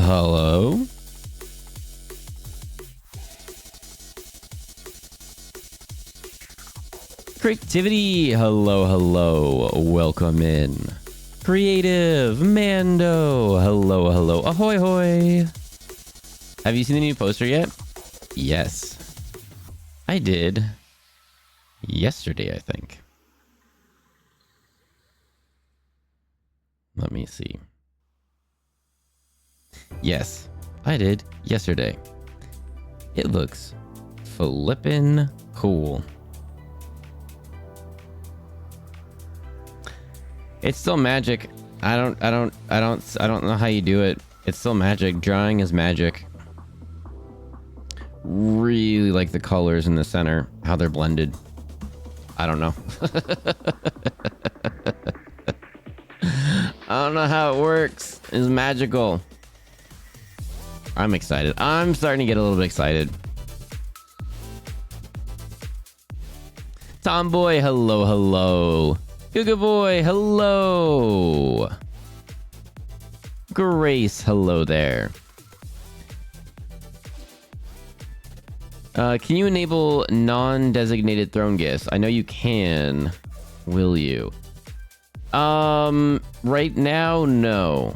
Hello? Creativity. Hello, hello. Welcome in. Creative. Mando. Hello, hello. Ahoy, hoy. Have you seen the new poster yet? Yes. I did. Yesterday, I think. Let me see. Yes, I did yesterday. It looks flippin' cool. It's still magic. I don't know how you do it. It's still magic. Drawing is magic. Really like the colors in the center, how they're blended. I don't know. I don't know how it works. It's magical. I'm excited. I'm starting to get a little bit excited. Tomboy, hello, hello. Googa Boy, hello. Grace, hello there. Can you enable non-designated throne gifts? I know you can. Will you? Right now, no.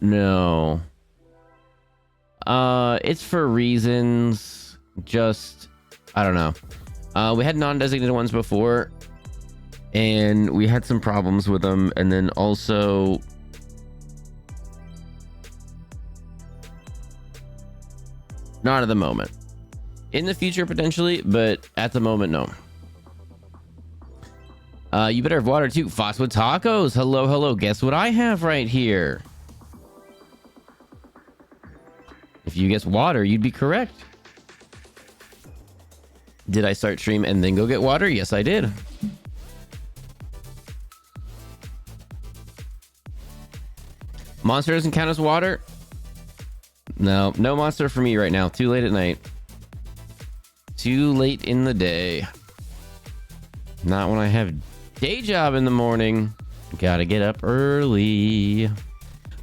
No. It's for reasons. Just, I don't know. We had non-designated ones before, and we had some problems with them, and then also not at the moment. In the future, potentially, but at the moment, no. You better have water too. Foxwood Tacos. Hello, hello. Guess what I have right here? If you guess water, you'd be correct. Did I start stream and then go get water? Yes, I did. Monster doesn't count as water? No, no monster for me right now. Too late at night. Too late in the day. Not when I have day job in the morning. Gotta get up early.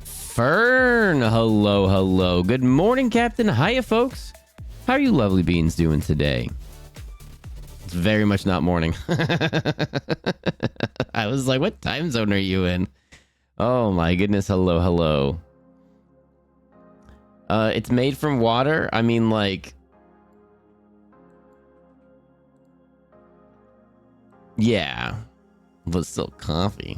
Fern, hello, hello. Good morning, Captain. Hiya, folks. How are you lovely beans doing today? It's very much not morning. I was like, what time zone are you in? Oh my goodness, hello, hello. It's made from water. I mean, like, yeah, but still coffee.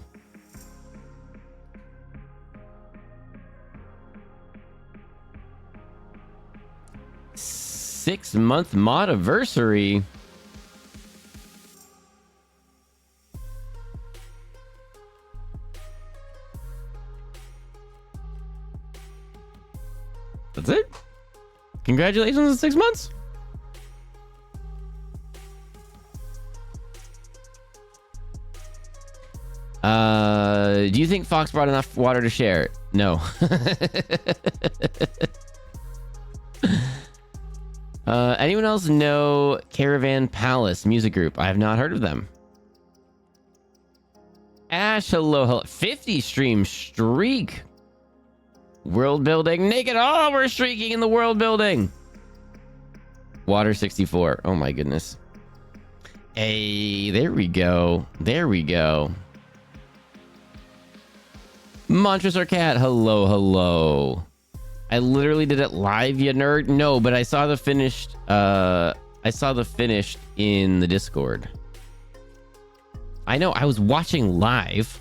Six-month modiversary. That's it? Congratulations on 6 months. Do you think Fox brought enough water to share? No. Anyone else know Caravan Palace music group? I have not heard of them. Ash, hello, hello. 50 stream streak. World building naked. Oh, we're streaking in the world building. Water 64. Oh my goodness. Hey, there we go. There we go. Montrous or cat. Hello, hello. I literally did it live, you nerd. No, but I saw the finished. I saw the finished in the Discord. I know. I was watching live.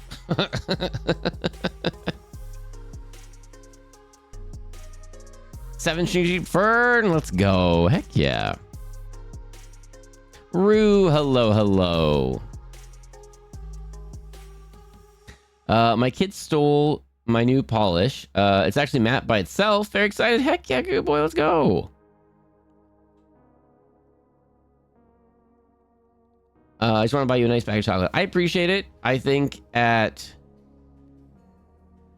Seven Sheep Fern, let's go. Heck yeah. Rue, hello, hello. My kid stole my new polish. It's actually matte by itself. Very excited. Heck yeah, good boy, let's go. I just want to buy you a nice bag of chocolate. I appreciate it. I think at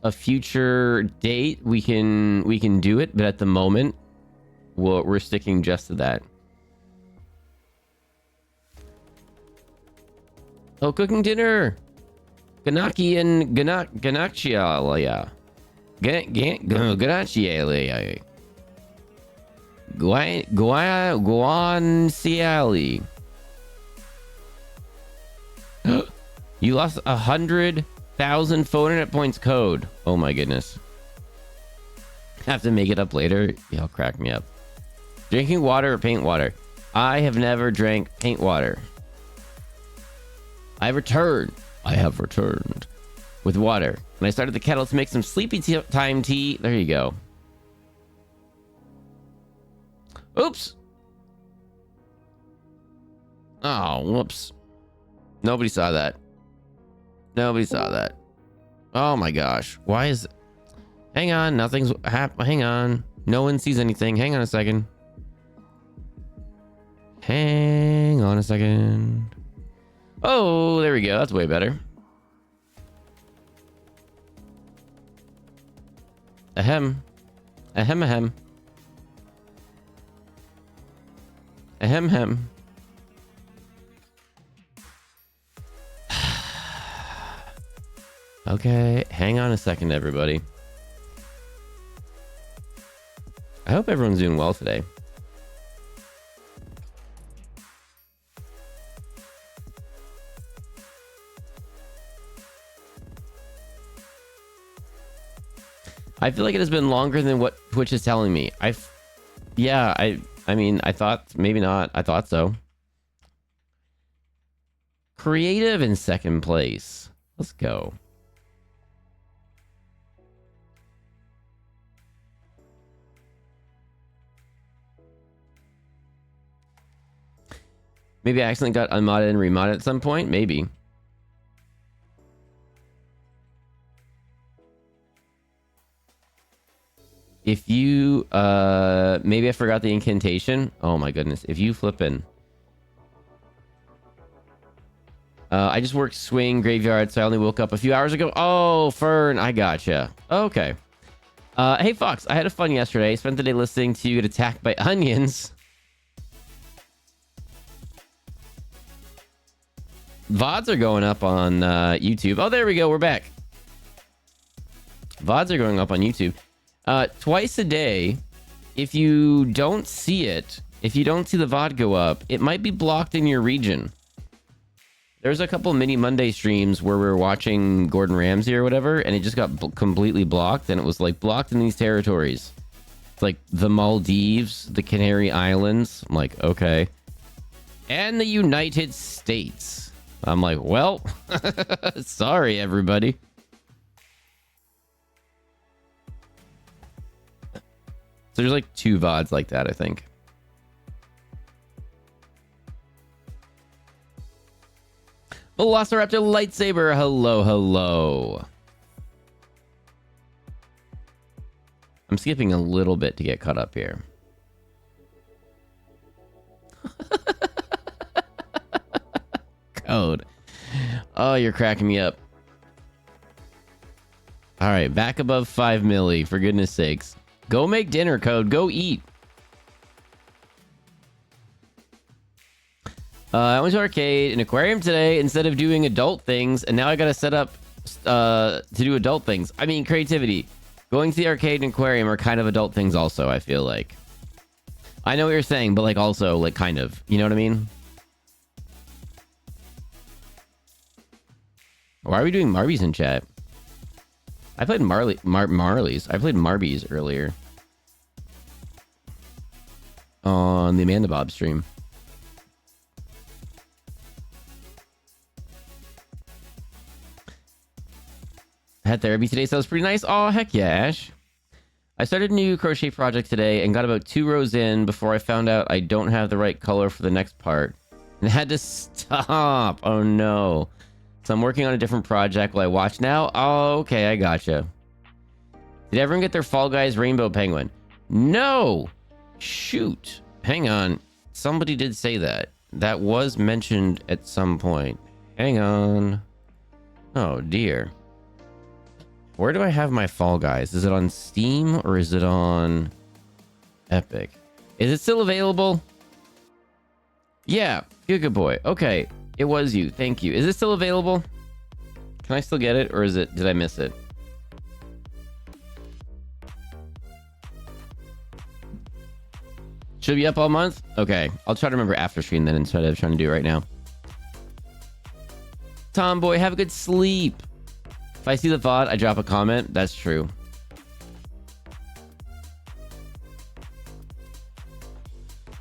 a future date we can do it, but at the moment we're sticking just to that. Oh, cooking dinner. Ganakian Ganachialia. Ganachialia. Guanciali. You lost 100,000 phone internet points code. Oh my goodness. Have to make it up later. Y'all crack me up. Drinking water or paint water? I have never drank paint water. I have returned with water. And I started the kettle to make some sleepy time tea. There you go. Oops. Oh, whoops. Nobody saw that. Nobody saw that. Oh my gosh. Why is... Hang on. Nothing's hang on. No one sees anything. Hang on a second. Hang on a second. Oh, there we go. That's way better. Ahem. Ahem, ahem. Ahem, hem. Okay, hang on a second, everybody. I hope everyone's doing well today. I feel like it has been longer than what Twitch is telling me. I mean, I thought maybe not. I thought so. Creative in second place. Let's go. Maybe I accidentally got unmodded and remodded at some point. Maybe. If you, maybe I forgot the incantation. Oh my goodness. If you flippin'. I just worked swing graveyard, so I only woke up a few hours ago. Oh, Fern, I gotcha. Okay. Hey, Fox, I had a fun yesterday. Spent the day listening to you get attacked by onions. VODs are going up on YouTube. Oh, there we go. We're back. VODs are going up on YouTube. Twice a day. If you don't see it, if you don't see the VOD go up, it might be blocked in your region. There's a couple mini Monday streams where we were watching Gordon Ramsay or whatever, and it just got completely blocked, and it was like blocked in these territories. It's like the Maldives, the Canary Islands. I'm like, okay. And the United States. I'm like, well, sorry, everybody. So there's like 2 VODs like that, I think. Velociraptor Lightsaber, hello, hello. I'm skipping a little bit to get caught up here. Code. Oh, you're cracking me up. All right, back above 5 milli, for goodness sakes. Go make dinner, Code. Go eat. I went to arcade and aquarium today instead of doing adult things, and now I gotta set up to do adult things. I mean, creativity. Going to the arcade and aquarium are kind of adult things also, I feel like. I know what you're saying, but like also, like kind of. You know what I mean? Why are we doing Marbies in chat? I played Marlies. I played Marbies earlier. On the Amanda Bob stream. Had therapy today, so that was pretty nice. Oh, heck yeah, Ash. I started a new crochet project today and got about 2 rows in before I found out I don't have the right color for the next part. And had to stop. Oh, no. So I'm working on a different project while I watch now. Oh, okay, I gotcha. Did everyone get their Fall Guys Rainbow Penguin? No! Shoot. Hang on. Somebody did say that. That was mentioned at some point. Hang on. Oh, dear. Where do I have my Fall Guys? Is it on Steam or is it on Epic? Is it still available? Yeah, Giga Boy. Okay, it was you. Thank you. Is it still available? Can I still get it, or is it? Did I miss it? Should be up all month? Okay. I'll try to remember after stream then instead of trying to do it right now. Tomboy, have a good sleep. If I see the VOD, I drop a comment. That's true.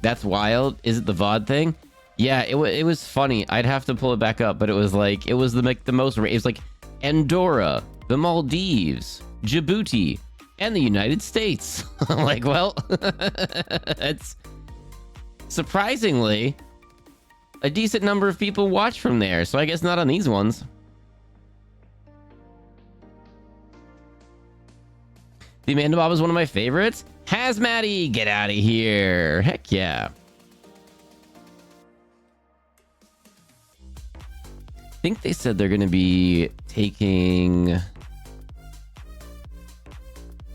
That's wild. Is it the VOD thing? Yeah, it was funny. I'd have to pull it back up, but it was like, it was the most, it was like Andorra, the Maldives, Djibouti, and the United States. I'm like, well, it's surprisingly a decent number of people watch from there, so I guess not on these ones. The Amanda Bob is one of my favorites. Hazmatty, get out of here. Heck yeah. I think they said they're going to be taking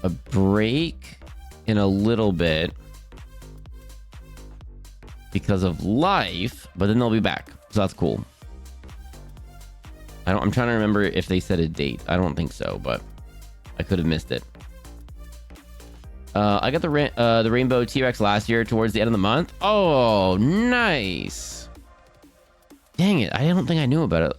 a break in a little bit because of life, but then they'll be back. So that's cool. I'm trying to remember if they said a date. I don't think so, but I could have missed it. I got the Rainbow T-Rex last year towards the end of the month. Oh, nice. Dang it. I don't think I knew about it.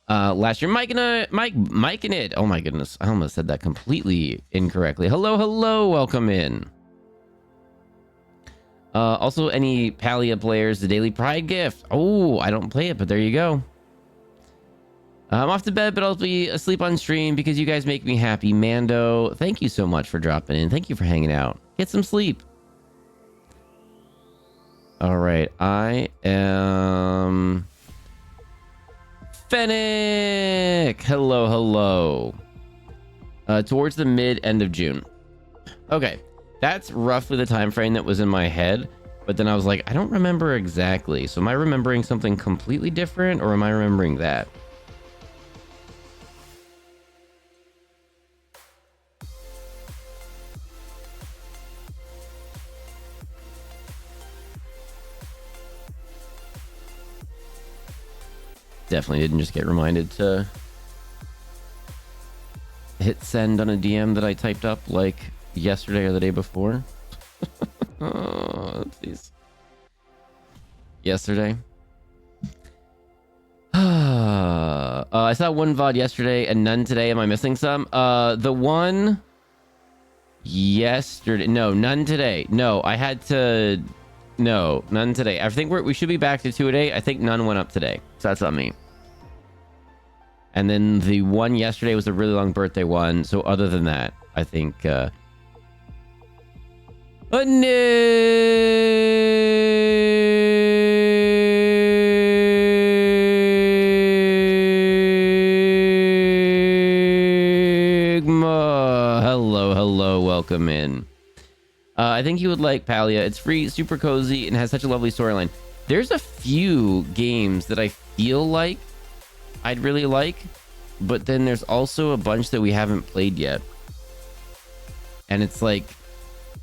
Last year, Mike and it. Oh my goodness. I almost said that completely incorrectly. Hello. Welcome in. Also, any Palia players, the Daily Pride gift. Oh, I don't play it, but there you go. I'm off to bed, but I'll be asleep on stream because you guys make me happy. Mando, thank you so much for dropping in. Thank you for hanging out. Get some sleep. All right, I am Fennec. Hello. Towards the end of June. Okay, that's roughly the time frame that was in my head. But then I was like, I don't remember exactly. So am I remembering something completely different, or am I remembering that? Definitely didn't just get reminded to hit send on a DM that I typed up like yesterday or the day before. Oh, please. Yesterday. I saw one VOD yesterday and none today. Am I missing some? The one yesterday. No, none today. No, I had to. No, none today. I think we should be back to 2 a day. I think none went up today. So that's on me. And then the one yesterday was a really long birthday one. So other than that, I think... Enigma! Hello, welcome in. I think you would like Palia. It's free, super cozy, and has such a lovely storyline. There's a few games that I feel like I'd really like, but then there's also a bunch that we haven't played yet. And it's like,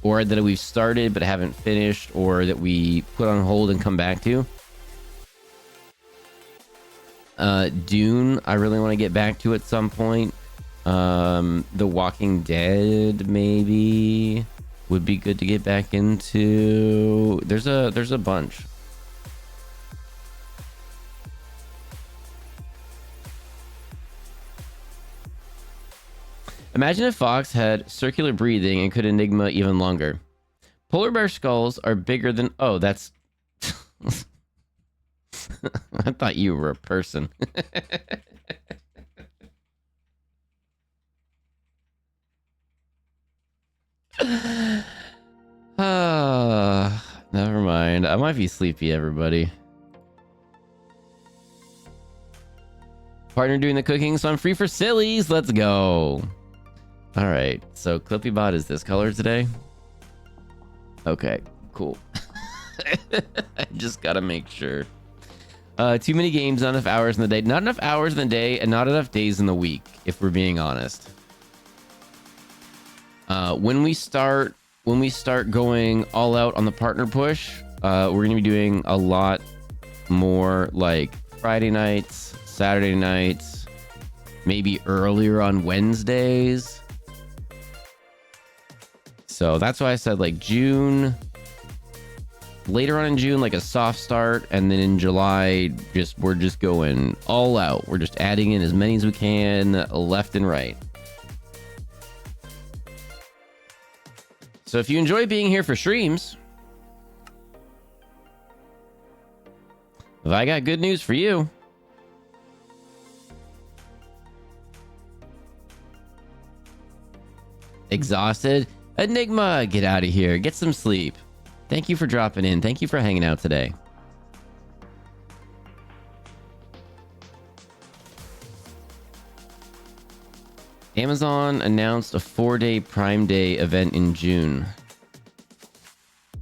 or that we've started but haven't finished, or that we put on hold and come back to. Dune, I really want to get back to at some point. The Walking Dead, maybe, would be good to get back into. There's a bunch. Imagine if Fox had circular breathing and could Enigma even longer. Polar bear skulls are bigger than... Oh, that's... I thought you were a person. Never mind. I might be sleepy, everybody. Partner doing the cooking, so I'm free for sillies. Let's go. All right, so ClippyBot is this color today. Okay, cool. I just gotta make sure. Too many games, not enough hours in the day. Not enough hours in the day, and not enough days in the week, if we're being honest. When we start going all out on the partner push, we're gonna be doing a lot more like Friday nights, Saturday nights, maybe earlier on Wednesdays. So that's why I said like June, later on in June, like a soft start, and then in July, we're just going all out. We're just adding in as many as we can, left and right. So if you enjoy being here for streams, I got good news for you. Exhausted? Enigma, get out of here. Get some sleep. Thank you for dropping in. Thank you for hanging out today. Amazon announced a 4-day Prime Day event in June.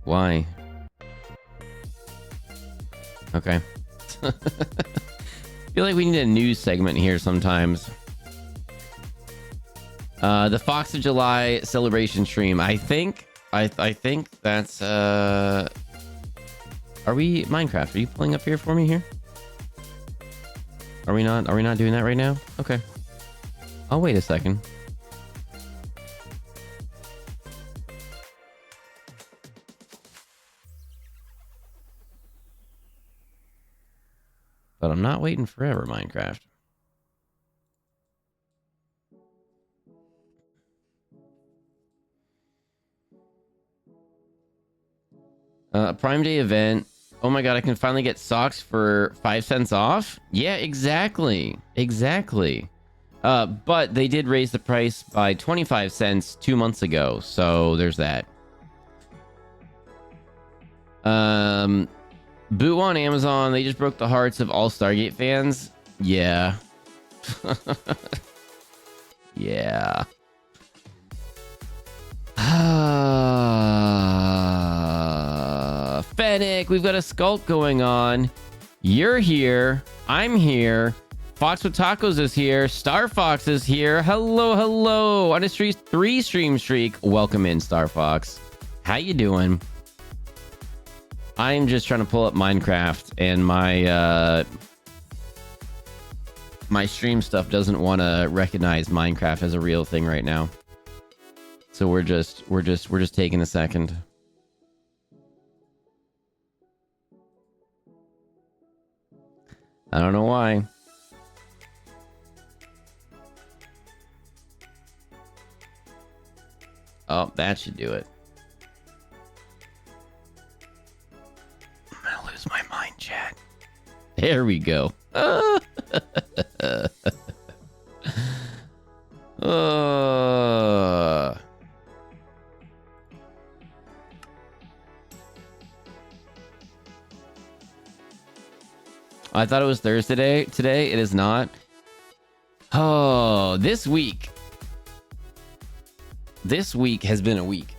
Why? Okay. Feel like we need a news segment here sometimes. The Fox of July celebration stream. I think that's are we Minecraft? Are you pulling up here for me here? Are we not doing that right now? Okay. I'll wait a second. But I'm not waiting forever, Minecraft. Prime Day event. Oh my god, I can finally get socks for 5 cents off? Yeah, exactly. Exactly. But they did raise the price by 25 cents 2 months ago, so there's that. Boo on Amazon, they just broke the hearts of all Stargate fans. Yeah. Yeah. Fennec, we've got a sculpt going on. You're here. I'm here. Fox with Tacos is here. Star Fox is here. Hello, hello. On a 3 stream streak. Welcome in, Star Fox. How you doing? I'm just trying to pull up Minecraft, and my my stream stuff doesn't want to recognize Minecraft as a real thing right now. So we're just taking a second. I don't know why. Oh, that should do it. I'm gonna lose my mind, chat. There we go. I thought it was Thursday today. It is not. Oh, this week has been a week.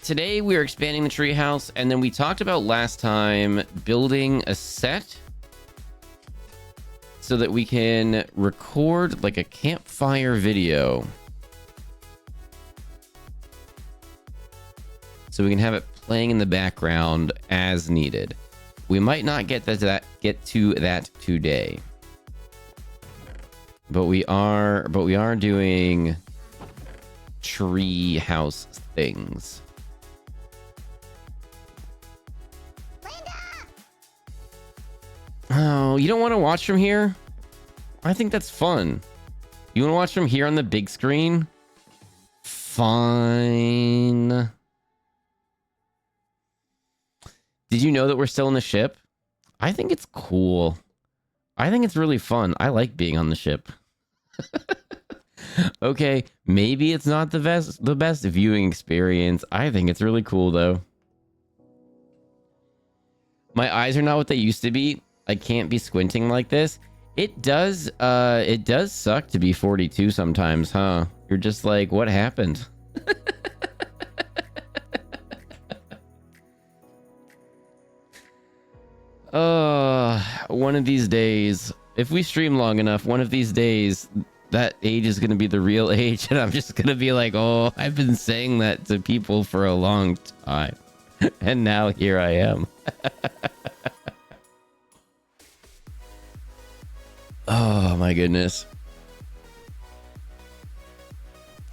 Today we are expanding the treehouse, and then we talked about last time building a set so that we can record like a campfire video. So we can have it playing in the background as needed. We might not get to that today. But we are doing tree house things. Oh, you don't want to watch from here? I think that's fun. You want to watch from here on the big screen? Fine. Did you know that we're still in the ship? I think it's cool. I think it's really fun. I like being on the ship. Okay, maybe it's not the best viewing experience. I think it's really cool though. My eyes are not what they used to be. I can't be squinting like this. It does suck to be 42 sometimes, huh? You're just like, what happened? One of these days, if we stream long enough, one of these days, that age is going to be the real age, and I'm just going to be like, oh, I've been saying that to people for a long time, and now here I am. Oh, my goodness.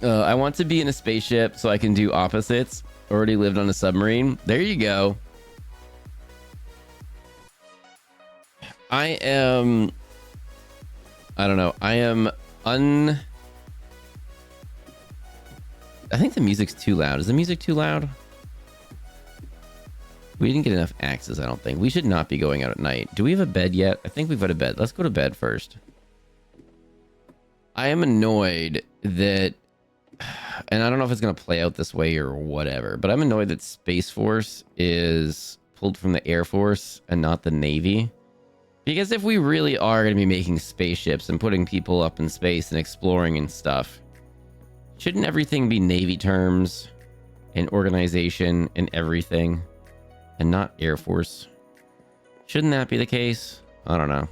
I want to be in a spaceship so I can do opposites. Already lived on a submarine. There you go. I don't know. I think the music's too loud. Is the music too loud? We didn't get enough axes, I don't think. We should not be going out at night. Do we have a bed yet? I think we've got a bed. Let's go to bed first. I am annoyed that... And I don't know if it's going to play out this way or whatever, but I'm annoyed that Space Force is pulled from the Air Force and not the Navy. Because if we really are going to be making spaceships and putting people up in space and exploring and stuff, shouldn't everything be Navy terms and organization and everything and not Air Force? Shouldn't that be the case? I don't know.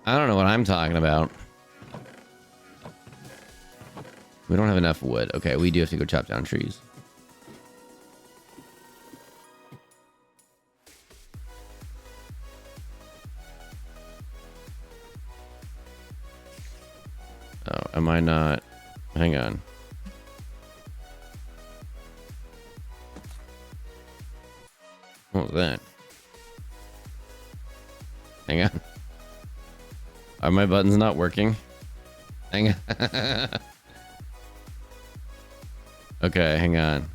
I don't know what I'm talking about. We don't have enough wood. Okay, we do have to go chop down trees. Oh, am I not? Hang on. What was that? Hang on. Are my buttons not working? Hang on. Okay, hang on.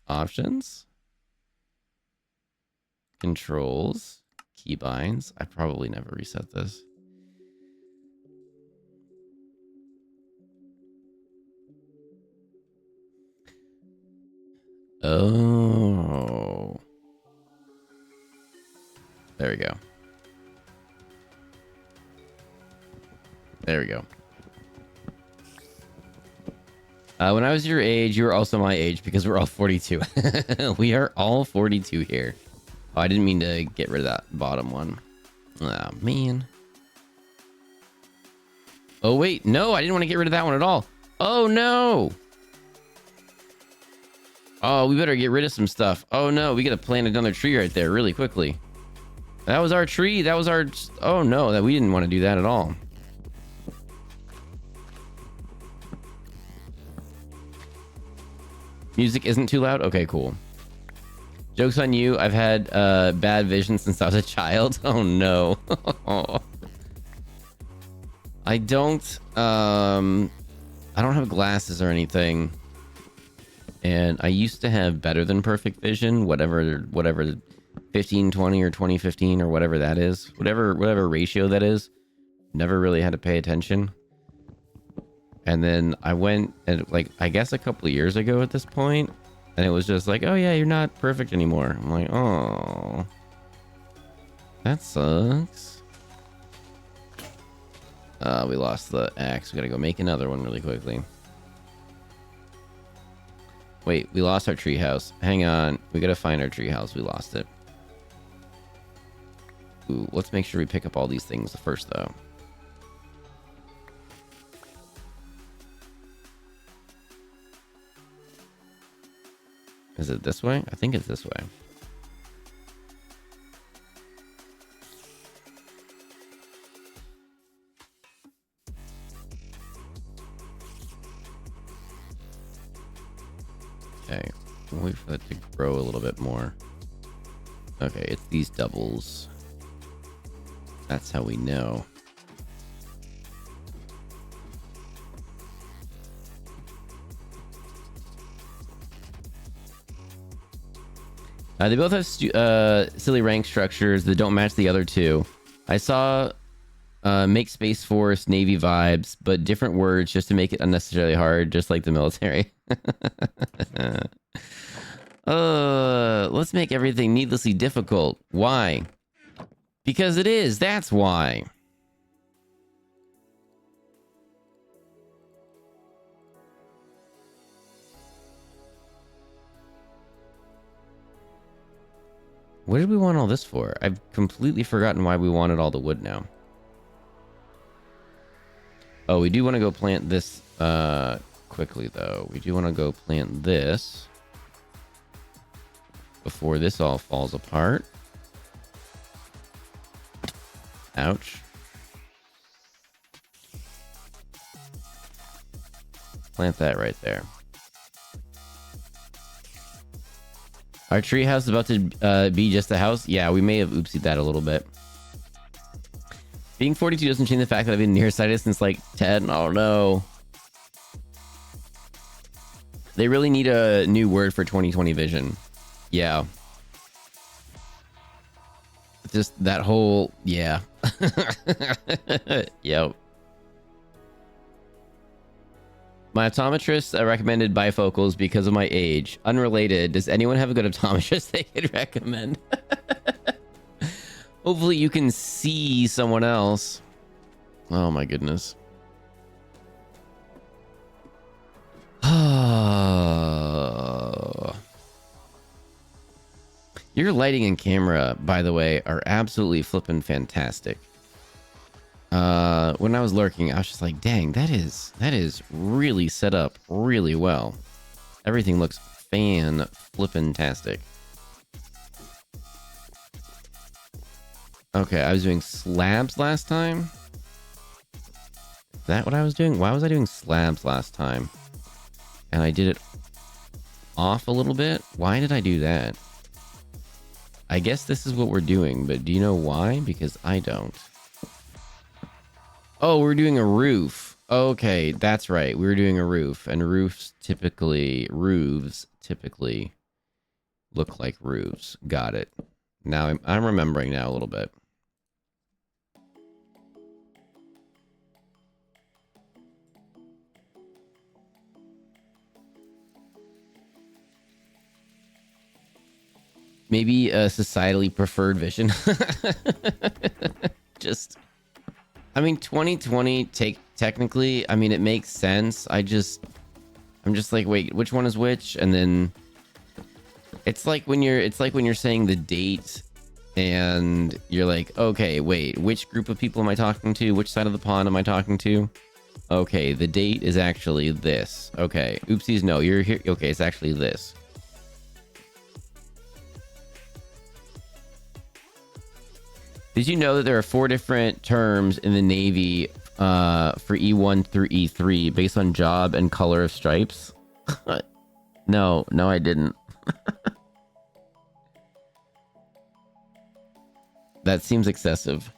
Options? Controls? Keybinds? I probably never reset this. Oh. There we go. There we go. When I was your age, you were also my age because we're all 42. We are all 42 here. Oh, I didn't mean to get rid of that bottom one. Oh, man. Oh, wait. No, I didn't want to get rid of that one at all. Oh, no. Oh, we better get rid of some stuff. Oh, no. We got to plant another tree right there really quickly. That was our tree. That was our... Oh, no. That we didn't want to do that at all. Music isn't too loud? Okay, cool. Joke's on you. I've had bad vision since I was a child. Oh, no. I don't have glasses or anything. And I used to have better than perfect vision, whatever 1520 or 2015 or whatever that is. Whatever ratio that is. Never really had to pay attention. And then I went and like, I guess a couple of years ago at this point, and it was just like, oh yeah, you're not perfect anymore. I'm like, oh, that sucks. We lost the axe. We gotta go make another one really quickly. Wait, we lost our treehouse. Hang on. We gotta find our treehouse. We lost it. Ooh, let's make sure we pick up all these things first though. Is it this way? I think it's this way. Okay, we'll wait for that to grow a little bit more. Okay, it's these doubles. That's how we know. They both have silly rank structures that don't match the other two. I saw make Space Force Navy vibes, but different words just to make it unnecessarily hard, just like the military. Let's make everything needlessly difficult. Why? Because it is. That's why. What did we want all this for? I've completely forgotten why we wanted all the wood now. Oh, we do want to go plant this quickly, though. We do want to go plant this. before this all falls apart. Ouch. Plant that right there. Our treehouse is about to be just a house. Yeah, we may have oopsied that a little bit. Being 42 doesn't change the fact that I've been nearsighted since like 10. Oh no. They really need a new word for 20/20 vision. Yeah. Just that whole, yeah. Yep. My optometrist recommended bifocals because of my age. Unrelated. Does anyone have a good optometrist they could recommend? Hopefully you can see someone else. Oh my goodness. Your lighting and camera, by the way, are absolutely flippin' fantastic. When I was lurking, I was just like, dang, that is really set up really well. Everything looks flippin-tastic. Okay, I was doing slabs last time. Is that what I was doing? Why was I doing slabs last time? And I did it off a little bit? Why did I do that? I guess this is what we're doing, but do you know why? Because I don't. Oh, we're doing a roof. Okay, that's right. We were doing a roof, and roofs typically look like roofs. Got it. Now I'm remembering now a little bit. Maybe a societally preferred vision. Just, I mean, 20/20 technically, I mean, it makes sense. I'm just like, wait, which one is which? And then it's like when you're saying the date and you're like, okay, wait, which group of people am I talking to? Which side of the pond am I talking to? Okay, the date is actually this. Okay, oopsies, no, you're here. Okay, it's actually this. Did you know that there are 4 different terms in the Navy for E1 through E3 based on job and color of stripes? No, I didn't. That seems excessive.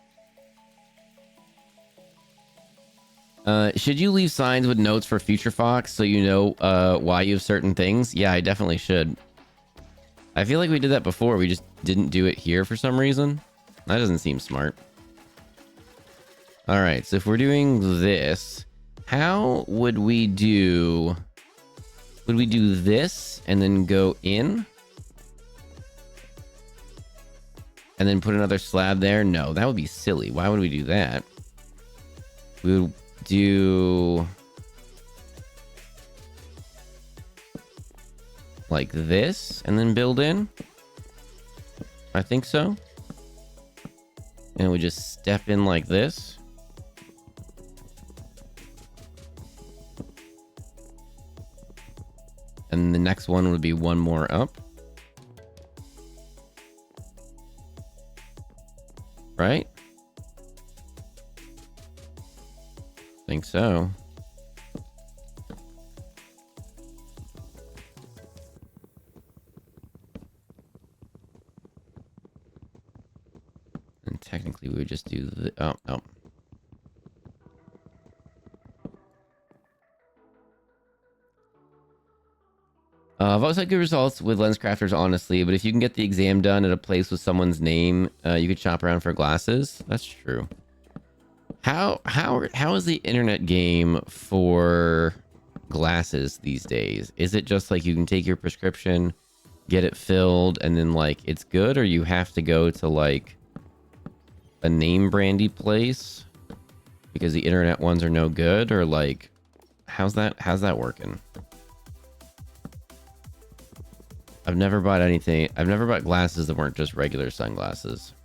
Should you leave signs with notes for future Fox so you know why you have certain things? Yeah, I definitely should. I feel like we did that before. We just didn't do it here for some reason. That doesn't seem smart. All right, so if we're doing this, how would we do... Would we do this and then go in? And then put another slab there? No, that would be silly. Why would we do that? We would do... like this and then build in? I think so. And we just step in like this. And the next one would be one more up. Right? Think so. And technically we would just do the... oh. I've always had good results with lens crafters, honestly, but if you can get the exam done at a place with someone's name, you could shop around for glasses. That's true. How is the internet game for glasses these days? Is it just like you can take your prescription, get it filled, and then like it's good, or you have to go to like a name brandy place because the internet ones are no good, or like how's that working? I've never bought anything. I've never bought glasses that weren't just regular sunglasses.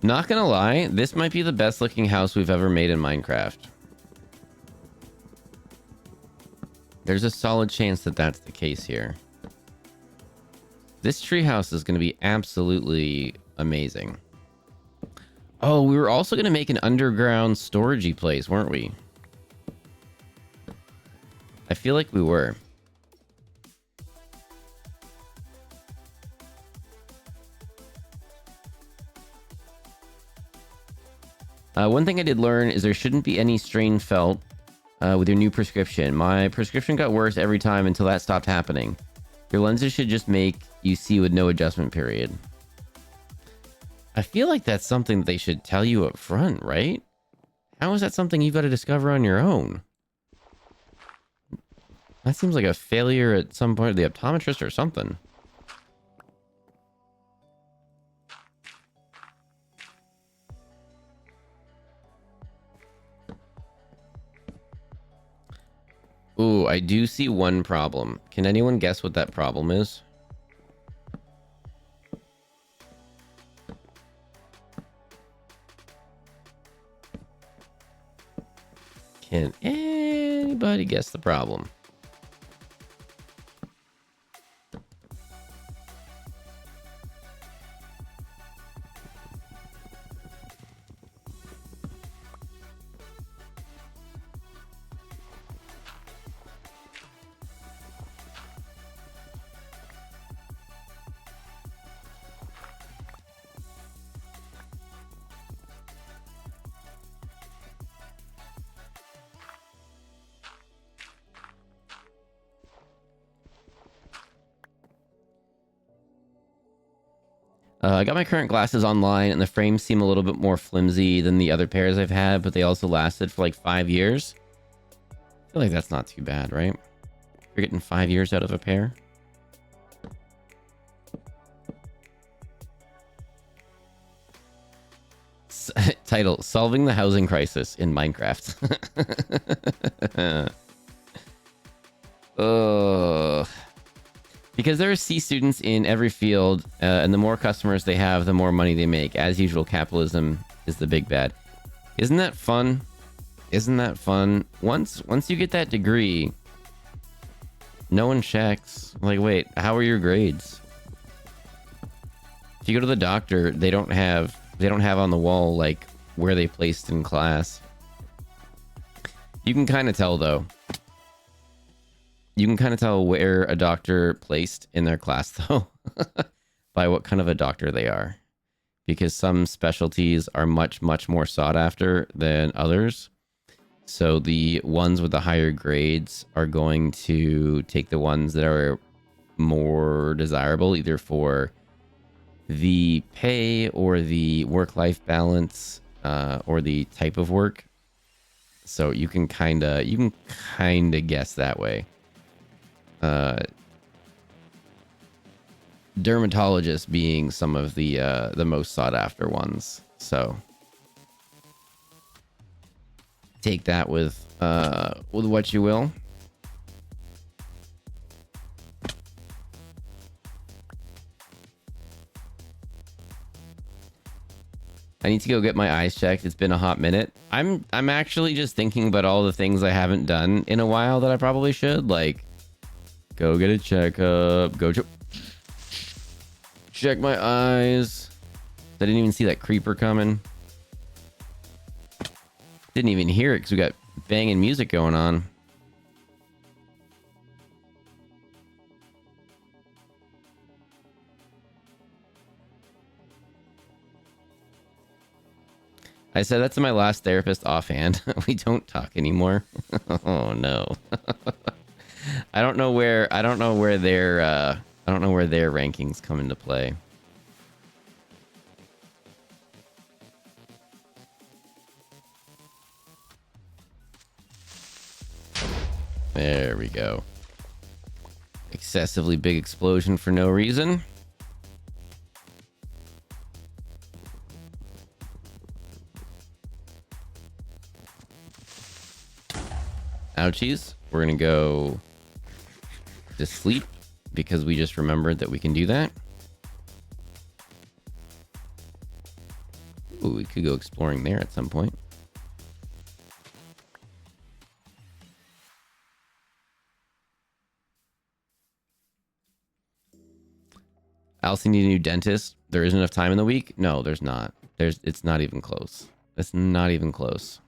Not gonna lie, this might be the best looking house we've ever made in Minecraft. There's a solid chance that that's the case here. This treehouse is going to be absolutely amazing. Oh, we were also going to make an underground storagey place, weren't we? I feel like we were. One thing I did learn is there shouldn't be any strain felt with your new prescription. My prescription got worse every time until that stopped happening. Your lenses should just make you see with no adjustment period. I feel like that's something that they should tell you up front, right? How is that something you've got to discover on your own? That seems like a failure at some point of the optometrist or something. Ooh, I do see one problem. Can anyone guess what that problem is? Can anybody guess the problem? I got my current glasses online, and the frames seem a little bit more flimsy than the other pairs I've had, but they also lasted for like 5 years. I feel like that's not too bad, right? You're getting 5 years out of a pair. Title, Solving the Housing Crisis in Minecraft. Because there are C students in every field, and the more customers they have, the more money they make. As usual, capitalism is the big bad. Isn't that fun? Isn't that fun? Once you get that degree, no one checks. Like, wait, how are your grades? If you go to the doctor, they don't have on the wall like where they placed in class. You can kind of tell though. You can kind of tell where a doctor placed in their class, though, by what kind of a doctor they are. Because some specialties are much, much more sought after than others. So the ones with the higher grades are going to take the ones that are more desirable, either for the pay or the work-life balance, or the type of work. So you can kind of guess that way. Dermatologists being some of the most sought after ones. So take that with what you will. I need to go get my eyes checked. It's been a hot minute. I'm actually just thinking about all the things I haven't done in a while that I probably should, like go get a checkup, check my eyes. I didn't even see that creeper coming. Didn't even hear it because we got banging music going on. I said that's my last therapist offhand. We don't talk anymore. Oh no. I don't know where their rankings come into play. There we go. Excessively big explosion for no reason. Ouchies. We're gonna go to sleep because we just remembered that we can do that. Ooh, we could go exploring there at some point. I also need a new dentist. There isn't enough time in the week. No, there's not. It's not even close. It's not even close.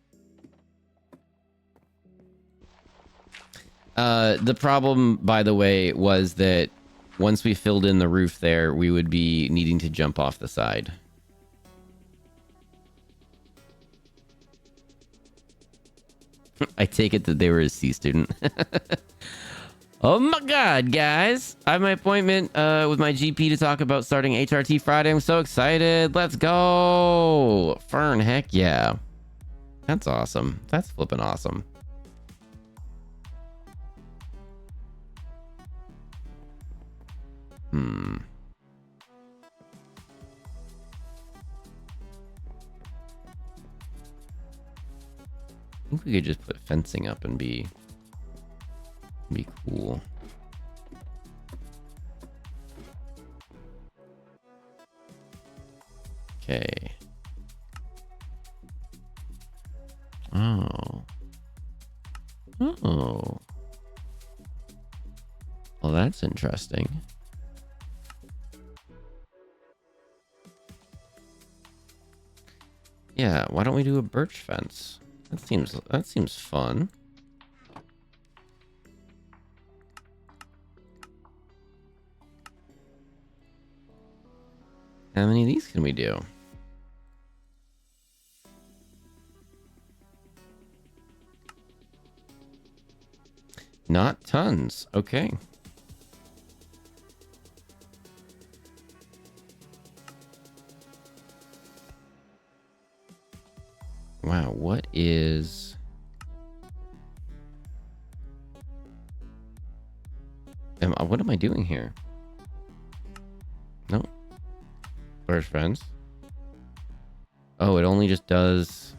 The problem, by the way, was that once we filled in the roof there, we would be needing to jump off the side. I take it that they were a C student. Oh my god, guys. I have my appointment with my GP to talk about starting HRT Friday. I'm so excited. Let's go. Fern, heck yeah. That's awesome. That's flipping awesome. I think we could just put fencing up and be cool. Okay. Oh. Oh. Well, that's interesting. Yeah, why don't we do a birch fence? That seems fun. How many of these can we do? Not tons. Okay. Wow, what is... what am I doing here? No. Where's friends? Oh, it only just does...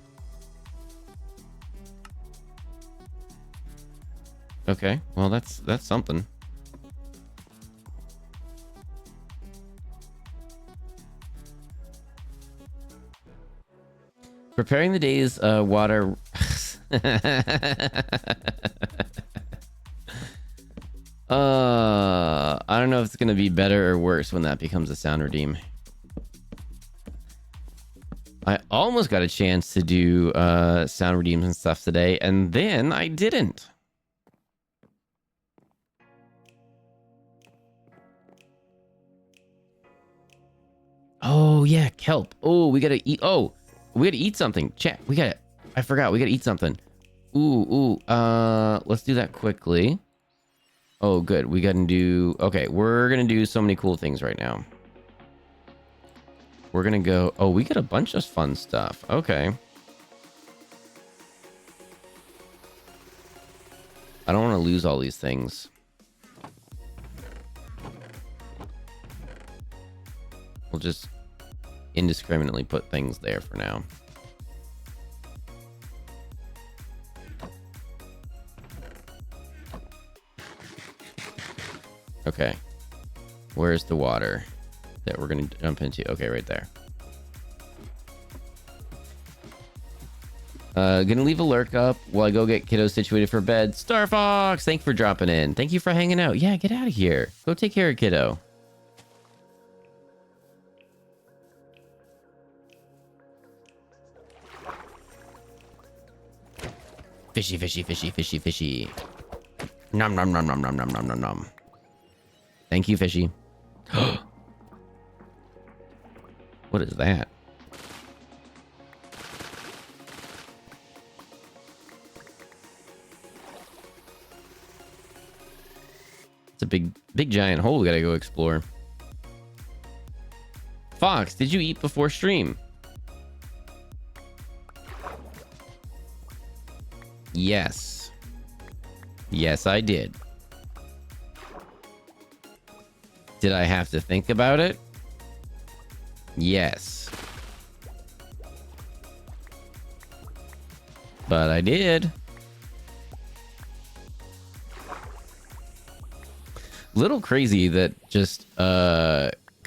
Okay, well that's something. Preparing the day's water. I don't know if it's gonna be better or worse when that becomes a sound redeem. I almost got a chance to do sound redeems and stuff today, and then I didn't. Oh yeah, kelp. Oh, we gotta eat. Oh, we gotta eat something. Chat. I forgot. We gotta eat something. Ooh. Let's do that quickly. Oh, good. We gotta do. Okay, we're gonna do so many cool things right now. We're gonna go. Oh, we got a bunch of fun stuff. Okay. I don't want to lose all these things. We'll just indiscriminately put things there for now. Okay. Where's the water that we're going to jump into? Okay, right there. Gonna leave a lurk up while I go get kiddos situated for bed. Star Fox, thank you for dropping in. Thank you for hanging out. Yeah, get out of here. Go take care of kiddo. Fishy, fishy, fishy, fishy, fishy. Nom nom nom nom nom nom nom nom nom. Thank you, fishy. What is that? It's a big giant hole we gotta go explore. Fox, did you eat before stream? Yes. Yes, I did. Did I have to think about it? Yes. But I did. Little crazy that just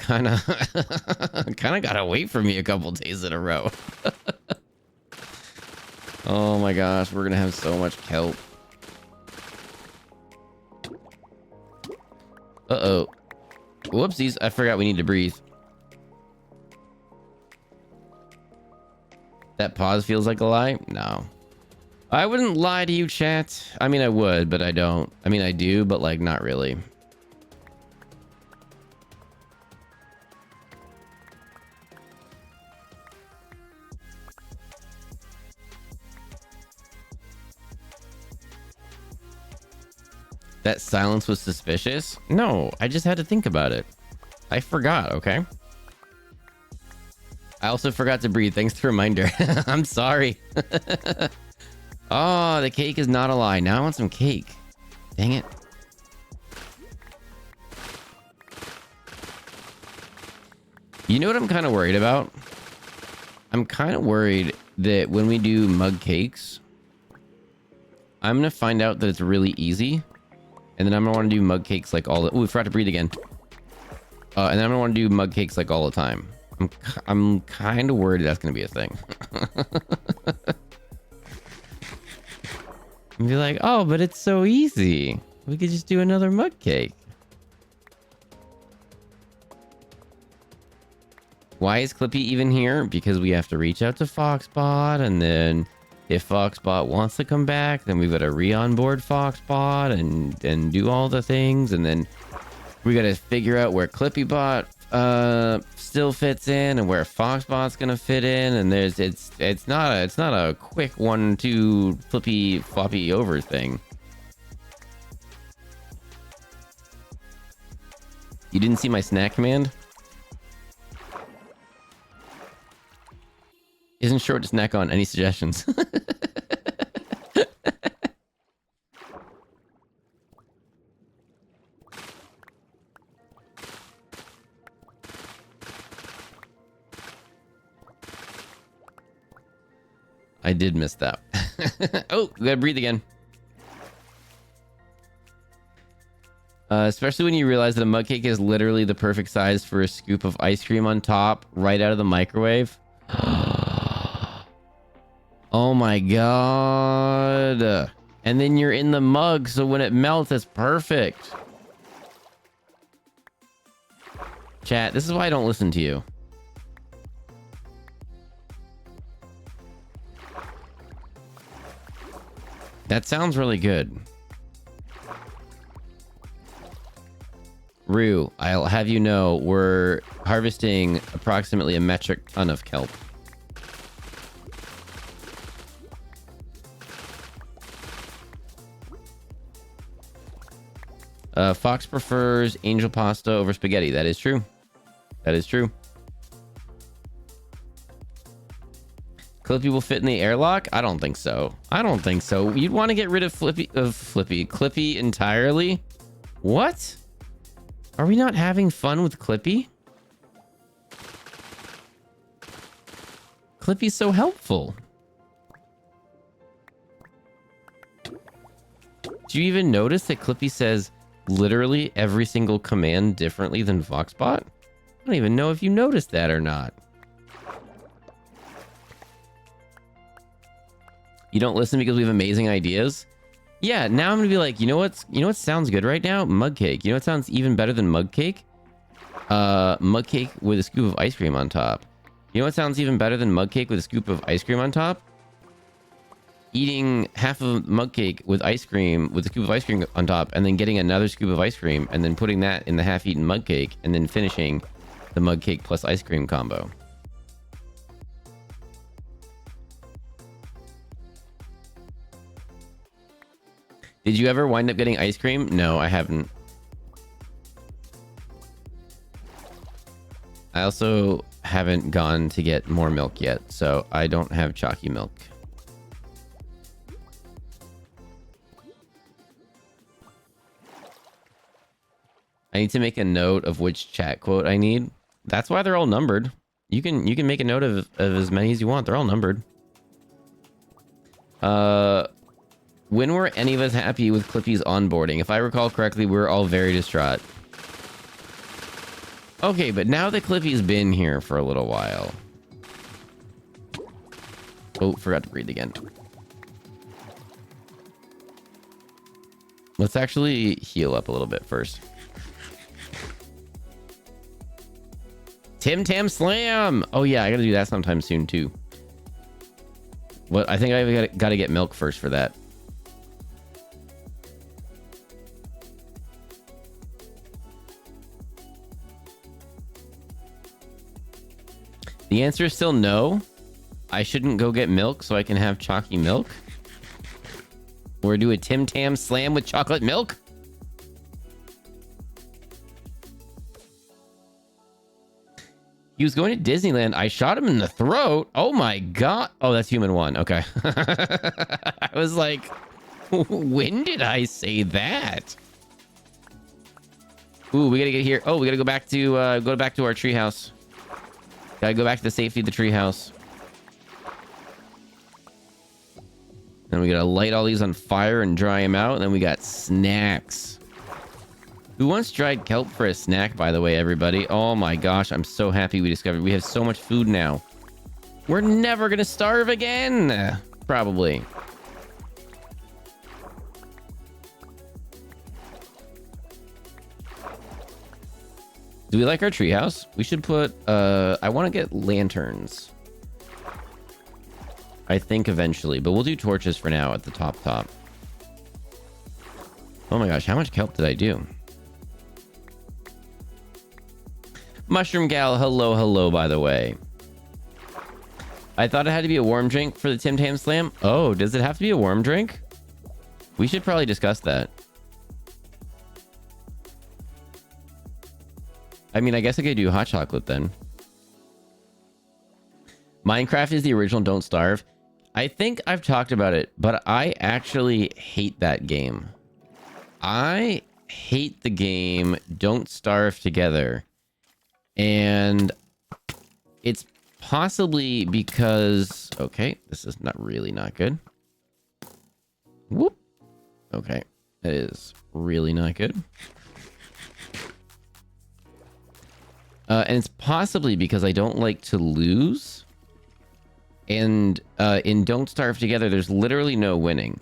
kind of gotta wait for me a couple days in a row. Oh my gosh, we're gonna have so much kelp. Uh-oh. Whoopsies, I forgot we need to breathe. That pause feels like a lie? No. I wouldn't lie to you, chat. I mean, I would, but I don't. I mean, I do, but like, not really. That silence was suspicious? No, I just had to think about it. I forgot, okay? I also forgot to breathe. Thanks for the reminder. I'm sorry. Oh, the cake is not a lie. Now I want some cake. Dang it. You know what I'm kind of worried about? I'm kind of worried that when we do mug cakes, I'm going to find out that it's really easy. And then I'm going to want to do mug cakes like all the... Ooh, we forgot to breathe again. And then I'm going to want to do mug cakes like all the time. I'm kind of worried that's going to be a thing. And be like, oh, but it's so easy. We could just do another mug cake. Why is Clippy even here? Because we have to reach out to Foxbot, and then if Foxbot wants to come back, then we've got to re-onboard Foxbot and do all the things, and then we got to figure out where ClippyBot still fits in and where Foxbot's gonna fit in, and it's not a quick 1-2 flippy floppy over thing. You didn't see my snack command? Isn't sure what to snack on. Any suggestions? I did miss that. Oh, we gotta breathe again. Especially when you realize that a mug cake is literally the perfect size for a scoop of ice cream on top, right out of the microwave. Oh my god. And then you're in the mug, so when it melts, it's perfect. Chat, this is why I don't listen to you. That sounds really good. Rue, I'll have you know, we're harvesting approximately a metric ton of kelp. Fox prefers angel pasta over spaghetti. That is true. That is true. Clippy will fit in the airlock? I don't think so. I don't think so. You'd want to get rid of Clippy entirely? What? Are we not having fun with Clippy? Clippy's so helpful. Do you even notice that Clippy says literally every single command differently than Foxbot? I don't even know if you noticed that or not. You don't listen because we have amazing ideas? Yeah, now I'm gonna be like, you know what sounds good right now? Mug cake. You know what sounds even better than mug cake? Mug cake with a scoop of ice cream on top. You know what sounds even better than mug cake with a scoop of ice cream on top? Eating half of mug cake with ice cream with a scoop of ice cream on top, and then getting another scoop of ice cream, and then putting that in the half-eaten mug cake, and then finishing the mug cake plus ice cream combo. Did you ever wind up getting ice cream? No, I haven't. I also haven't gone to get more milk yet, so I don't have chalky milk. I need to make a note of which chat quote I need. That's why they're all numbered. You can make a note of as many as you want. They're all numbered. When were any of us happy with Clippy's onboarding? If I recall correctly, we were all very distraught. Okay, but now that Cliffy's been here for a little while. Oh, forgot to breathe again. Let's actually heal up a little bit first. Tim Tam Slam! Oh yeah, I gotta do that sometime soon too. What? I think I gotta get milk first for that. The answer is still no. I shouldn't go get milk so I can have chalky milk. Or do a Tim Tam Slam with chocolate milk? He was going to Disneyland. I shot him in the throat. Oh my god. Oh, that's human one. Okay. I was like, when did I say that? Ooh, we gotta get here. Oh, we gotta go back to our treehouse. Gotta go back to the safety of the treehouse. Then we gotta light all these on fire and dry them out. And then we got snacks. Who wants dried kelp for a snack, by the way, everybody? Oh my gosh, I'm so happy we discovered. We have so much food now. We're never gonna starve again. Probably. Do we like our treehouse? We should put, I want to get lanterns. I think eventually, but we'll do torches for now at the top. Oh my gosh, how much kelp did I do? Mushroom Gal, hello, by the way. I thought it had to be a warm drink for the Tim Tam Slam. Oh, does it have to be a warm drink? We should probably discuss that. I mean, I guess I could do hot chocolate then. Minecraft is the original Don't Starve. I think I've talked about it, but I actually hate that game. I hate the game Don't Starve Together. And it's possibly because... Okay, this is not good. Whoop. Okay, that is really not good. And it's possibly because I don't like to lose. And in Don't Starve Together, there's literally no winning.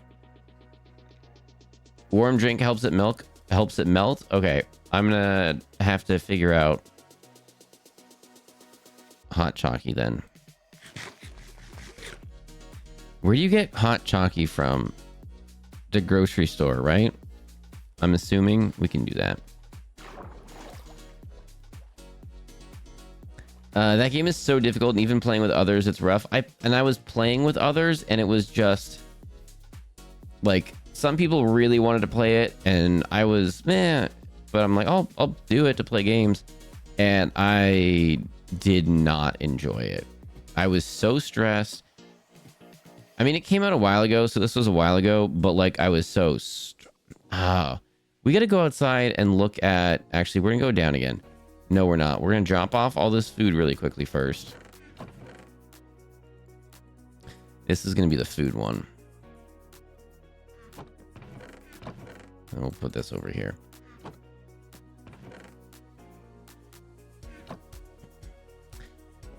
Warm drink helps it melt. Okay, I'm gonna have to figure out hot chalky then. Where do you get hot chalky from? The grocery store, right? I'm assuming we can do that. That game is so difficult, and even playing with others, it's rough. I was playing with others, and it was just like some people really wanted to play it, and I was but I'm like, I'll do it to play games, and I did not enjoy it. I was so stressed. I mean, it came out a while ago, so this was a while ago, but like I was so we got to go outside and look at. Actually, we're gonna go down again. No, we're not. We're going to drop off all this food really quickly first. This is going to be the food one. And we'll put this over here.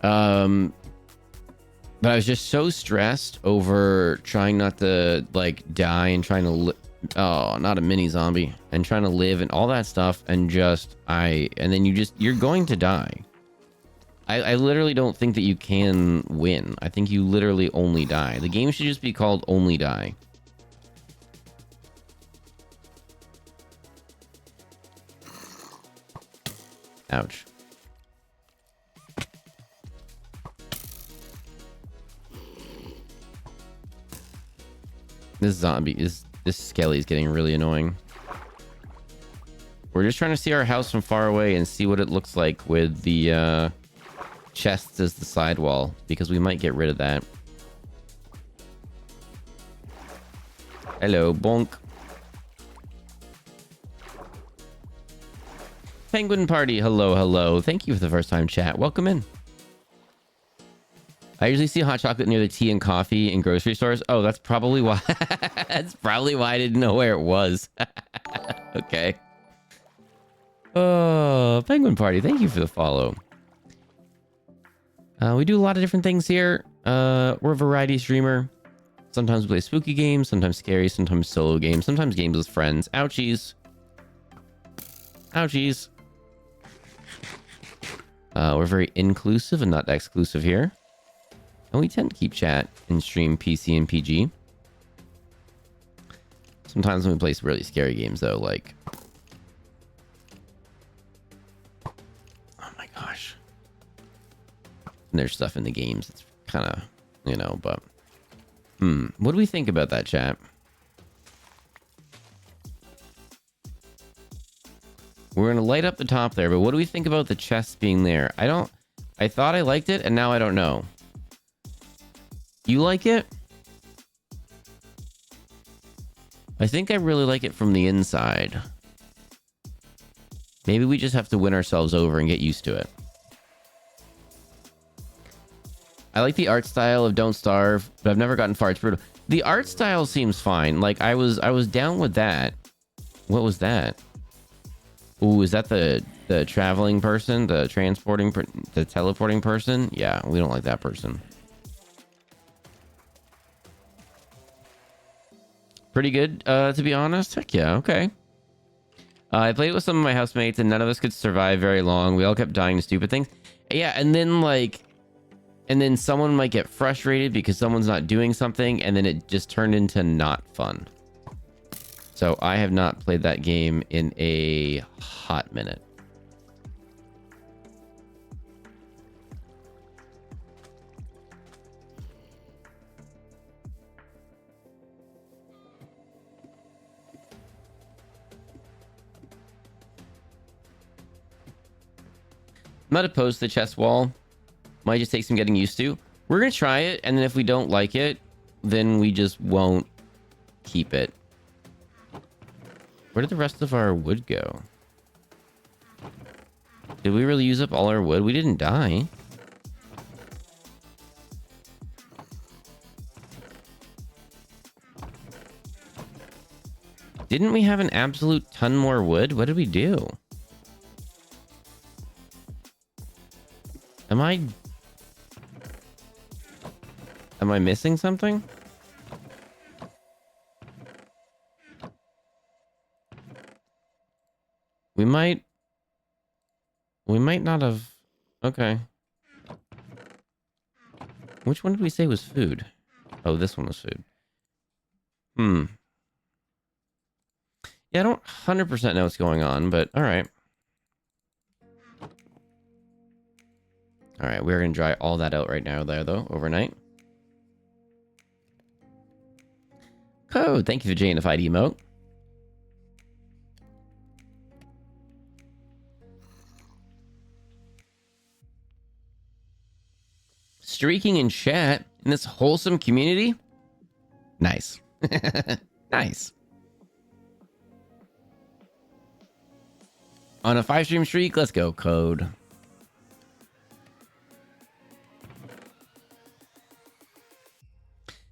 But I was just so stressed over trying not to like die and trying to not a mini zombie, and trying to live and all that stuff, and just and then you're going to die. I literally don't think that you can win. I think you literally only die. The game should just be called Only Die. Ouch. This Skelly's getting really annoying. We're just trying to see our house from far away and see what it looks like with the chests as the sidewall, because we might get rid of that. Hello, bonk. Penguin Party, hello. Thank you for the first time chat. Welcome in. I usually see hot chocolate near the tea and coffee in grocery stores. Oh, that's probably why. That's probably why I didn't know where it was. Okay. Oh, Penguin Party, thank you for the follow. We do a lot of different things here. We're a variety streamer. Sometimes we play spooky games, sometimes scary, sometimes solo games, sometimes games with friends. Ouchies. Ouchies. We're very inclusive and not exclusive here. And we tend to keep chat and stream PC and PG. Sometimes when we play really scary games, though, like... Oh my gosh. And there's stuff in the games. It's kind of, you know, but... What do we think about that, chat? We're going to light up the top there, but what do we think about the chest being there? I thought I liked it, and now I don't know. You like it? I think I really like it from the inside. Maybe we just have to win ourselves over and get used to it. I like the art style of Don't Starve, but I've never gotten far. It's brutal. The art style seems fine. Like I was down with that. What was that? Ooh, is that the traveling person, the teleporting person? Yeah, we don't like that person. Pretty good, to be honest. Heck yeah, okay. I played with some of my housemates, and none of us could survive very long. We all kept dying to stupid things. Yeah, and then someone might get frustrated because someone's not doing something, and then it just turned into not fun. So I have not played that game in a hot minute. I'm not opposed to the chest wall. Might just take some getting used to. We're going to try it, and then if we don't like it, then we just won't keep it. Where did the rest of our wood go? Did we really use up all our wood? We didn't die. Didn't we have an absolute ton more wood? What did we do? Am I missing something? We might not have... Okay. Which one did we say was food? Oh, this one was food. Yeah, I don't 100% know what's going on, but alright. Alright, we're going to dry all that out right now there, though, overnight. Code, thank you for JNFID emote. Streaking in chat in this wholesome community? Nice. Nice. On a 5-stream streak, let's go, Code.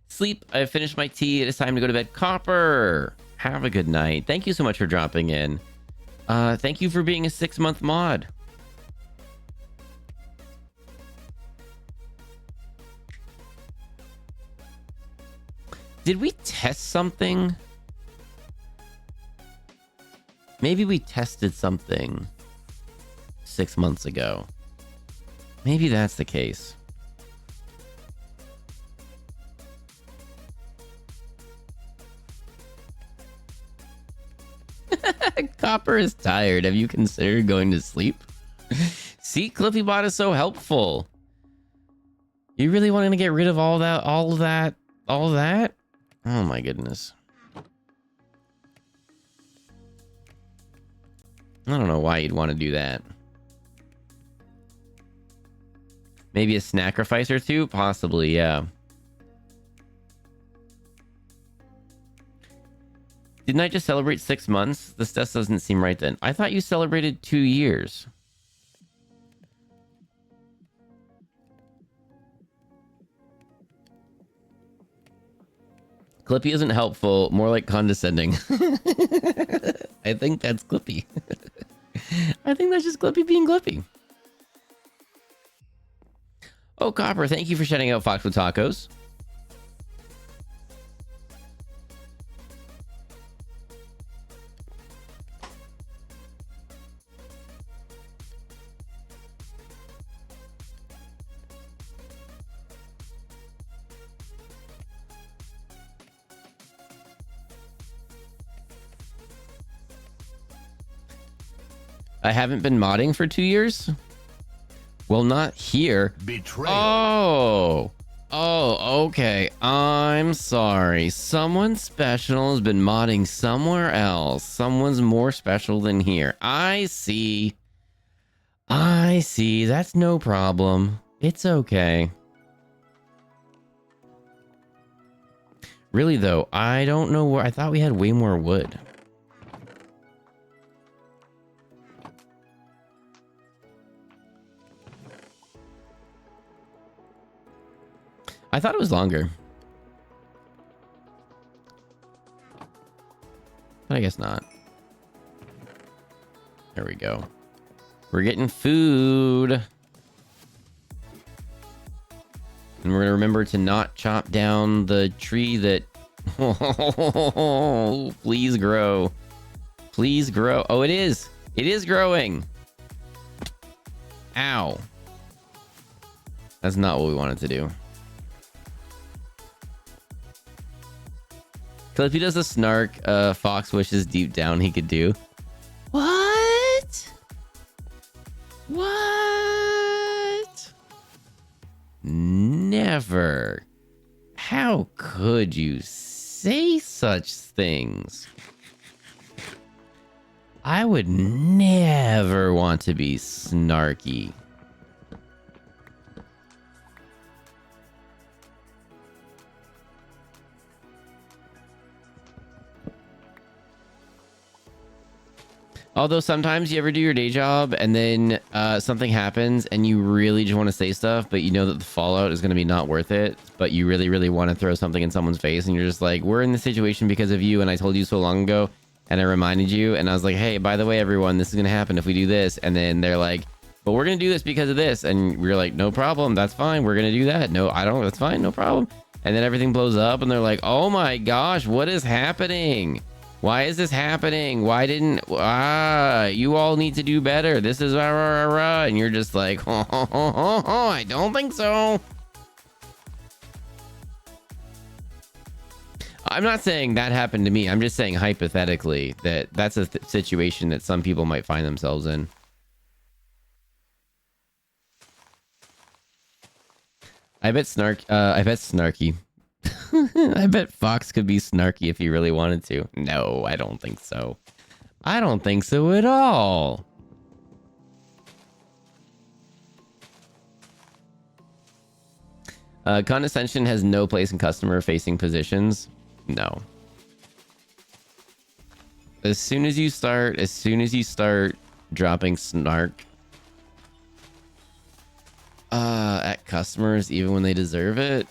Sleep, I finished my tea. It is time to go to bed. Copper, have a good night. Thank you so much for dropping in. Thank you for being a 6-month mod. Did we test something? Maybe we tested something 6 months ago. Maybe that's the case. Copper is tired. Have you considered going to sleep? See, ClippyBot is so helpful. You really wanting to get rid of all that? Oh my goodness. I don't know why you'd want to do that. Maybe a sacrifice or two? Possibly, yeah. Didn't I just celebrate 6 months? This doesn't seem right then. I thought you celebrated 2 years. Clippy isn't helpful, more like condescending. I think that's Clippy. I think that's just Glippy being Glippy. Oh, Copper, thank you for shouting out Fox with Tacos. I haven't been modding for 2 years. Well, not here. Betrayal. Oh, okay. I'm sorry. Someone special has been modding somewhere else. Someone's more special than here. I see. That's no problem. It's okay. Really, though, I don't know where. I thought we had way more wood. I thought it was longer. But I guess not. There we go. We're getting food. And we're going to remember to not chop down the tree that... Oh, please grow. Please grow. Oh, it is. It is growing. Ow. That's not what we wanted to do. Clippy does a snark Fox wishes deep down he could do. What? What? Never. How could you say such things? I would never want to be snarky. Although sometimes you ever do your day job and then something happens and you really just want to say stuff, but you know that the fallout is going to be not worth it, but you really, really want to throw something in someone's face and you're just like, we're in this situation because of you and I told you so long ago and I reminded you and I was like, hey, by the way, everyone, this is going to happen if we do this. And then they're like, but we're going to do this because of this. And we're like, no problem. That's fine. We're going to do that. No, I don't. That's fine. No problem. And then everything blows up and they're like, oh my gosh, what is happening? Why is this happening? Why didn't... you all need to do better. This is... And you're just like, I don't think so. I'm not saying that happened to me. I'm just saying hypothetically that that's a situation that some people might find themselves in. I bet Snarky. I bet Fox could be snarky if he really wanted to. No, I don't think so. I don't think so at all. Condescension has no place in customer-facing positions. No. As soon as you start dropping snark at customers, even when they deserve it,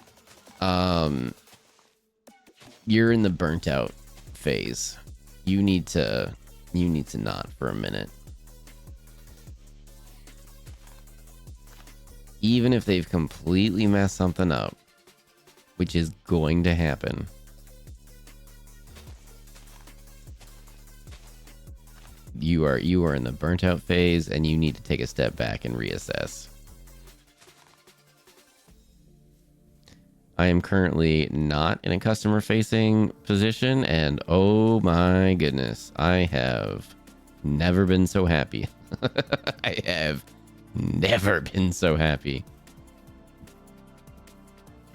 you're in the burnt out phase. You need to not for a minute. Even if they've completely messed something up, which is going to happen. You are in the burnt out phase and you need to take a step back and reassess. I am currently not in a customer facing position and oh my goodness, I have never been so happy. I have never been so happy.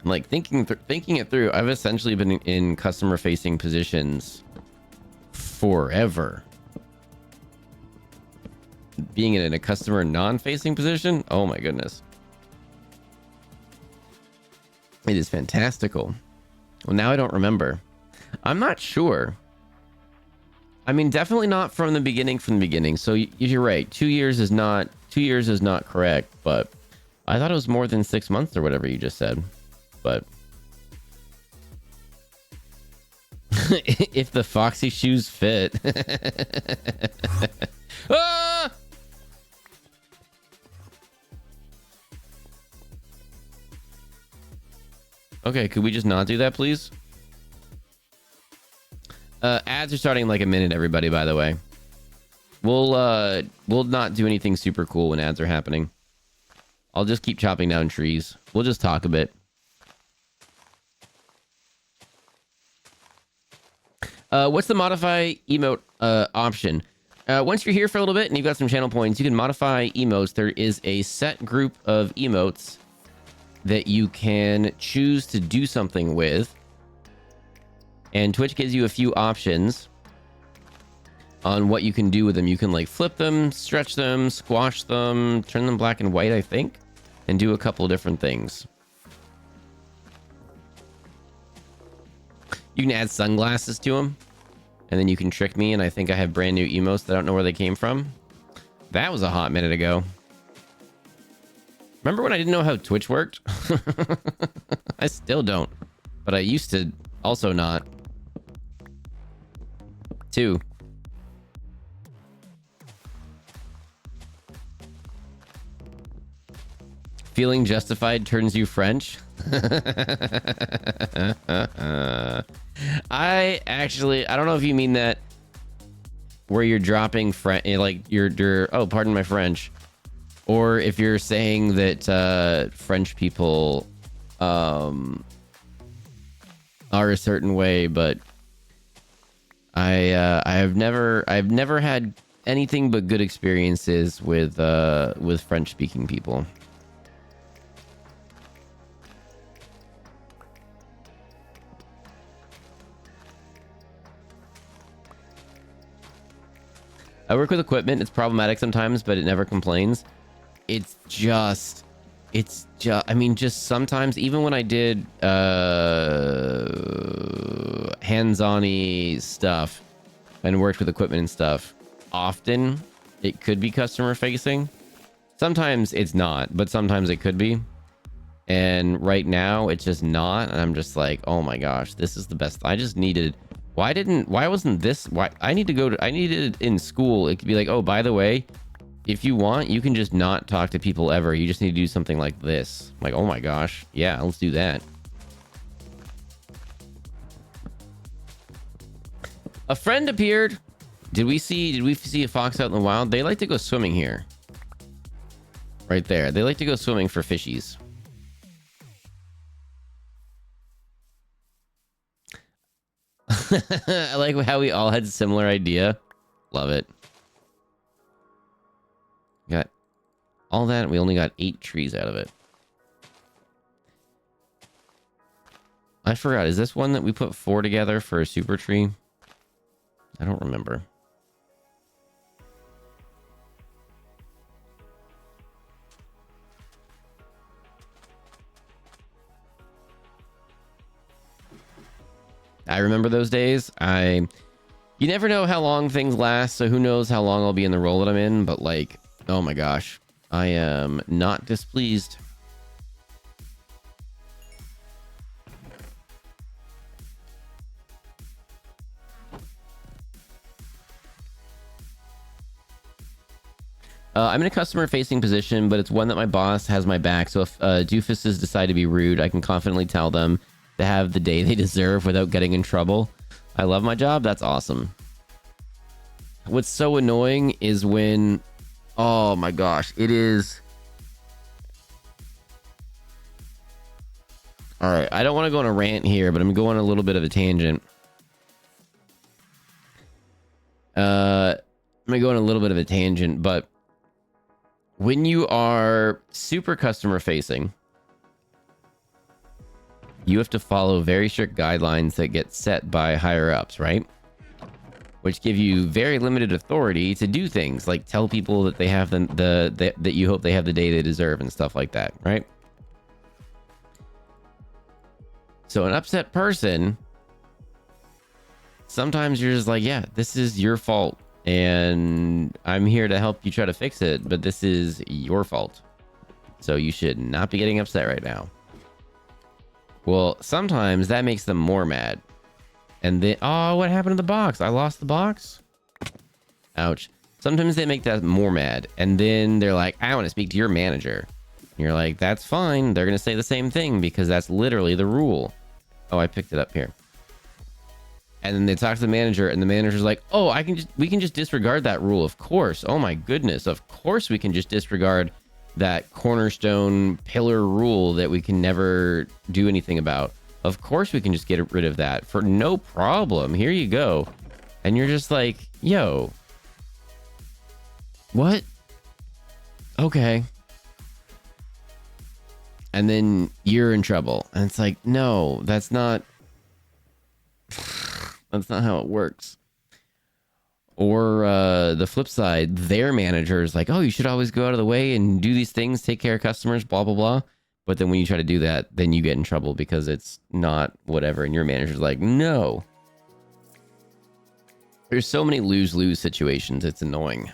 Like thinking it through, I've essentially been in customer facing positions forever. Being in a customer non-facing position, oh my goodness. It is fantastical. Well, now I don't remember. I'm not sure. I mean, definitely not from the beginning. So you're right. 2 years is not correct, but I thought it was more than 6 months or whatever you just said. But if the Foxy shoes fit. Ah! Okay, could we just not do that, please? Ads are starting in like a minute, everybody, by the way. We'll not do anything super cool when ads are happening. I'll just keep chopping down trees. We'll just talk a bit. What's the modify emote option? Once you're here for a little bit and you've got some channel points, you can modify emotes. There is a set group of emotes that you can choose to do something with. And Twitch gives you a few options on what you can do with them. You can like flip them, stretch them, squash them, turn them black and white, I think, and do a couple different things. You can add sunglasses to them, and then you can trick me, and I think I have brand new emotes that I don't know where they came from. That was a hot minute ago. Remember when I didn't know how Twitch worked? I still don't, but I used to also not. 2. Feeling justified turns you French. I don't know if you mean that where you're dropping like you're oh, pardon my French, or if you're saying that French people are a certain way, but I've never had anything but good experiences with French speaking people. I work with equipment. It's problematic sometimes, but it never complains. It's just, I mean, just sometimes, even when I did hands-on-y stuff and worked with equipment and stuff, often it could be customer facing. Sometimes it's not, but sometimes it could be. And right now it's just not. And I'm just like, oh my gosh, this is the best. I just needed... Why wasn't this? I needed it in school. It could be like, oh, by the way, if you want, you can just not talk to people ever. You just need to do something like this. I'm like, oh my gosh. Yeah, let's do that. A friend appeared. Did we see a fox out in the wild? They like to go swimming here. Right there. They like to go swimming for fishies. I like how we all had a similar idea. Love it. Got all that. We only got 8 trees out of it. I forgot. Is this one that we put 4 together for a super tree? I don't remember. I remember those days. You never know how long things last, so who knows how long I'll be in the role that I'm in, but like, oh my gosh, I am not displeased. I'm in a customer-facing position, but it's one that my boss has my back, so if doofuses decide to be rude, I can confidently tell them to have the day they deserve without getting in trouble. I love my job. That's awesome. What's so annoying is when, oh my gosh, it is. All right, I don't want to go on a rant here, but I'm going on a little bit of a tangent. I'm gonna go on a little bit of a tangent, but when you are super customer facing, you have to follow very strict guidelines that get set by higher ups, right? Which give you very limited authority to do things like tell people that they have that you hope they have the day they deserve and stuff like that, right? So an upset person, sometimes you're just like, yeah, this is your fault and I'm here to help you try to fix it, but this is your fault. So you should not be getting upset right now. Well, sometimes that makes them more mad. And then, oh, what happened to the box? I lost the box? Ouch. Sometimes they make that more mad. And then they're like, I want to speak to your manager. You're like, that's fine. They're going to say the same thing because that's literally the rule. Oh, I picked it up here. And then they talk to the manager, and the manager's like, oh, we can just disregard that rule. Of course. Oh my goodness. Of course we can just disregard that cornerstone pillar rule that we can never do anything about. Of course we can just get rid of that for no problem. Here you go. And you're just like, yo, what? Okay. And then you're in trouble. And it's like, no, that's not how it works. Or the flip side, their manager is like, oh, you should always go out of the way and do these things, take care of customers, blah, blah, blah. But then when you try to do that, then you get in trouble because it's not whatever. And your manager's like, no. There's so many lose-lose situations. It's annoying.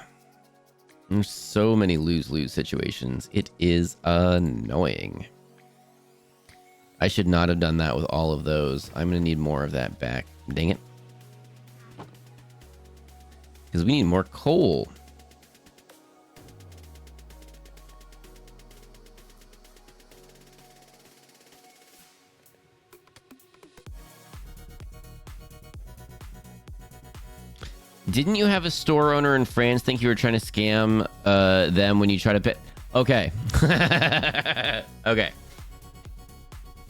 There's so many lose-lose situations. It is annoying. I should not have done that with all of those. I'm going to need more of that back. Dang it. Because we need more coal. Didn't you have a store owner in France think you were trying to scam them when you try to pay? Okay. Okay.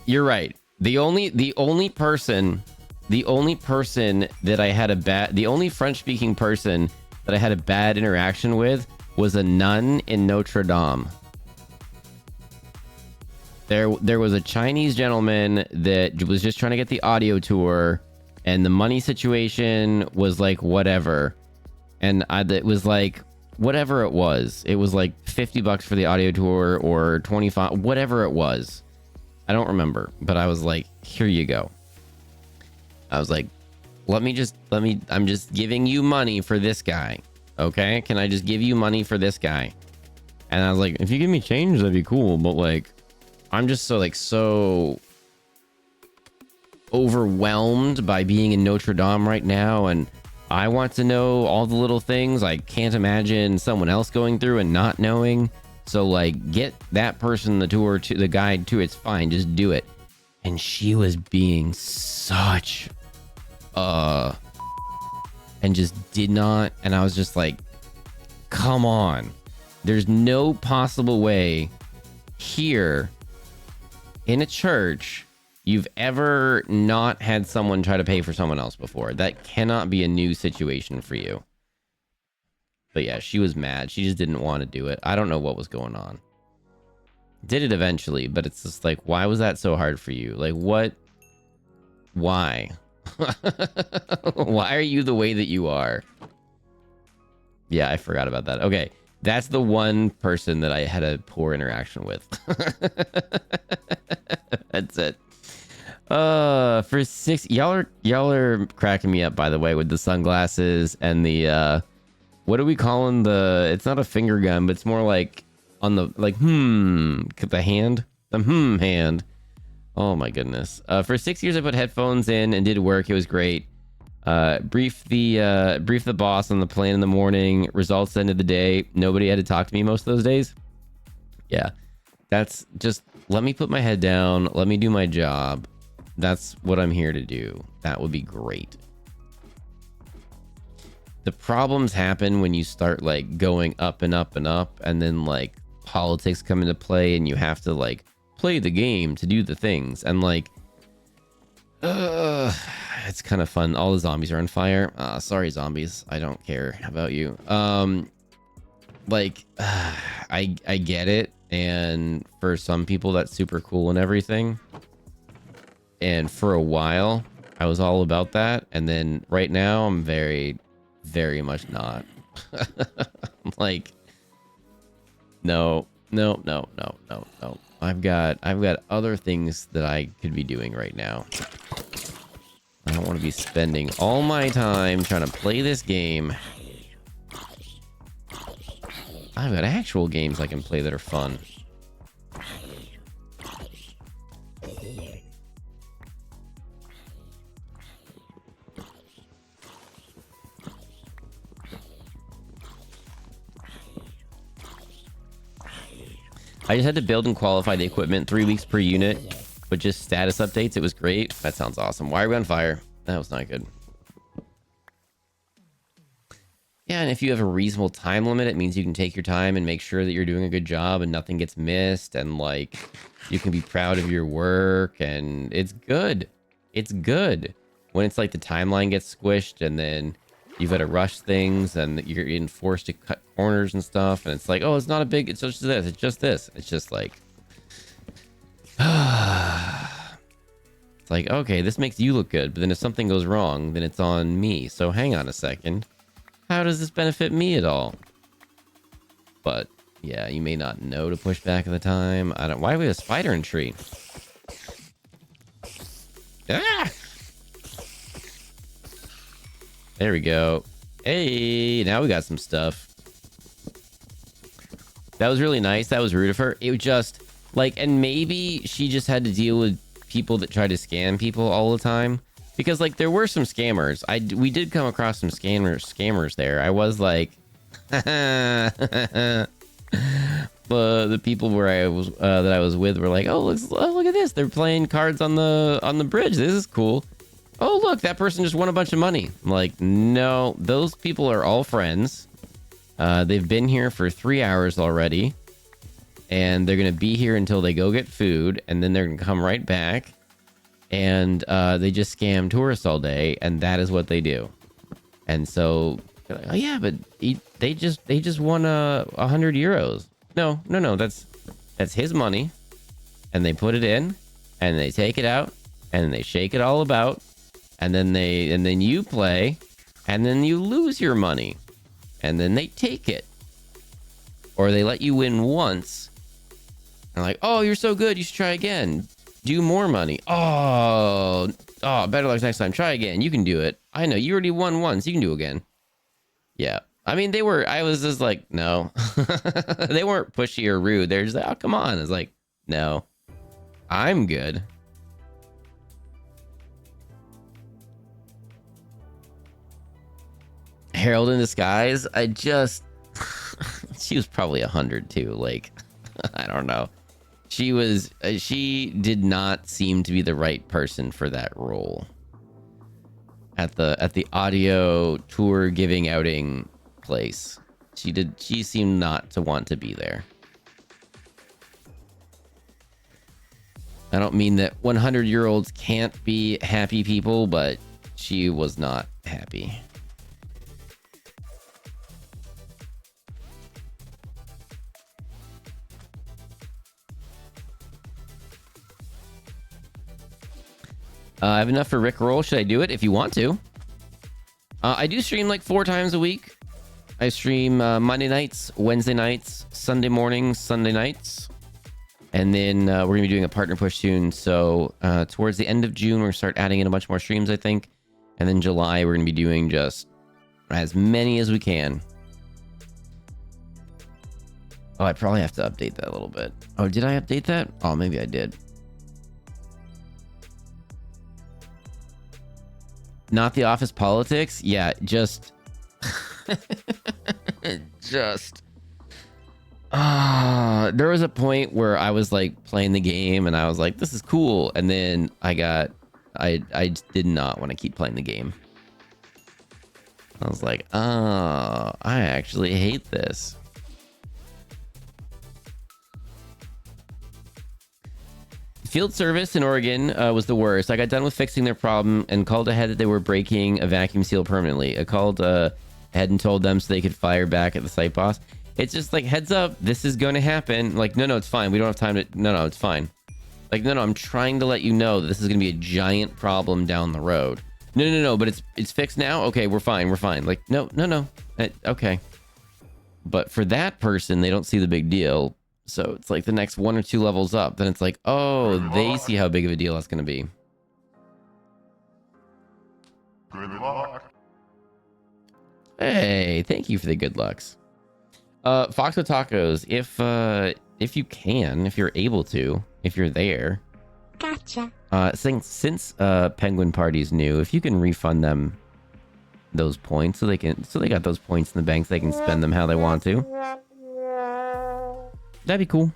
You're right. The only person that I had the only French-speaking person that I had a bad interaction with was a nun in Notre Dame. There was a Chinese gentleman that was just trying to get the audio tour, and the money situation was like whatever. And it was like whatever it was. It was like $50 for the audio tour or 25, whatever it was. I don't remember, but I was like, here you go. I was like, I'm just giving you money for this guy. Okay? Can I just give you money for this guy? And I was like, if you give me change, that'd be cool. But like, I'm just so overwhelmed by being in Notre Dame right now. And I want to know all the little things. I can't imagine someone else going through and not knowing. So like, get that person the tour to the guide to. It's fine. Just do it. And she was being such and just did not. And I was just like, come on. There's no possible way here in a church you've ever not had someone try to pay for someone else before. That cannot be a new situation for you. But yeah, she was mad. She just didn't want to do it. I don't know what was going on. Did it eventually, but it's just like, why was that so hard for you? Like, what? Why? Why are you the way that you are? Yeah, I forgot about that. Okay, that's the one person that I had a poor interaction with. That's it. For 6, y'all are cracking me up, by the way, with the sunglasses and the what are we calling the? It's not a finger gun, but it's more like on the the hand, the hand. Oh my goodness. For 6 years, I put headphones in and did work. It was great. Brief the boss on the plan in the morning. Results end of the day. Nobody had to talk to me most of those days. Yeah, that's just, let me put my head down. Let me do my job. That's what I'm here to do. That would be great. The problems happen when you start like going up and up and up, and then like politics come into play, and you have to like play the game to do the things, and like it's kind of fun. All the zombies are on fire. Sorry zombies, I don't care about you. I get it, and for some people that's super cool and everything, and for a while I was all about that, and then right now I'm very much not. Like, no. I've got other things that I could be doing right now. I don't want to be spending all my time trying to play this game. I've got actual games I can play that are fun. I just had to build and qualify the equipment 3 weeks per unit, but just status updates. It was great. That sounds awesome. Why are we on fire? That was not good. Yeah, and if you have a reasonable time limit, it means you can take your time and make sure that you're doing a good job and nothing gets missed, and like you can be proud of your work, and it's good. It's good. When it's like the timeline gets squished and then you've got to rush things and you're getting forced to cut corners and stuff, and it's like, oh, it's not a big, it's just this, it's just this. It's just like it's like, okay, this makes you look good, but then if something goes wrong, then it's on me. So hang on a second. How does this benefit me at all? But yeah, you may not know to push back at the time. I don't. Why do we have a spider in tree? Ah! There we go. Hey, now we got some stuff. That was really nice. That was rude of her. It was just like, and maybe she just had to deal with people that try to scam people all the time. Because like there were some scammers. We did come across some scammers there. I was like, but the people where I was that I was with were like, oh, look at this. They're playing cards on the bridge. This is cool. Oh, look, that person just won a bunch of money. I'm like, no, those people are all friends. They've been here for 3 hours already, and they're gonna be here until they go get food, and then they're gonna come right back. And they just scam tourists all day, and that is what they do. And so, oh yeah, but they just won 100 euros. No, that's his money, and they put it in, and they take it out, and they shake it all about, and then you play, and then you lose your money, and then they take it, or they let you win once, and like, oh, you're so good, you should try again. Do more money. Oh, better luck next time. Try again. You can do it. I know you already won once. You can do it again. Yeah. I mean, I was just like, no. They weren't pushy or rude. They're just like, oh, come on. It's like, no, I'm good. Herald in Disguise. She was probably 100 too. Like, I don't know. She did not seem to be the right person for that role at the audio tour giving outing place. She seemed not to want to be there. I don't mean that 100-year-olds can't be happy people, but she was not happy. I have enough for Rickroll. Should I do it? If you want to. I do stream like 4 times a week. I stream Monday nights, Wednesday nights, Sunday mornings, Sunday nights. And then we're going to be doing a partner push soon. So towards the end of June, we're going to start adding in a bunch more streams, I think. And then July, we're going to be doing just as many as we can. Oh, I probably have to update that a little bit. Oh, did I update that? Oh, maybe I did. Not the office politics? Yeah, just... there was a point where I was like playing the game and I was like, this is cool. And then I did not want to keep playing the game. I was like, oh, I actually hate this. Field service in Oregon was the worst. I got done with fixing their problem and called ahead that they were breaking a vacuum seal permanently. I called ahead and told them so they could fire back at the site boss. It's just like, heads up, this is going to happen. Like, no, it's fine. We don't have time to... No, it's fine. Like, no, I'm trying to let you know that this is going to be a giant problem down the road. No, but it's fixed now? Okay, we're fine. Like, no. Okay. But for that person, they don't see the big deal. So it's like the next 1 or 2 levels up. Then it's like, oh, they see how big of a deal that's going to be. Good luck. Hey, thank you for the good lucks. Fox with Tacos, if you can, if you're able to, if you're there. Gotcha. Since Penguin Party's new, if you can refund them those points so they got those points in the bank so they can spend them how they want to. That'd be cool.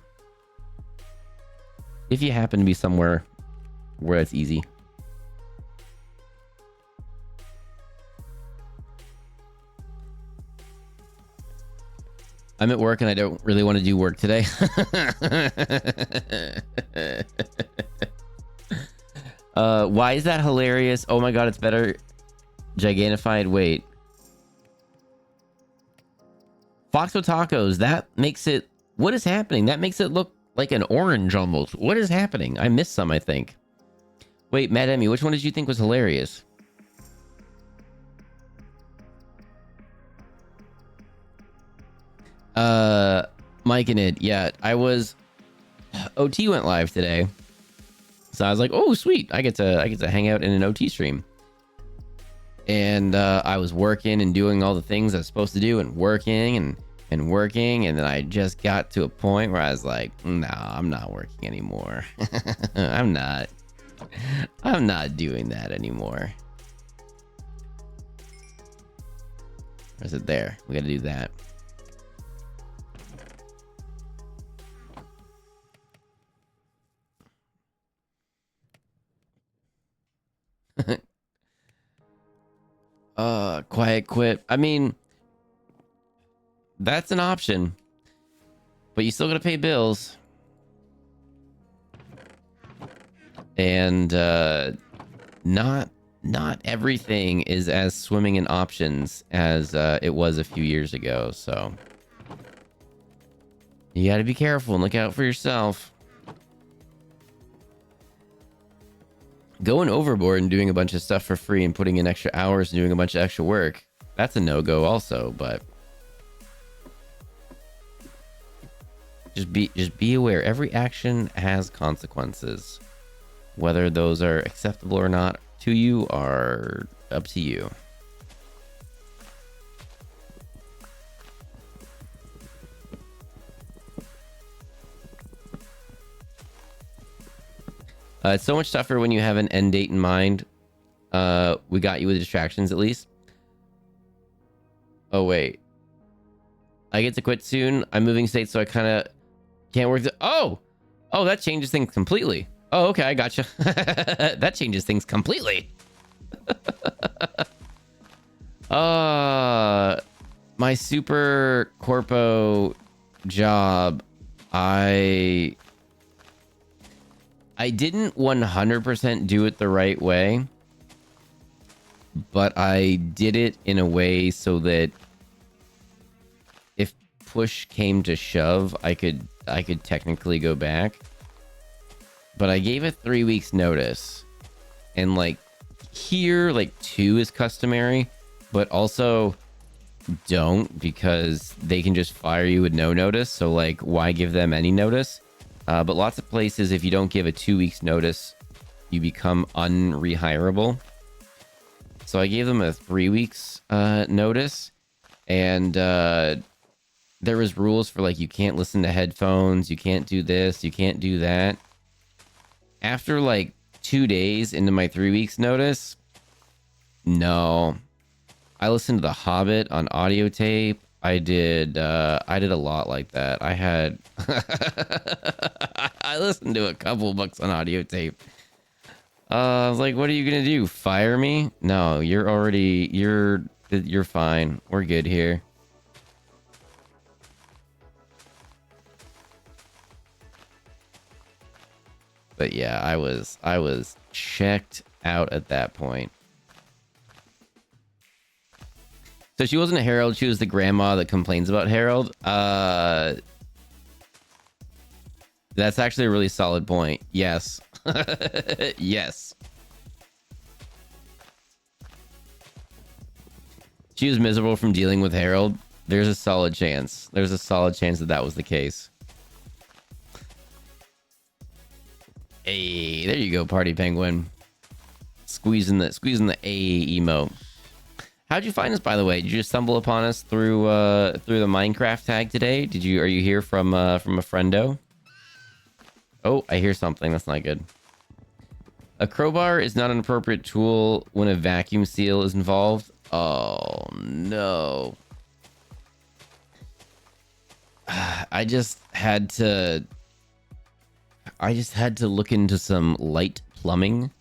if you happen to be somewhere where it's easy. I'm at work and I don't really want to do work today. Why is that hilarious? Oh my god, it's better. Gigantified. Wait. Foxo Tacos. That makes it... What is happening? That makes it look like an orange almost. What is happening? I missed some, I think. Wait, Mad Emmy, which one did you think was hilarious? Mike and it. Yeah, I was... OT went live today. So I was like, oh, sweet. I get to hang out in an OT stream. And I was working and doing all the things I was supposed to do and working and working. And then I just got to a point where I was like, no, I'm not working anymore. I'm not doing that anymore. Or is it there? We got to do that. Quiet quit. I mean, that's an option, but you still gotta pay bills. And not everything is as swimming in options as it was a few years ago, so you gotta be careful and look out for yourself. Going overboard and doing a bunch of stuff for free and putting in extra hours and doing a bunch of extra work, that's a no-go also, but just be aware. Every action has consequences. Whether those are acceptable or not to you are up to you. It's so much tougher when you have an end date in mind. We got you with distractions at least. Oh, wait. I get to quit soon. I'm moving states, so I kind of can't work. Oh, that changes things completely. Oh, okay, I gotcha. That changes things completely. My super corpo job, I didn't 100% do it the right way, but I did it in a way so that if push came to shove, I could technically go back. But I gave it 3 weeks notice, and like here, like 2 is customary, but also don't, because they can just fire you with no notice. So like, why give them any notice? But lots of places, if you don't give a 2 weeks notice, you become unrehirable. So I gave them a 3 weeks notice, and there was rules for like, you can't listen to headphones, you can't do this, you can't do that. After like 2 days into my 3 weeks notice, no, I listened to The Hobbit on audio tape. I did a lot like that. I listened to a couple books on audio tape. I was like, what are you gonna do? Fire me? No, you're fine. We're good here. But yeah, I was checked out at that point. So she wasn't a Herald, she was the grandma that complains about Herald. That's actually a really solid point. Yes. Yes. She was miserable from dealing with Herald. There's a solid chance. There's a solid chance that that was the case. Hey, there you go, Party Penguin. Squeezing the A emote. How'd you find us, by the way? Did you just stumble upon us through the Minecraft tag today? Are you here from a friendo? Oh, I hear something. That's not good. A crowbar is not an appropriate tool when a vacuum seal is involved. Oh no. I just had to I just had to look into some light plumbing,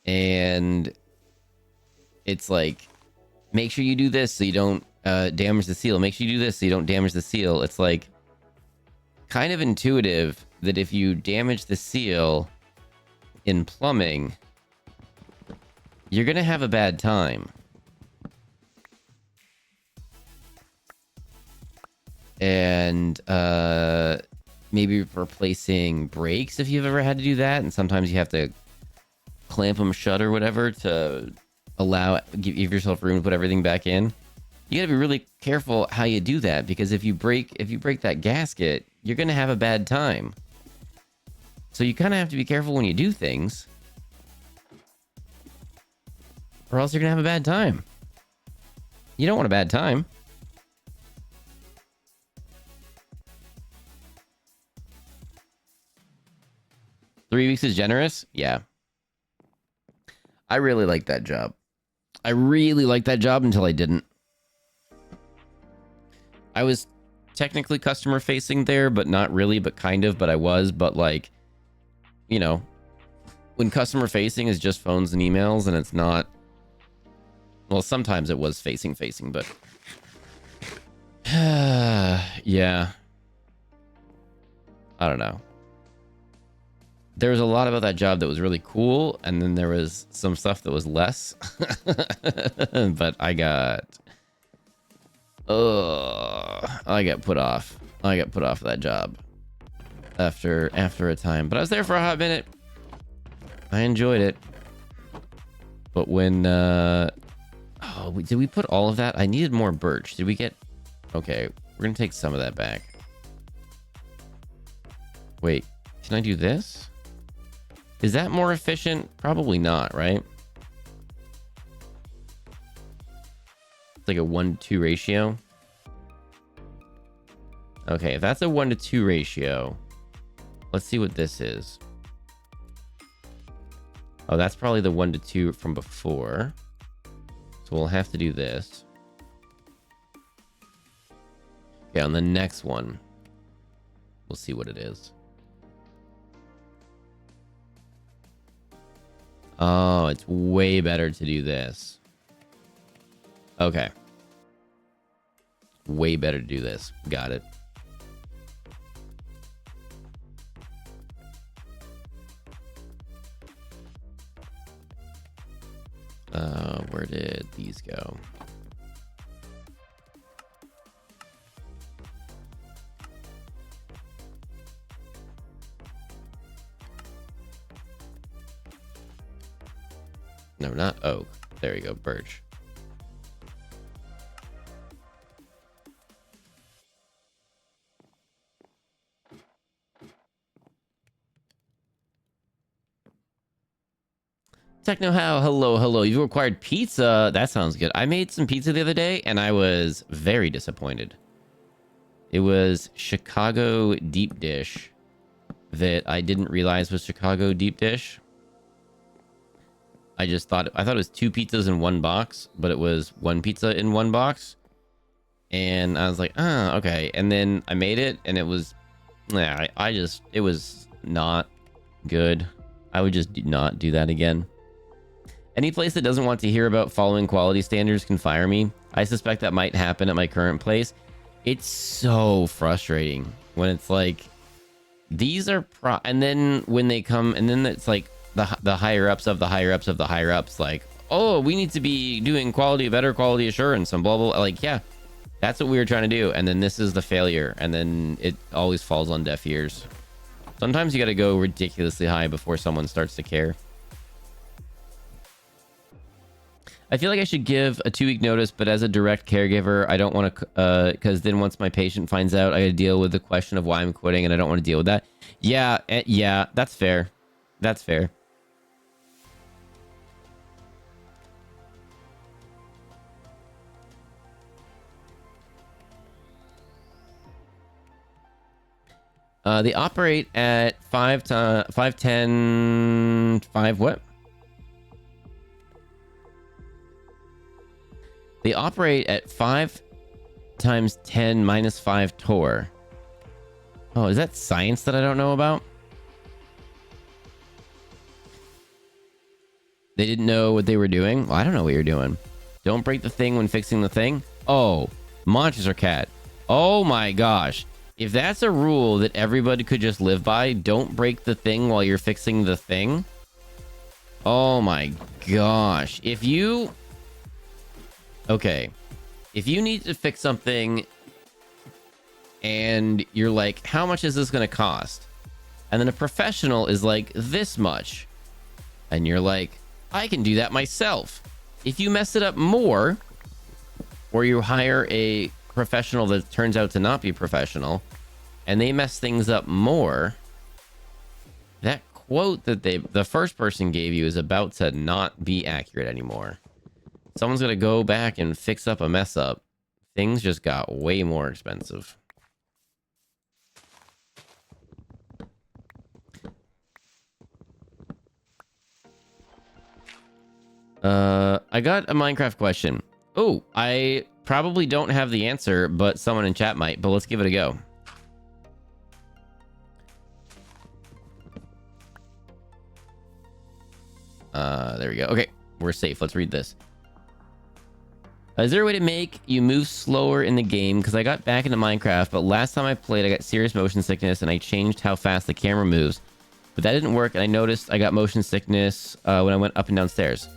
and it's like, make sure you do this so you don't damage the seal. Make sure you do this so you don't damage the seal. It's like kind of intuitive that if you damage the seal in plumbing, you're gonna have a bad time. And maybe replacing brakes if you've ever had to do that, and sometimes you have to clamp them shut or whatever to give yourself room to put everything back in. You gotta be really careful how you do that, because if you break that gasket, you're gonna have a bad time. So you kind of have to be careful when you do things, or else you're gonna have a bad time. You don't want a bad time. Three weeks is generous? Yeah. I really like that job. I really liked that job until I didn't. I was technically customer facing there, but not really, but kind of, but I was, but like, you know, when customer facing is just phones and emails and it's not, well, sometimes it was facing, but yeah, I don't know. There was a lot about that job that was really cool, and then there was some stuff that was less. But I got put off. I got put off that job after a time. But I was there for a hot minute. I enjoyed it. But when did we put all of that? I needed more birch. Did we get? Okay, we're gonna take some of that back. Wait, can I do this? Is that more efficient? Probably not, right? It's like a 1-to-2 ratio. Okay, if that's a 1-to-2 ratio, let's see what this is. Oh, that's probably the 1-to-2 from before. So we'll have to do this. Okay, on the next one, we'll see what it is. Oh, it's way better to do this. Okay. Way better to do this. Got it. Where did these go? No, not oak. There you go, birch. Techno how? Hello. You acquired pizza. That sounds good. I made some pizza the other day, and I was very disappointed. It was Chicago deep dish that I didn't realize was Chicago deep dish. I thought it was 2 pizzas in one box, but it was 1 pizza in one box. And I was like, okay. And then I made it, and it was, it was not good. I would just not do that again. Any place that doesn't want to hear about following quality standards can fire me. I suspect that might happen at my current place. It's so frustrating when it's like, these are and then when they come, and then it's like the higher ups of the higher ups of the higher ups, like, oh, we need to be doing better quality assurance and blah, blah. Like, yeah, that's what we were trying to do. And then this is the failure. And then it always falls on deaf ears. Sometimes you got to go ridiculously high before someone starts to care. I feel like I should give a 2-week notice, but as a direct caregiver, I don't want to, because then once my patient finds out, I got to deal with the question of why I'm quitting, and I don't want to deal with that. Yeah, that's fair. That's fair. They operate at 510, 5 what? They operate at 5 times 10 minus 5 torr. Oh, is that science that I don't know about? They didn't know what they were doing? Well, I don't know what you're doing. Don't break the thing when fixing the thing? Oh, Monster Cat. Oh my gosh. If that's a rule that everybody could just live by, don't break the thing while you're fixing the thing. Oh my gosh. If you... Okay. If you need to fix something and you're like, how much is this going to cost? And then a professional is like, this much. And you're like, I can do that myself. If you mess it up more, or you hire a professional that turns out to not be professional, and they mess things up more, that quote that the first person gave you is about to not be accurate anymore. Someone's going to go back and fix up a mess up. Things just got way more expensive. I got a Minecraft question. Oh, I probably don't have the answer, but someone in chat might, but let's give it a go. There we go. Okay, we're safe. Let's read this. Is there a way to make you move slower in the game? Because I got back into Minecraft, but last time I played, I got serious motion sickness, and I changed how fast the camera moves. But that didn't work, and I noticed I got motion sickness when I went up and down stairs.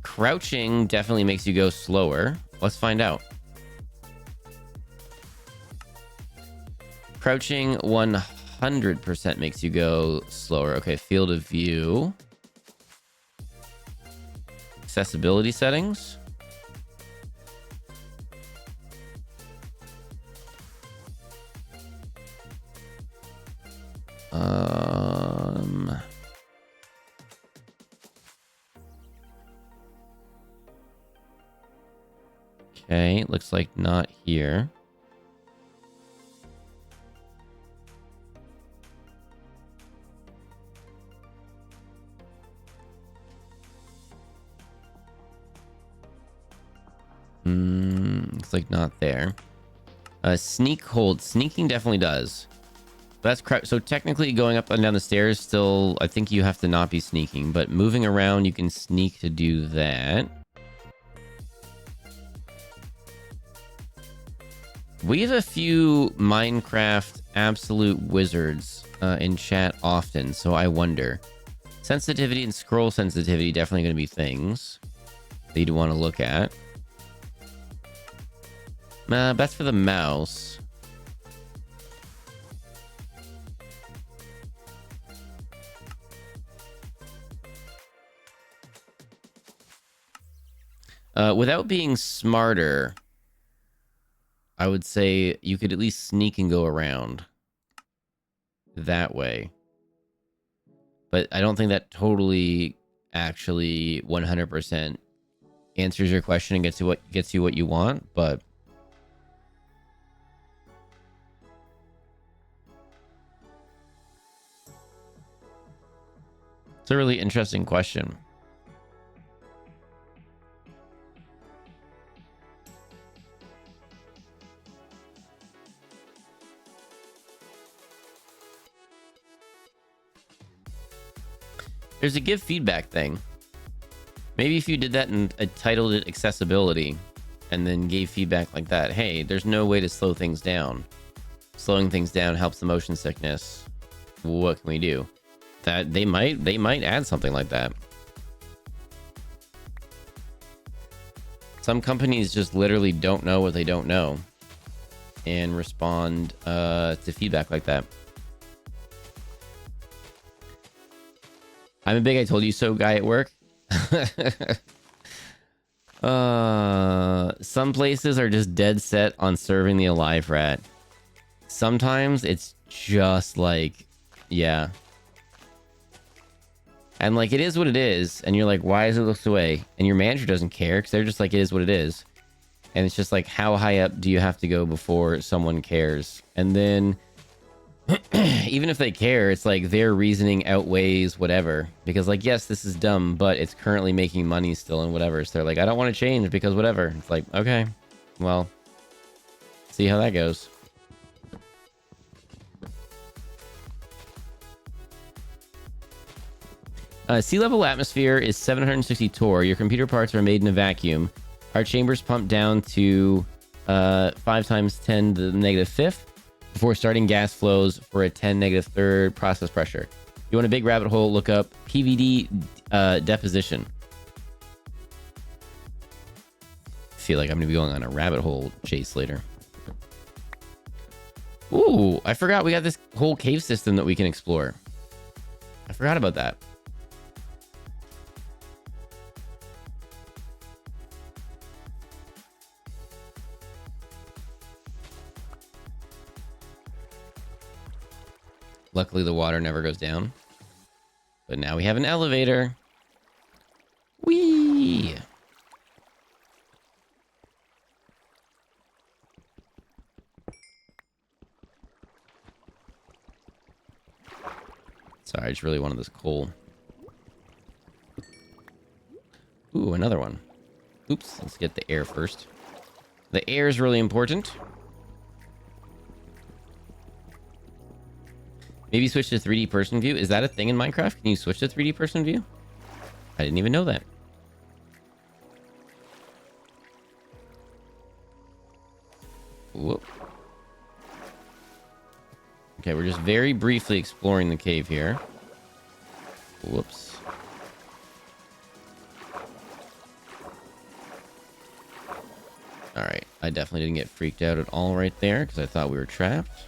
Crouching definitely makes you go slower. Let's find out. Crouching 100% makes you go slower. Okay, field of view. Accessibility settings. Okay, looks like not here. Looks like not there. Sneak hold. Sneaking definitely does. That's correct. So technically going up and down the stairs still, I think you have to not be sneaking, but moving around, you can sneak to do that. We have a few Minecraft absolute wizards in chat often, so I wonder. Sensitivity and scroll sensitivity definitely going to be things that you'd want to look at. That's for the mouse. Without being smarter, I would say you could at least sneak and go around that way. But I don't think that totally actually 100% answers your question and gets you what you want, but it's a really interesting question. There's a give feedback thing. Maybe if you did that and titled it accessibility and then gave feedback like that. Hey, there's no way to slow things down. Slowing things down helps the motion sickness. What can we do? That they might add something like that. Some companies just literally don't know what they don't know and respond to feedback like that. I'm a big I told you so guy at work. Some places are just dead set on serving the alive rat. Sometimes it's just like, yeah. And like, it is what it is. And you're like, why is it this way? And your manager doesn't care because they're just like, it is what it is. And it's just like, how high up do you have to go before someone cares? And then even if they care, it's like their reasoning outweighs whatever. Because like, yes, this is dumb, but it's currently making money still and whatever. So they're like, I don't want to change because whatever. It's like, okay, well, see how that goes. Sea level atmosphere is 760 torr. Your computer parts are made in a vacuum. Our chambers pump down to 5 times 10 to the negative fifth before starting gas flows for a 10 negative third process pressure. You want a big rabbit hole, look up PVD deposition. I feel like I'm going to be going on a rabbit hole chase later. Ooh, I forgot we got this whole cave system that we can explore. I forgot about that. Luckily, the water never goes down. But now we have an elevator. Whee! Sorry, I just really wanted this coal. Ooh, another one. Oops, let's get the air first. The air is really important. Maybe switch to 3D person view. Is that a thing in Minecraft? Can you switch to 3D person view? I didn't even know that. Whoop. Okay, we're just very briefly exploring the cave here. Whoops. Alright, I definitely didn't get freaked out at all right there because I thought we were trapped.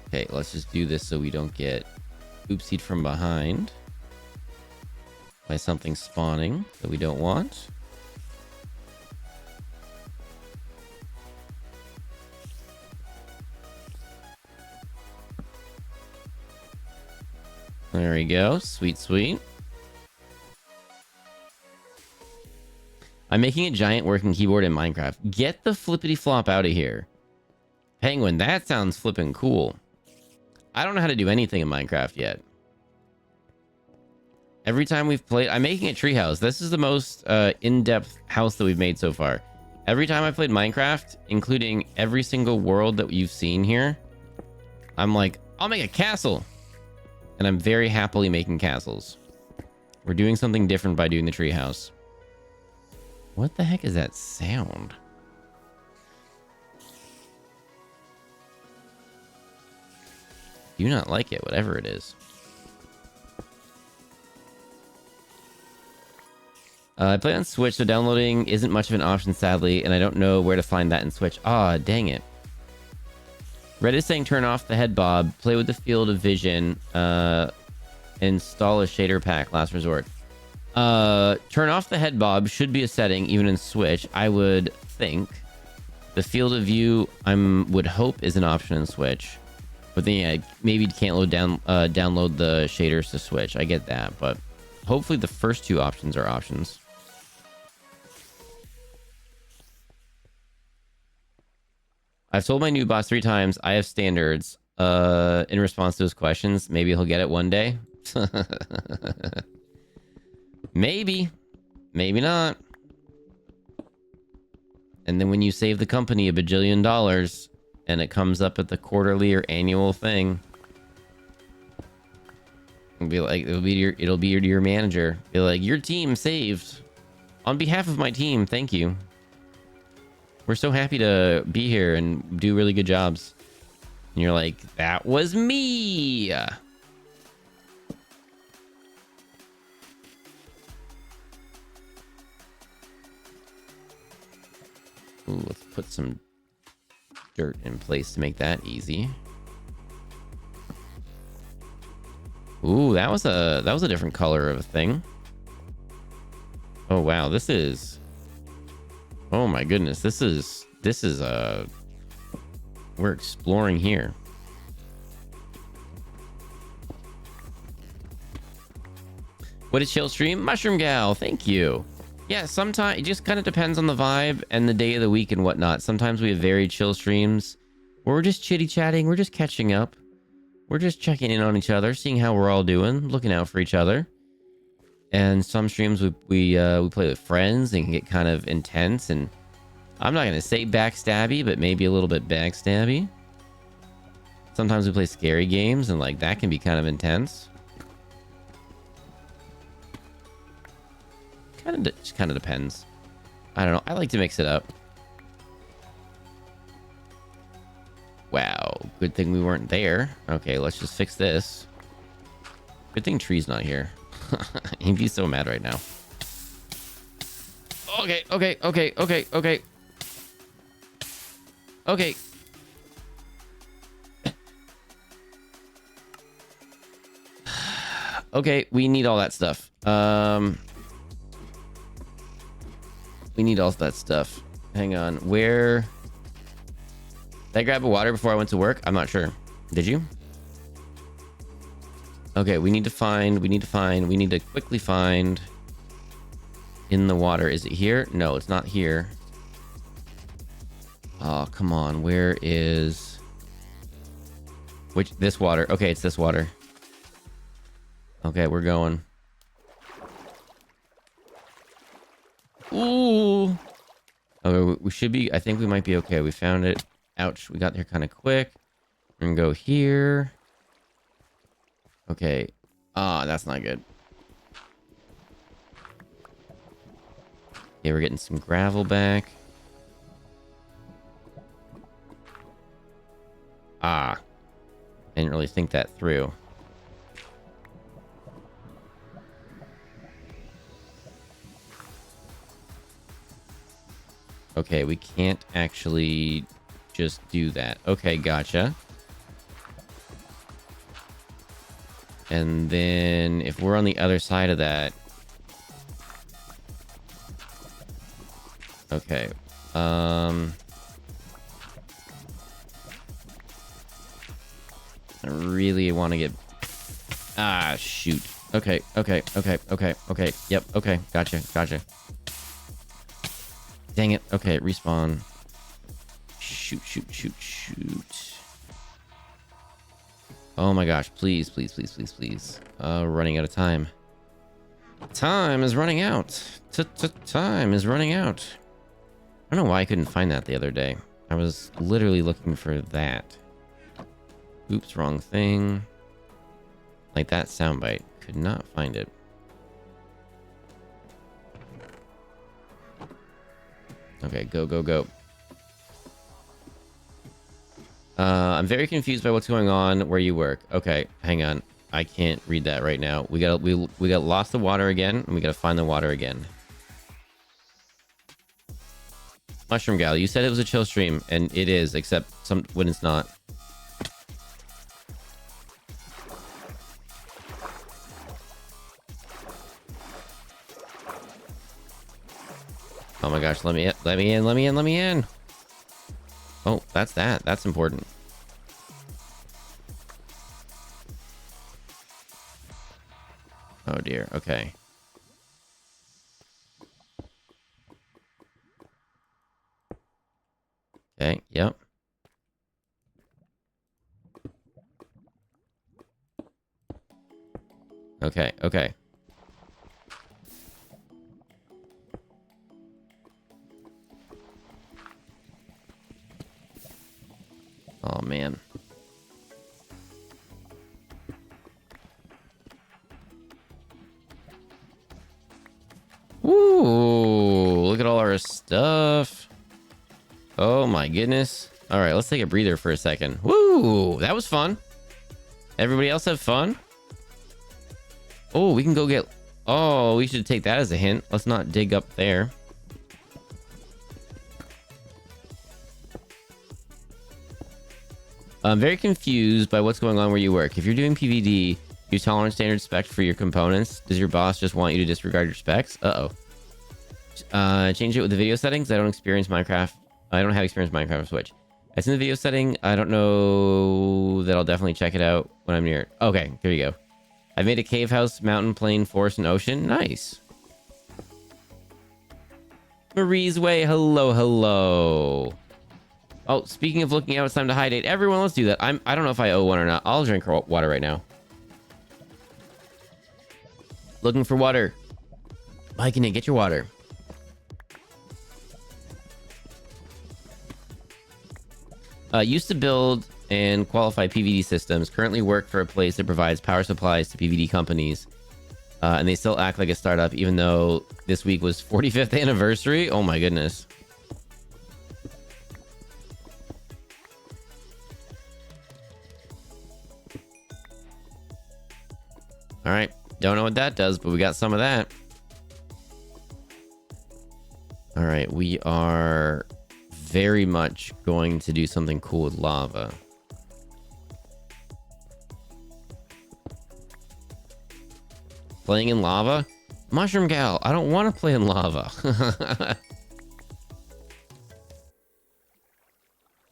Okay, let's just do this so we don't get oopsied from behind by something spawning that we don't want. There we go. Sweet, sweet. I'm making a giant working keyboard in Minecraft. Get the flippity flop out of here. Penguin, that sounds flippin' cool. I don't know how to do anything in Minecraft yet. Every time we've played... I'm making a treehouse. This is the most in-depth house that we've made so far. Every time I played Minecraft, including every single world that you've seen here, I'm like, I'll make a castle. And I'm very happily making castles. We're doing something different by doing the treehouse. What the heck is that sound? Do not like it, whatever it is. I play on Switch, so downloading isn't much of an option, sadly, and I don't know where to find that in Switch. Ah, dang it. Reddit is saying turn off the head bob, play with the field of vision, install a shader pack, last resort. Turn off the head bob should be a setting, even in Switch, I would think. The field of view, would hope, is an option in Switch. But then, yeah, maybe you can't download the shaders to Switch. I get that, but hopefully the first two options are options. I've told my new boss 3 times I have standards in response to his questions. Maybe he'll get it one day. Maybe. Maybe not. And then when you save the company $1 bajillion and it comes up at the quarterly or annual thing, it'll be like, it'll be your manager. Be like, your team saved. On behalf of my team, thank you. We're so happy to be here and do really good jobs. And you're like, that was me. Ooh, let's put some dirt in place to make that easy. Ooh, that was a different color of a thing. Oh wow, this is... Oh my goodness, this is we're exploring here. What is chill stream? Mushroom Gal, thank you. Yeah, sometimes it just kind of depends on the vibe and the day of the week and whatnot. Sometimes we have very chill streams where we're just chitty chatting, we're just catching up, we're just checking in on each other, seeing how we're all doing, looking out for each other. And some streams we play with friends and can get kind of intense, and I'm not gonna say backstabby, but maybe a little bit backstabby. Sometimes we play scary games, and like that can be kind of intense. Just kind of depends. I don't know. I like to mix it up. Wow, good thing we weren't there. Okay, let's just fix this. Good thing Tree's not here. He'd be so mad right now. Okay. Okay. Okay, we need all that stuff. We need all that stuff. Hang on. Where... Did I grab a water before I went to work? I'm not sure. Did you? Okay, we need to quickly find in the water. Is it here? No, it's not here. Oh, come on. Where is... This water? Okay, it's this water. Okay, we're going. Ooh. Okay, we should be... I think we might be okay. We found it. Ouch, we got there kind of quick. We're gonna go here. Okay. Ah, that's not good. Okay, we're getting some gravel back. Ah. I didn't really think that through. Okay, we can't actually just do that. Okay, gotcha. And then if we're on the other side of that... Okay. I really want to get... Ah, shoot. Okay. Yep, okay. Gotcha. Dang it. Okay, respawn. Shoot. Oh my gosh, please. Running out of time. Time is running out. Time is running out. I don't know why I couldn't find that the other day. I was literally looking for that. Oops, wrong thing. Like that soundbite. Could not find it. Okay, go. I'm very confused by what's going on where you work. Okay, hang on. I can't read that right now. We got lost the water again, and we gotta find the water again. Mushroom Gal, you said it was a chill stream, and it is, except when it's not. Oh my gosh, let me in. Oh, that's that. That's important. Oh dear. Okay. Okay. Yep. Okay. Oh man. Ooh, look at all our stuff. Oh my goodness. All right, let's take a breather for a second. Woo, that was fun. Everybody else have fun? Oh, we can go get... Oh, we should take that as a hint. Let's not dig up there. I'm very confused by what's going on where you work. If you're doing PVD, you tolerance standard spec for your components. Does your boss just want you to disregard your specs? Change it with the video settings. I don't have experience Minecraft with Switch. It's in the video setting. I don't know that I'll definitely check it out when I'm near it. Okay, here you go. I've made a cave house, mountain, plain, forest, and ocean. Nice. Marie's Way. Hello. Oh, speaking of looking out, it's time to hide it. Everyone, let's do that. I don't know if I owe one or not. I'll drink water right now. Looking for water. Mike and Nick, get your water. Used to build and qualify PVD systems. Currently work for a place that provides power supplies to PVD companies. And they still act like a startup, even though this week was 45th anniversary. Oh my goodness. All right. Don't know what that does, but we got some of that. All right. We are very much going to do something cool with lava. Playing in lava? Mushroom Gal, I don't want to play in lava. It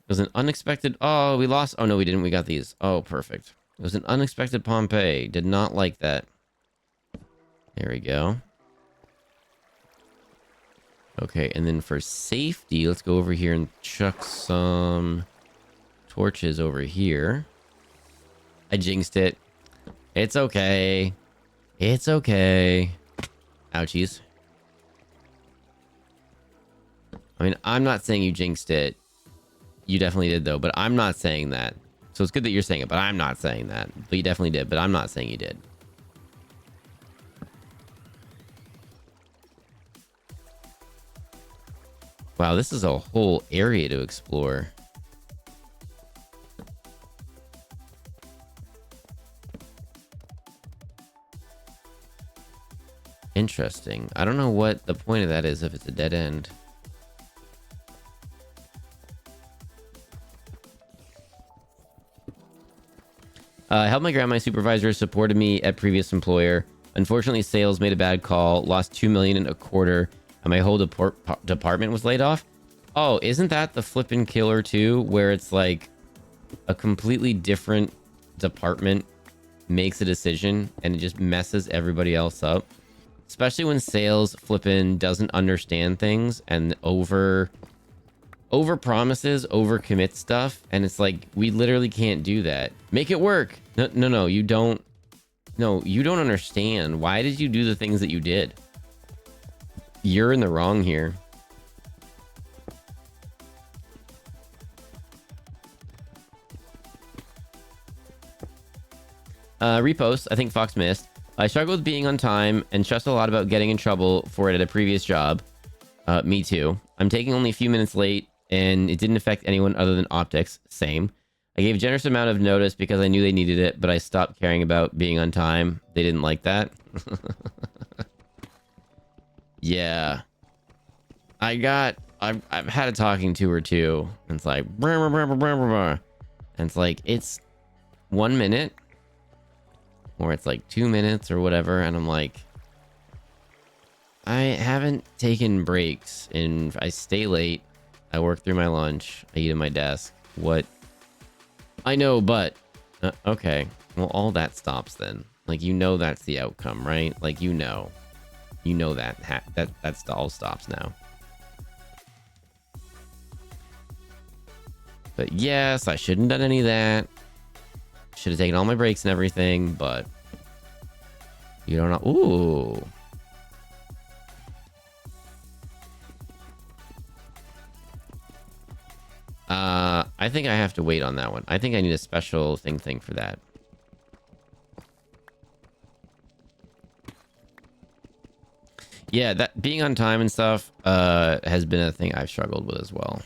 was an unexpected... Oh, we lost... Oh, no, we didn't. We got these. Oh, perfect. It was an unexpected Pompeii. Did not like that. There we go. Okay, and then for safety, let's go over here and chuck some torches over here. I jinxed it. It's okay. It's okay. Ouchies. I mean, I'm not saying you jinxed it. You definitely did, though, but I'm not saying that. So it's good that you're saying it, but I'm not saying that. But you definitely did, but I'm not saying you did. Wow, this is a whole area to explore. Interesting. I don't know what the point of that is if it's a dead end. I helped my grandma supervisor, supported me at previous employer. Unfortunately, sales made a bad call, lost $2 million and a quarter, and my whole department was laid off. Oh, isn't that the flippin' killer too? Where it's like a completely different department makes a decision and it just messes everybody else up. Especially when sales flippin' doesn't understand things and over promises, over commit stuff, and it's like we literally can't do that. Make it work. No, you don't. No, you don't understand. Why did you do the things that you did? You're in the wrong here. Repost. I think Fox missed. I struggled with being on time and stressed a lot about getting in trouble for it at a previous job. Me too. I'm taking only a few minutes late and it didn't affect anyone other than optics. Same. I gave a generous amount of notice because I knew they needed it, but I stopped caring about being on time. They didn't like that. Yeah. I've had a talking to her too. And it's like, and it's like, it's 1 minute or it's like 2 minutes or whatever. And I'm like, I haven't taken breaks and I stay late. I work through my lunch. I eat at my desk. What? I know, but okay. Well, all that stops then. Like, you know, that's the outcome, right? Like, you know that that's all stops now. But yes, I shouldn't have done any of that. Should have taken all my breaks and everything, but you don't know. Ooh. I think I have to wait on that one. I think I need a special thing for that. Yeah, that being on time and stuff has been a thing I've struggled with as well.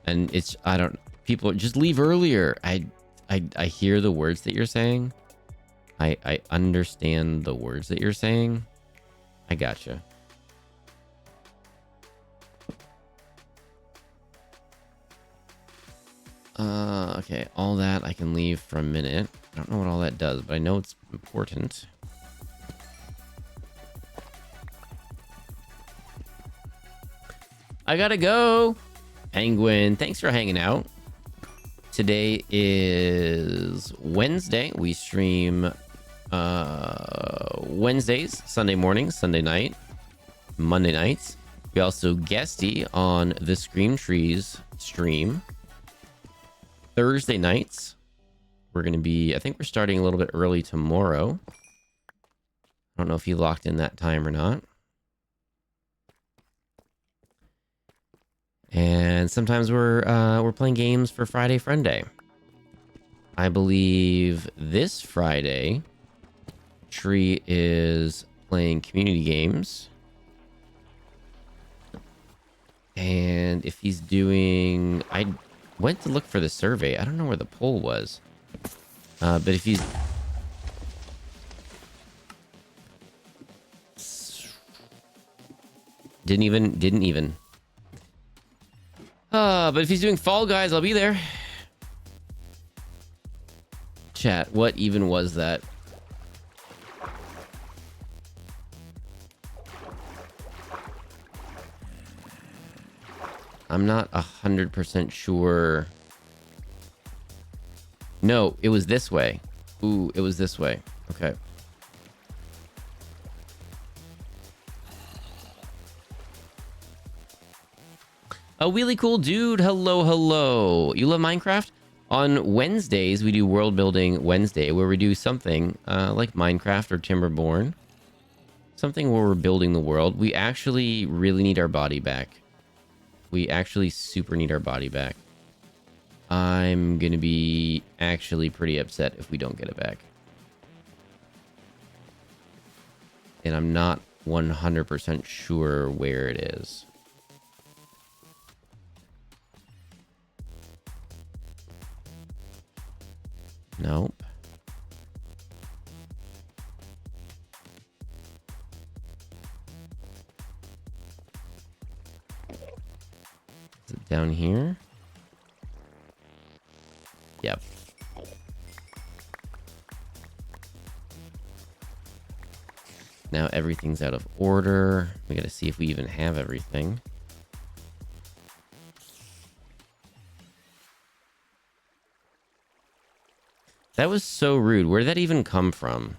And it's, I don't, people just leave earlier. I hear the words that you're saying. I understand the words that you're saying. I gotcha. Okay, all that I can leave for a minute. I don't know what all that does, but I know it's important. I gotta go. Penguin, thanks for hanging out. Today is Wednesday. We stream Wednesdays, Sunday mornings, Sunday night, Monday nights. We also guesty on the Scream Trees stream. Thursday nights. We're going to be, I think we're starting a little bit early tomorrow. I don't know if you locked in that time or not. And sometimes we're playing games for Friday Friend Day. I believe this Friday, Tree is playing community games. And if he's doing... I went to look for the survey. I don't know where the poll was. But if he's... Didn't even. But if he's doing Fall Guys, I'll be there. Chat, what even was that? I'm not 100% sure. No, it was this way. Ooh, it was this way. Okay. A really cool dude. Hello, hello. You love Minecraft? On Wednesdays, we do World Building Wednesday, where we do something like Minecraft or Timberborn. Something where we're building the world. We actually really need our body back. We actually super need our body back. I'm gonna be actually pretty upset if we don't get it back. And I'm not 100% sure where it is. Nope. Is it down here? Yep. Now everything's out of order. We gotta see if we even have everything. That was so rude. Where did that even come from?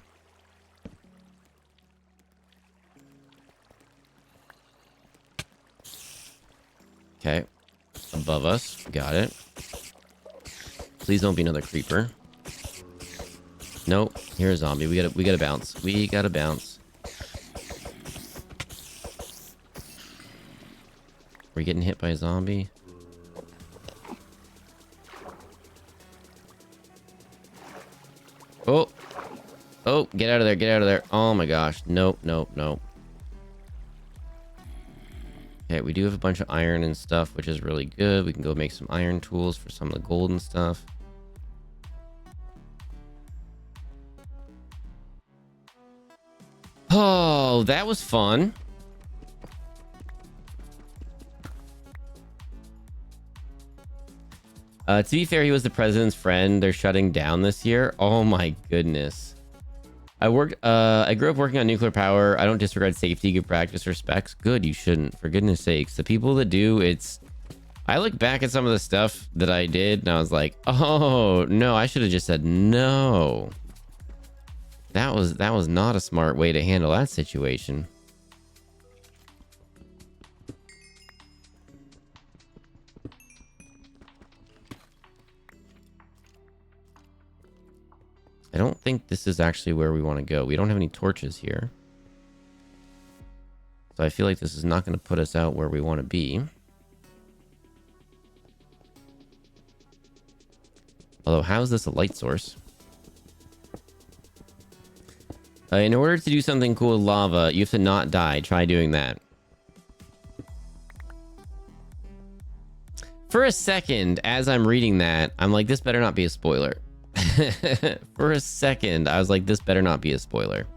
Okay. Above us. Got it. Please don't be another creeper. Nope. Here's a zombie. We gotta bounce. We gotta bounce. We're getting hit by a zombie. Oh. Oh, get out of there. Get out of there. Oh my gosh. Nope, nope, nope. Okay, we do have a bunch of iron and stuff, which is really good. We can go make some iron tools for some of the gold and stuff. Oh, that was fun. To be fair, he was the president's friend. They're shutting down this year. Oh my goodness. I grew up working on nuclear power. I don't disregard safety, good practice, or specs. Good, you shouldn't. For goodness sakes. The people that do, it's... I look back at some of the stuff that I did, and I was like, oh, no, I should have just said no. That was not a smart way to handle that situation. I don't think this is actually where we want to go. We don't have any torches here. So I feel like this is not going to put us out where we want to be. Although, how is this a light source? In order to do something cool with lava, you have to not die. Try doing that. For a second, as I'm reading that, I'm like, this better not be a spoiler. For a second, I was like, this better not be a spoiler.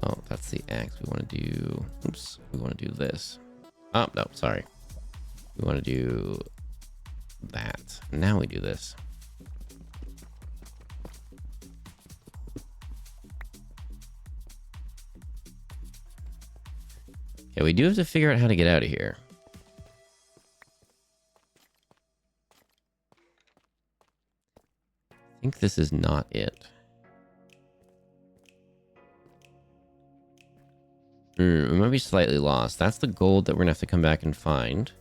Oh, that's the axe. We want to do... Oops. We want to do this. Oh, no, sorry. We want to do that. Now we do this. Okay, we do have to figure out how to get out of here. I think this is not it. We might be slightly lost. That's the gold that we're gonna have to come back and find.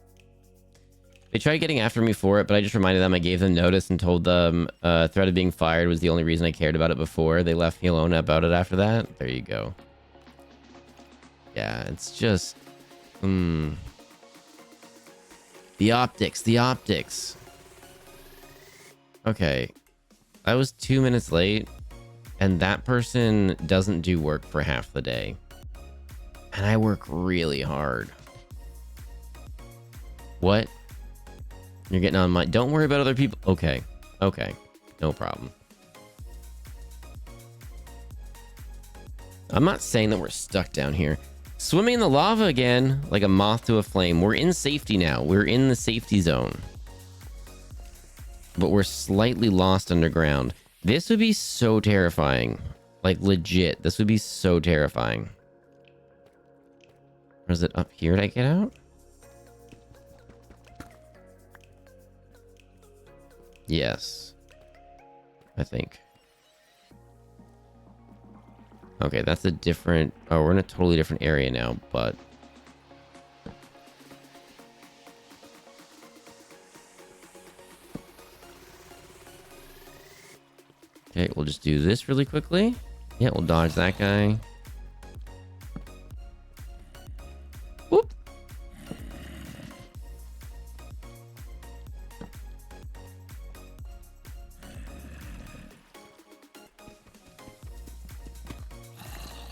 They tried getting after me for it, but I just reminded them I gave them notice and told them threat of being fired was the only reason I cared about it before. They left me alone about it after that. There you go. Yeah, it's just... The optics, the optics. Okay. I was 2 minutes late, and that person doesn't do work for half the day. And I work really hard. What? You're getting on my... Don't worry about other people. Okay. Okay. No problem. I'm not saying that we're stuck down here. Swimming in the lava again, like a moth to a flame. We're in safety now. We're in the safety zone. But we're slightly lost underground. This would be so terrifying. Like, legit. This would be so terrifying. Or is it up here to get out? Yes. I think. Okay, that's a different... Oh, we're in a totally different area now, but... Okay, we'll just do this really quickly. Yeah, we'll dodge that guy. Whoop.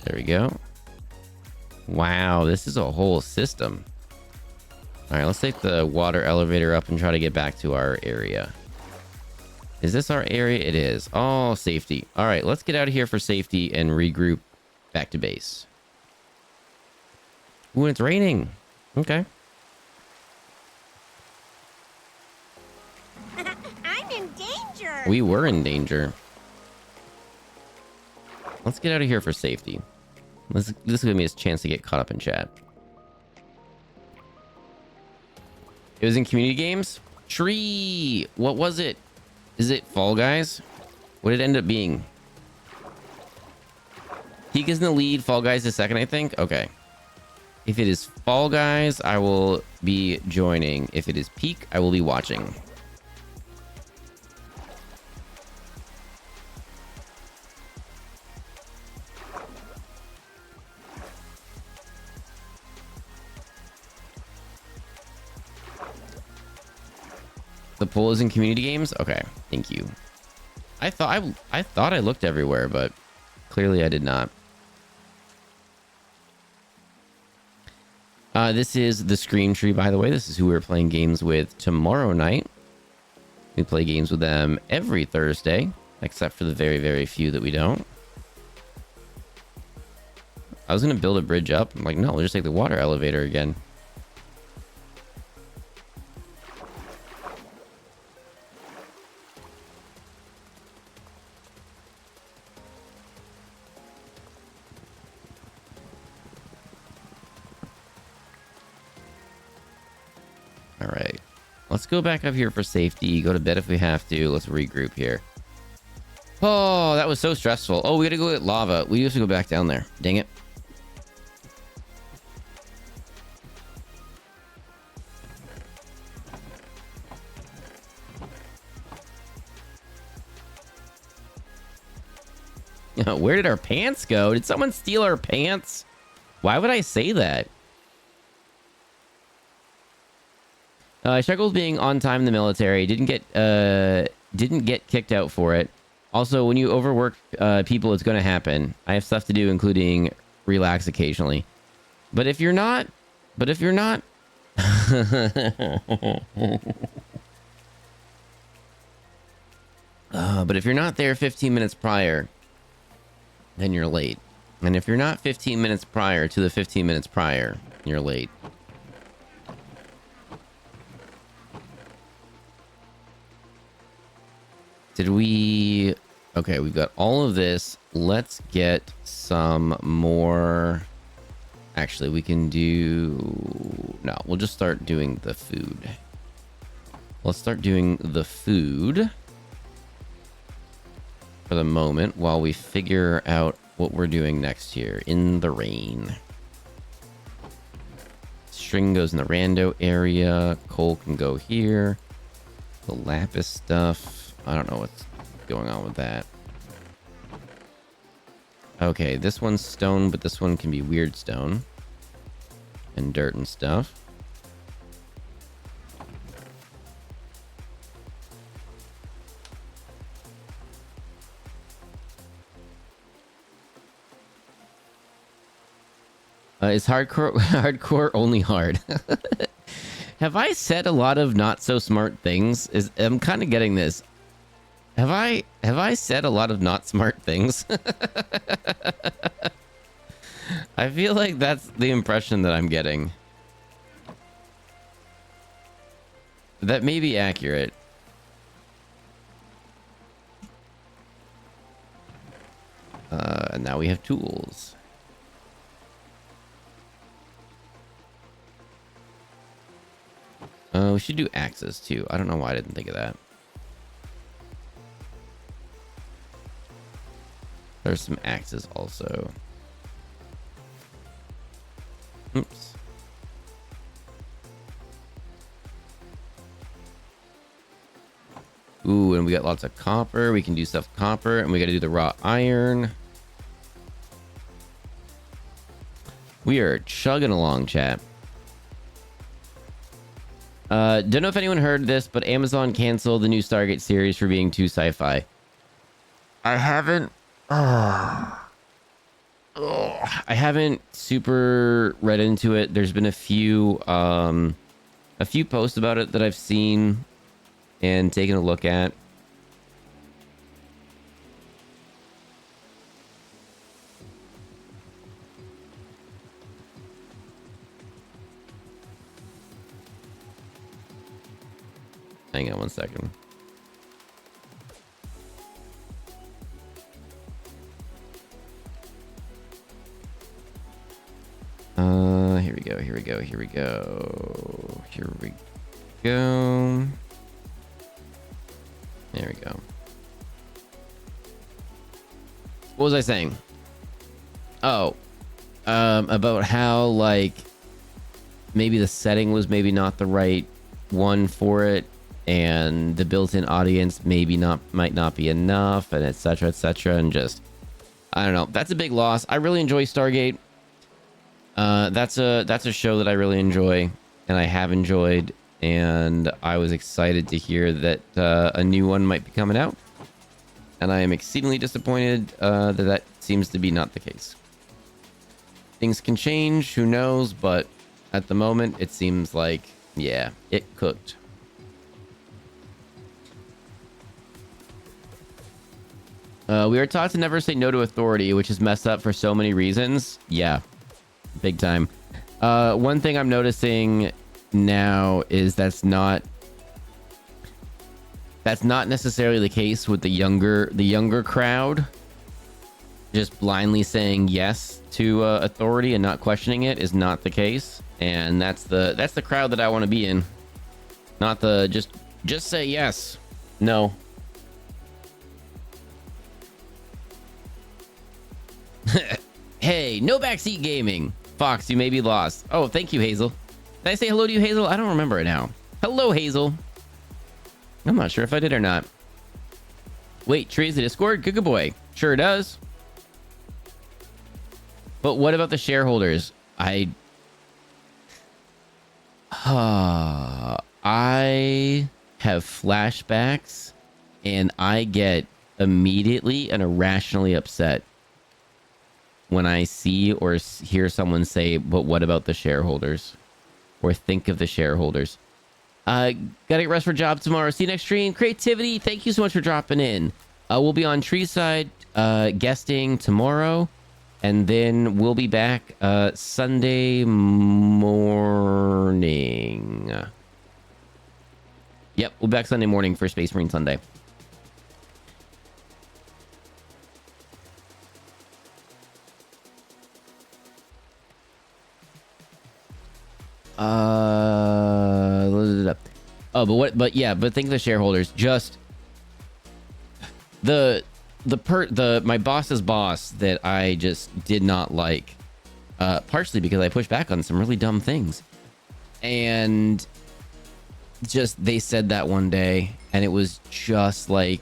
There we go. Wow, this is a whole system. All right, let's take the water elevator up and try to get back to our area. Is this our area? It is. Oh, safety. All right, let's get out of here for safety and regroup back to base. Ooh, it's raining. Okay. I'm in danger. We were in danger. Let's get out of here for safety. This will give me a chance to get caught up in chat. It was in community games? Tree! What was it? Is it Fall Guys? What did it end up being? Peak is in the lead. Fall Guys is second, I think. Okay. If it is Fall Guys, I will be joining. If it is Peak, I will be watching. The poll is in community games? Okay, thank you. I thought I looked everywhere, but clearly I did not. This is the Scream Tree, by the way. This is who we're playing games with tomorrow night. We play games with them every Thursday, except for the very, very few that we don't. I was going to build a bridge up. I'm like, no, we'll just take the water elevator again. All right, let's go back up here for safety. Go to bed if we have to. Let's regroup here. Oh, that was so stressful. Oh, we gotta go get lava. We have to go back down there. Dang it. Where did our pants go? Did someone steal our pants? Why would I say that? I struggled being on time in the military. Didn't get kicked out for it. Also, when you overwork people, it's going to happen. I have stuff to do, including relax occasionally. But if you're not... but if you're not there 15 minutes prior, then you're late. And if you're not 15 minutes prior to the 15 minutes prior, you're late. Did we... okay, we've got all of this. Let's get some more... actually, we can do... no, we'll just start doing the food. Let's start doing the food for the moment while we figure out what we're doing next here in the rain. string goes in the rando area. Coal can go here. The lapis stuff. I don't know what's going on with that. Okay, this one's stone, but this one can be weird stone. And dirt and stuff. Is hardcore only hard? Have I said a lot of not so smart things? I'm kind of getting this. Have I said a lot of not smart things? I feel like that's the impression that I'm getting. That may be accurate. And now we have tools. We should do axes too. I don't know why I didn't think of that. There's some axes also. Oops. Ooh, and we got lots of copper. We can do stuff with copper, and we got to do the raw iron. We are chugging along, chat. Don't know if anyone heard this, but Amazon canceled the new Stargate series for being too sci-fi. I haven't. I haven't super read into it. There's been a few posts about it that I've seen and taken a look at. Hang on one second. Here we go. Here we go. Here we go. Here we go. There we go. What was I saying? Oh, about how like maybe the setting was maybe not the right one for it, and the built-in audience might not be enough, and etc. and just I don't know. That's a big loss. I really enjoy Stargate. That's a show that I really enjoy and I have enjoyed, and I was excited to hear that a new one might be coming out, and I am exceedingly disappointed that seems to be not the case. Things can change, who knows, but at the moment it seems like, yeah, it cooked. We are taught to never say no to authority, which is messed up for so many reasons. Yeah, big time. One thing I'm noticing now is that's not necessarily the case with the younger crowd. Just blindly saying yes to authority and not questioning it is not the case, and that's the crowd that I want to be in. Not the just say yes, no. Hey, no backseat gaming. Fox, you may be lost. Oh, thank you, Hazel. Did I say hello to you, Hazel? I don't remember it now. Hello, Hazel. I'm not sure if I did or not. Wait, trees the Discord? Good boy. Sure does. But what about the shareholders? I have flashbacks, and I get immediately and irrationally upset when I see or hear someone say, but what about the shareholders? Or think of the shareholders. Gotta get rest for job tomorrow. See you next stream. Creativity, thank you so much for dropping in. We'll be on Treeside guesting tomorrow. And then we'll be back Sunday morning. Yep, we'll be back Sunday morning for Space Marine Sunday. But think of the shareholders. Just my boss's boss that I just did not like, partially because I pushed back on some really dumb things. And just they said that one day, and it was just like,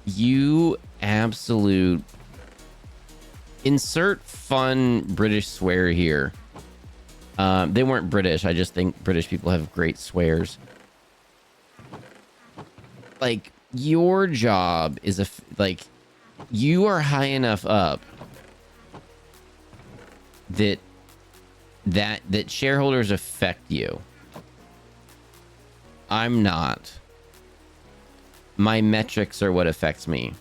you absolute insert fun British swear here. They weren't British. I just think British people have great swears. Like, your job is like, you are high enough up that shareholders affect you. I'm not. My metrics are what affects me.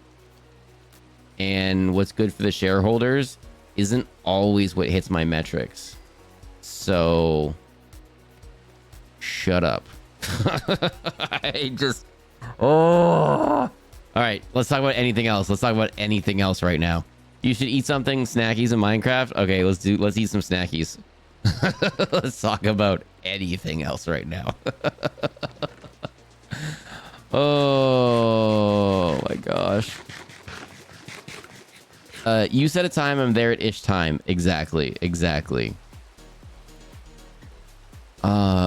And what's good for the shareholders isn't always what hits my metrics. So shut up. I just all right, let's talk about anything else. Let's talk about anything else right now. You should eat something, snackies in Minecraft. Okay, let's eat some snackies. Let's talk about anything else right now. Oh my gosh. You set a time, I'm there at ish time. Exactly.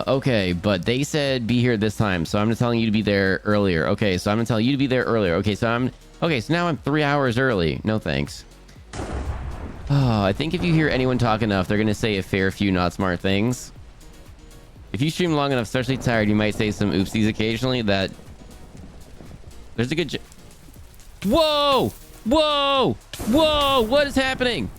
Okay, but they said be here at this time, so I'm telling you to be there earlier. Okay, so I'm gonna tell you to be there earlier. Okay, so now I'm 3 hours early. No thanks. Oh, I think if you hear anyone talk enough, they're gonna say a fair few not smart things. If you stream long enough, especially tired, you might say some oopsies occasionally. That there's a good whoa! What is happening?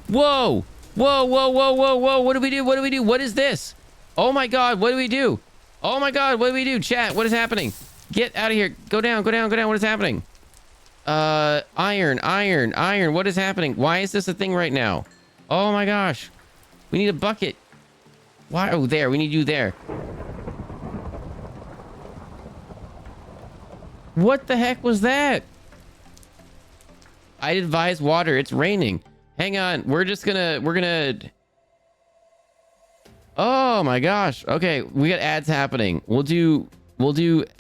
Whoa! What do we do? What is this? Oh my god, what do we do? Oh my god, what do we do? Chat, what is happening? Get out of here. Go down. What is happening? Iron. What is happening? Why is this a thing right now? Oh my gosh. We need a bucket. Why? Oh, there. We need you there. What the heck was that? I'd advise water. It's raining. Hang on. We're gonna... Oh my gosh. Okay, we got ads happening. We'll do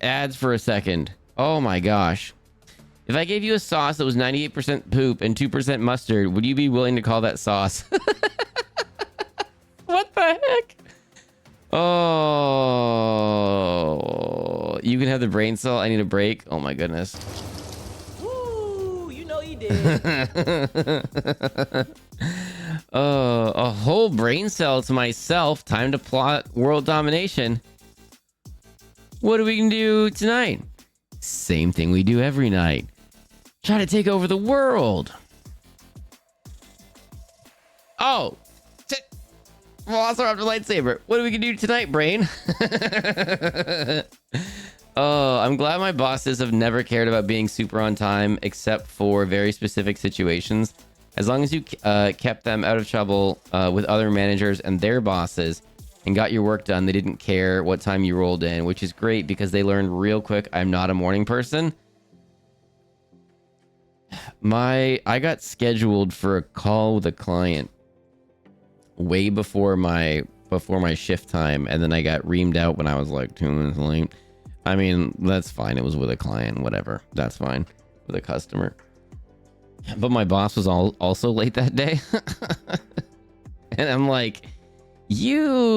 ads for a second. Oh my gosh. If I gave you a sauce that was 98% poop and 2% mustard, would you be willing to call that sauce? What the heck? Oh, you can have the brain cell. I need a break. Oh my goodness. Woo, you know you did. A whole brain cell to myself. Time to plot world domination. What are we gonna do tonight? Same thing we do every night. Try to take over the world. Oh, Velociraptor lightsaber. What are we gonna do tonight, brain? Oh, I'm glad my bosses have never cared about being super on time, except for very specific situations. As long as you kept them out of trouble with other managers and their bosses and got your work done, they didn't care what time you rolled in, which is great because they learned real quick I'm not a morning person. I got scheduled for a call with a client way before my shift time, and then I got reamed out when I was like 2 minutes late. I mean, that's fine. It was with a client, whatever. That's fine. With a customer. But my boss was also late that day. And I'm like, you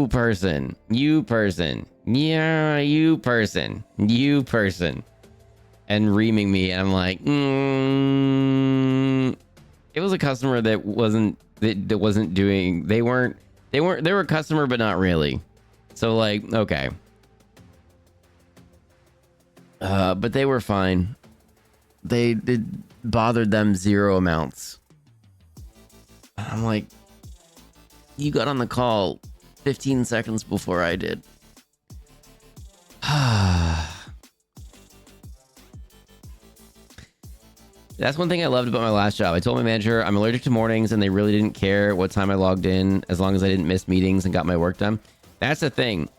person. Yeah, you person. And reaming me, and I'm like, it was a customer that wasn't doing, they were a customer, but not really. So like, okay. But they were fine. It bothered them zero amounts. I'm like, you got on the call 15 seconds before I did. That's one thing I loved about my last job. I told my manager I'm allergic to mornings, and they really didn't care what time I logged in as long as I didn't miss meetings and got my work done. That's the thing.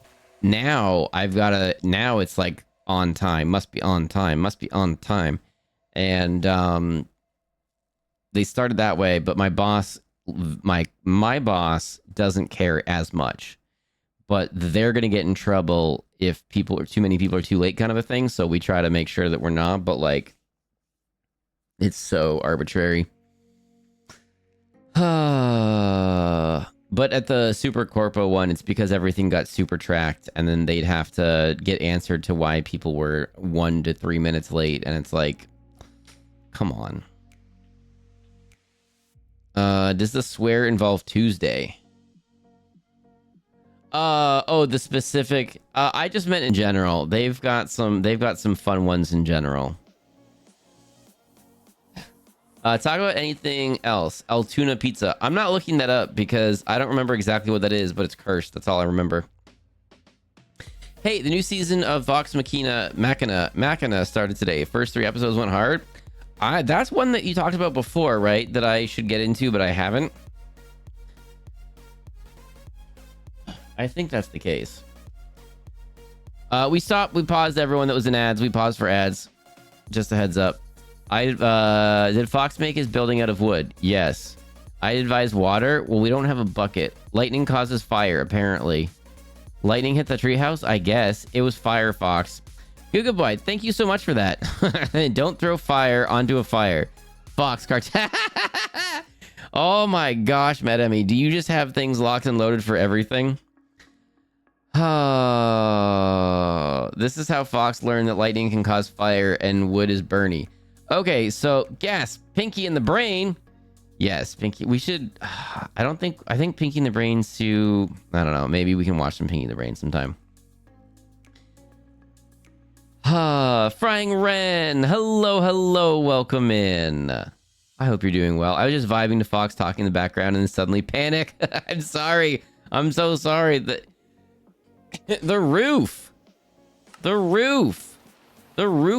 Now now it's like on time, must be on time. And they started that way, but my boss doesn't care as much. But they're going to get in trouble if too many people are too late, kind of a thing. So we try to make sure that we're not, but like, it's so arbitrary. But But at the Super Corpo one, it's because everything got super tracked, and then they'd have to get answered to why people were 1 to 3 minutes late, and it's like, come on. Does the swear involve Tuesday? Oh, the specific. I just meant in general. They've got some fun ones in general. Talk about anything else. Altoona Pizza. I'm not looking that up because I don't remember exactly what that is, but it's cursed. That's all I remember. Hey, the new season of Vox Machina started today. First 3 episodes went hard. That's one that you talked about before, right? That I should get into, but I haven't. I think that's the case. We paused everyone that was in ads. We paused for ads. Just a heads up. Did Fox make his building out of wood? Yes. I advise water. Well, we don't have a bucket. Lightning causes fire, apparently. Lightning hit the treehouse? I guess. It was fire, Fox. Gigabyte, thank you so much for that. Don't throw fire onto a fire. Fox cartel. Oh my gosh, Metami. Do you just have things locked and loaded for everything? Oh, this is how Fox learned that lightning can cause fire and wood is Bernie. Okay, so guess Pinky in the Brain. Yes, Pinky. We should. I think Pinky in the Brain's too. I don't know. Maybe we can watch some Pinky in the Brain sometime. Frying Ren. Hello. Welcome in. I hope you're doing well. I was just vibing to Fox talking in the background and then suddenly panic. I'm sorry. I'm so sorry. The roof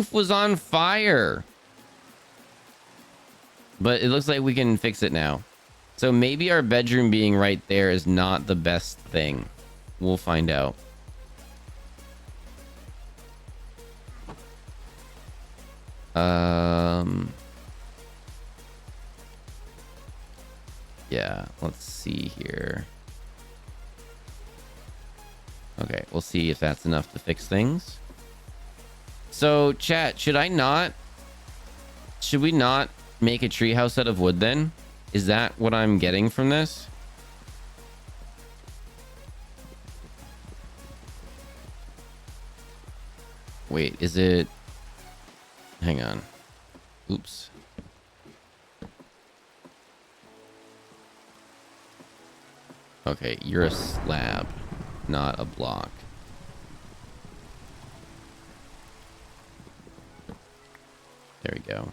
was on fire. But it looks like we can fix it now. So maybe our bedroom being right there is not the best thing. We'll find out. Yeah, let's see here. Okay, we'll see if that's enough to fix things. So, chat, should we not make a treehouse out of wood then? Is that what I'm getting from this? Wait, is it... Hang on. Oops. Okay, you're a slab, not a block. There we go.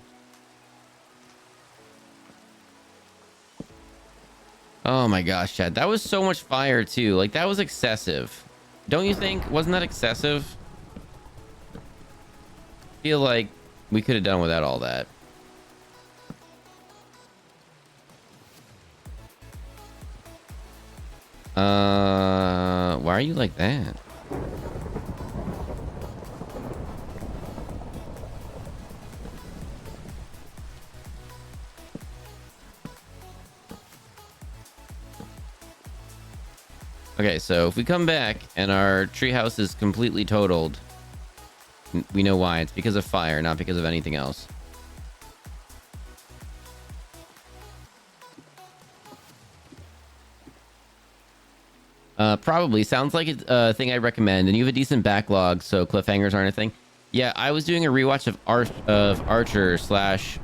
Oh my gosh, Chad. That was so much fire too. Like, that was excessive. Don't you think? Wasn't that excessive? I feel like we could have done without all that. Why are you like that? Okay, so if we come back and our treehouse is completely totaled, we know why. It's because of fire, not because of anything else. Probably. Sounds like it's a thing I recommend. And you have a decent backlog, so cliffhangers aren't a thing. Yeah, I was doing a rewatch of Archer slash...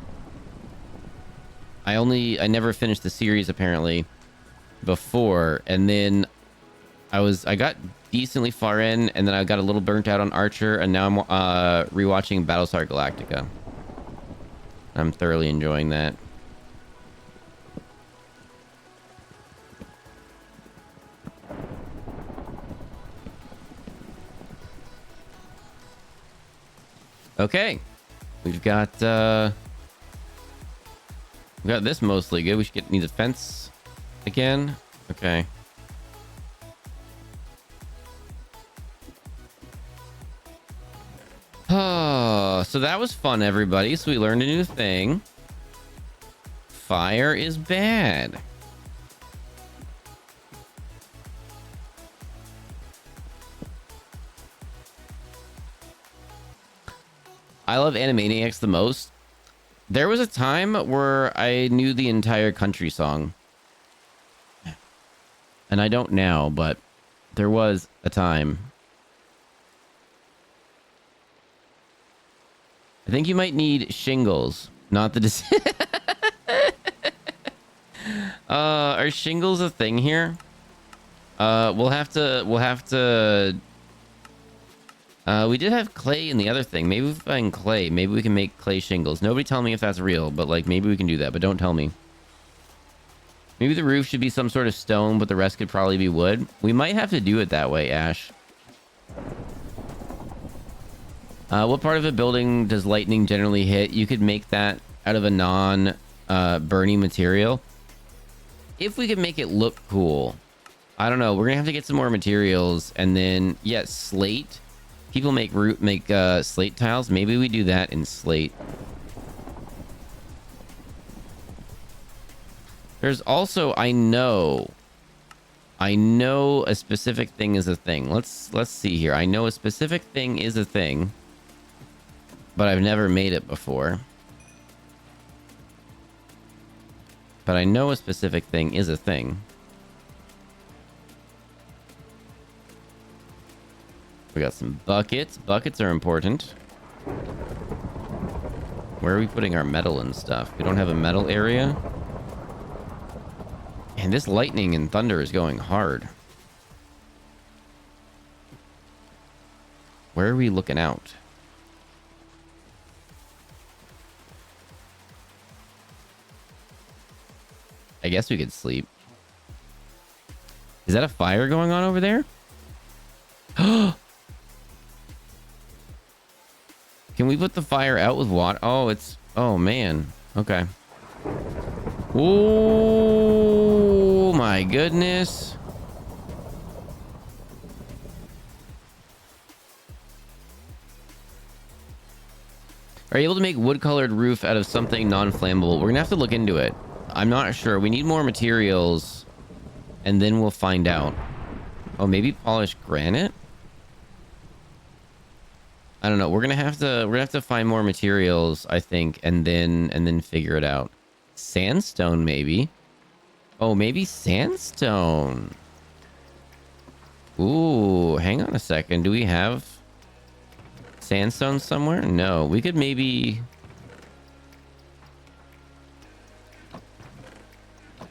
I never finished the series, apparently, before. And then I got decently far in, and then I got a little burnt out on Archer, and now I'm rewatching Battlestar Galactica. I'm thoroughly enjoying that. Okay, we've got this mostly good. We should need a fence again. Okay. Oh, so that was fun, everybody. So we learned a new thing. Fire is bad. I love Animaniacs the most. There was a time where I knew the entire country song. And I don't now, but there was a time. I think you might need shingles, not the... are shingles a thing here? We'll have to... we did have clay in the other thing. Maybe if we find clay, maybe we can make clay shingles. Nobody tell me if that's real, but like maybe we can do that, but don't tell me. Maybe the roof should be some sort of stone, but the rest could probably be wood. We might have to do it that way, Ash. What part of a building does lightning generally hit? You could make that out of a non-burning material. If we could make it look cool. I don't know. We're going to have to get some more materials. And then, yes, slate. People make slate tiles. Maybe we do that in slate. There's also, I know a specific thing is a thing. Let's see here. I know a specific thing is a thing, but I've never made it before. But I know a specific thing is a thing. We got some buckets. Buckets are important. Where are we putting our metal and stuff? We don't have a metal area. And this lightning and thunder is going hard. Where are we looking out? I guess we could sleep. Is that a fire going on over there? Can we put the fire out with water? Oh, it's... Oh, man. Okay. Oh, my goodness. Are you able to make wood-colored roof out of something non-flammable? We're gonna have to look into it. I'm not sure. We need more materials, and then we'll find out. Oh, maybe polished granite? I don't know. We're gonna have to find more materials, I think, and then figure it out. Sandstone, maybe. Oh, maybe sandstone. Ooh, hang on a second. Do we have sandstone somewhere? No. We could maybe...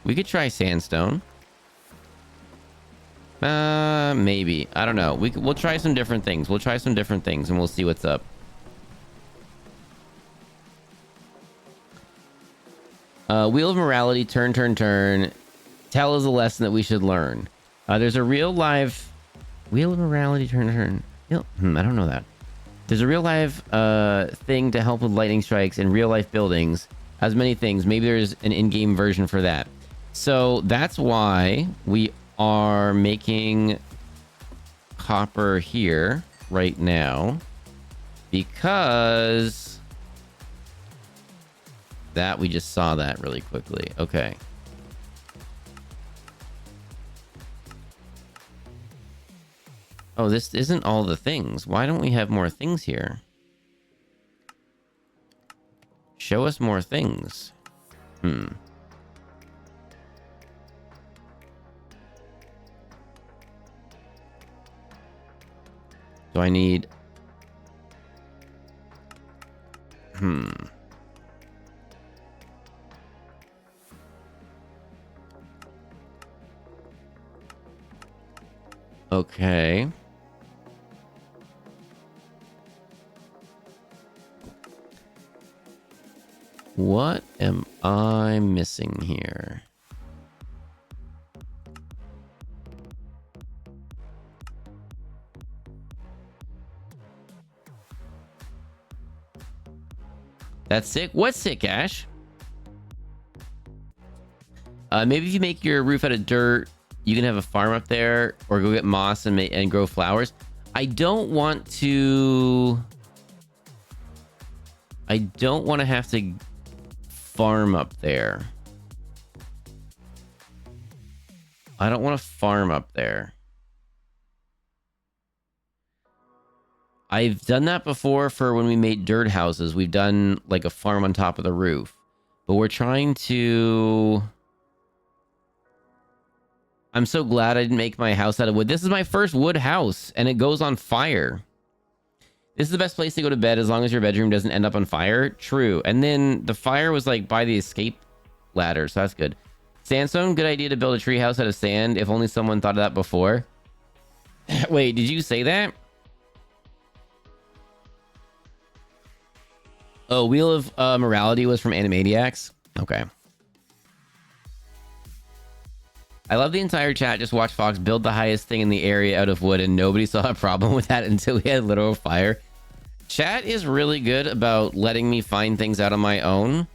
We could try sandstone. Maybe. I don't know. We'll try some different things. We'll try some different things and we'll see what's up. Wheel of Morality, turn. Tell us a lesson that we should learn. There's a real live... Wheel of Morality, turn. I don't know that. There's a real live thing to help with lightning strikes in real life buildings. Has many things. Maybe there's an in-game version for that. So that's why we are making copper here right now, because that we just saw that really quickly. Okay. Oh, this isn't all the things. Why don't we have more things here? Show us more things. So I need... Okay. What am I missing here? That's sick. What's sick, Ash? Maybe if you make your roof out of dirt, you can have a farm up there, or go get moss and grow flowers. I don't want to have to farm up there. I don't want to farm up there. I've done that before for when we made dirt houses. We've done like a farm on top of the roof. But we're trying to... I'm so glad I didn't make my house out of wood. This is my first wood house, and it goes on fire. This is the best place to go to bed as long as your bedroom doesn't end up on fire. True. And then the fire was like by the escape ladder, so that's good. Sandstone, good idea to build a treehouse out of sand. If only someone thought of that before. Wait, did you say that? Oh, Wheel of Morality was from Animaniacs? Okay. I love the entire chat. Just watch Fox build the highest thing in the area out of wood, and nobody saw a problem with that until we had literal fire. Chat is really good about letting me find things out on my own,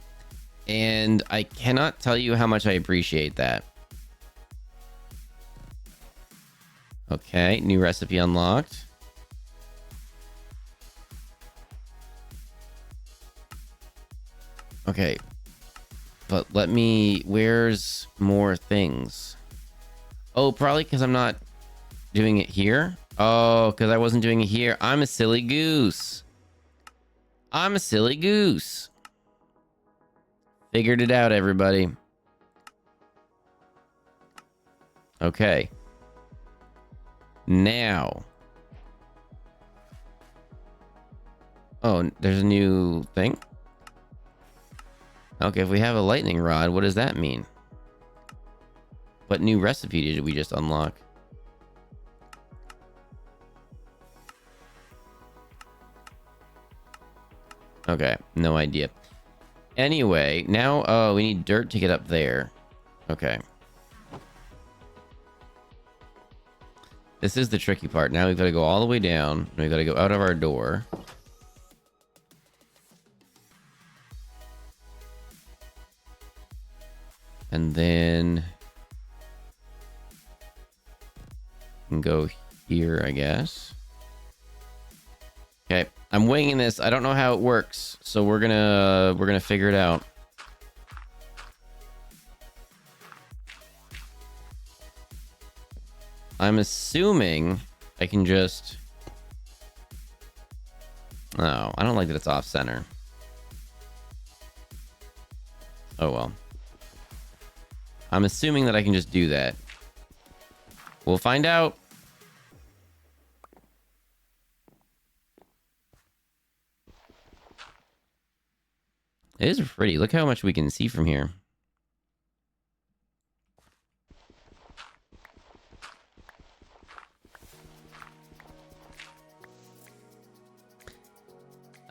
and I cannot tell you how much I appreciate that. Okay, new recipe unlocked. Okay, but let me... Where's more things? Oh, probably because I'm not doing it here. Oh, because I wasn't doing it here. I'm a silly goose. I'm a silly goose. Figured it out, everybody. Okay. Now. Oh, there's a new thing? Okay, if we have a lightning rod, what does that mean? What new recipe did we just unlock? Okay, no idea. Anyway, now, oh, we need dirt to get up there. Okay. This is the tricky part. Now we've got to go all the way down. We've got to go out of our door. And then... we can go here, I guess. Okay, I'm winging this. I don't know how it works, so we're gonna figure it out. I'm assuming I can just... Oh, I don't like that it's off center. Oh well. I'm assuming that I can just do that. We'll find out. It is pretty. Look how much we can see from here.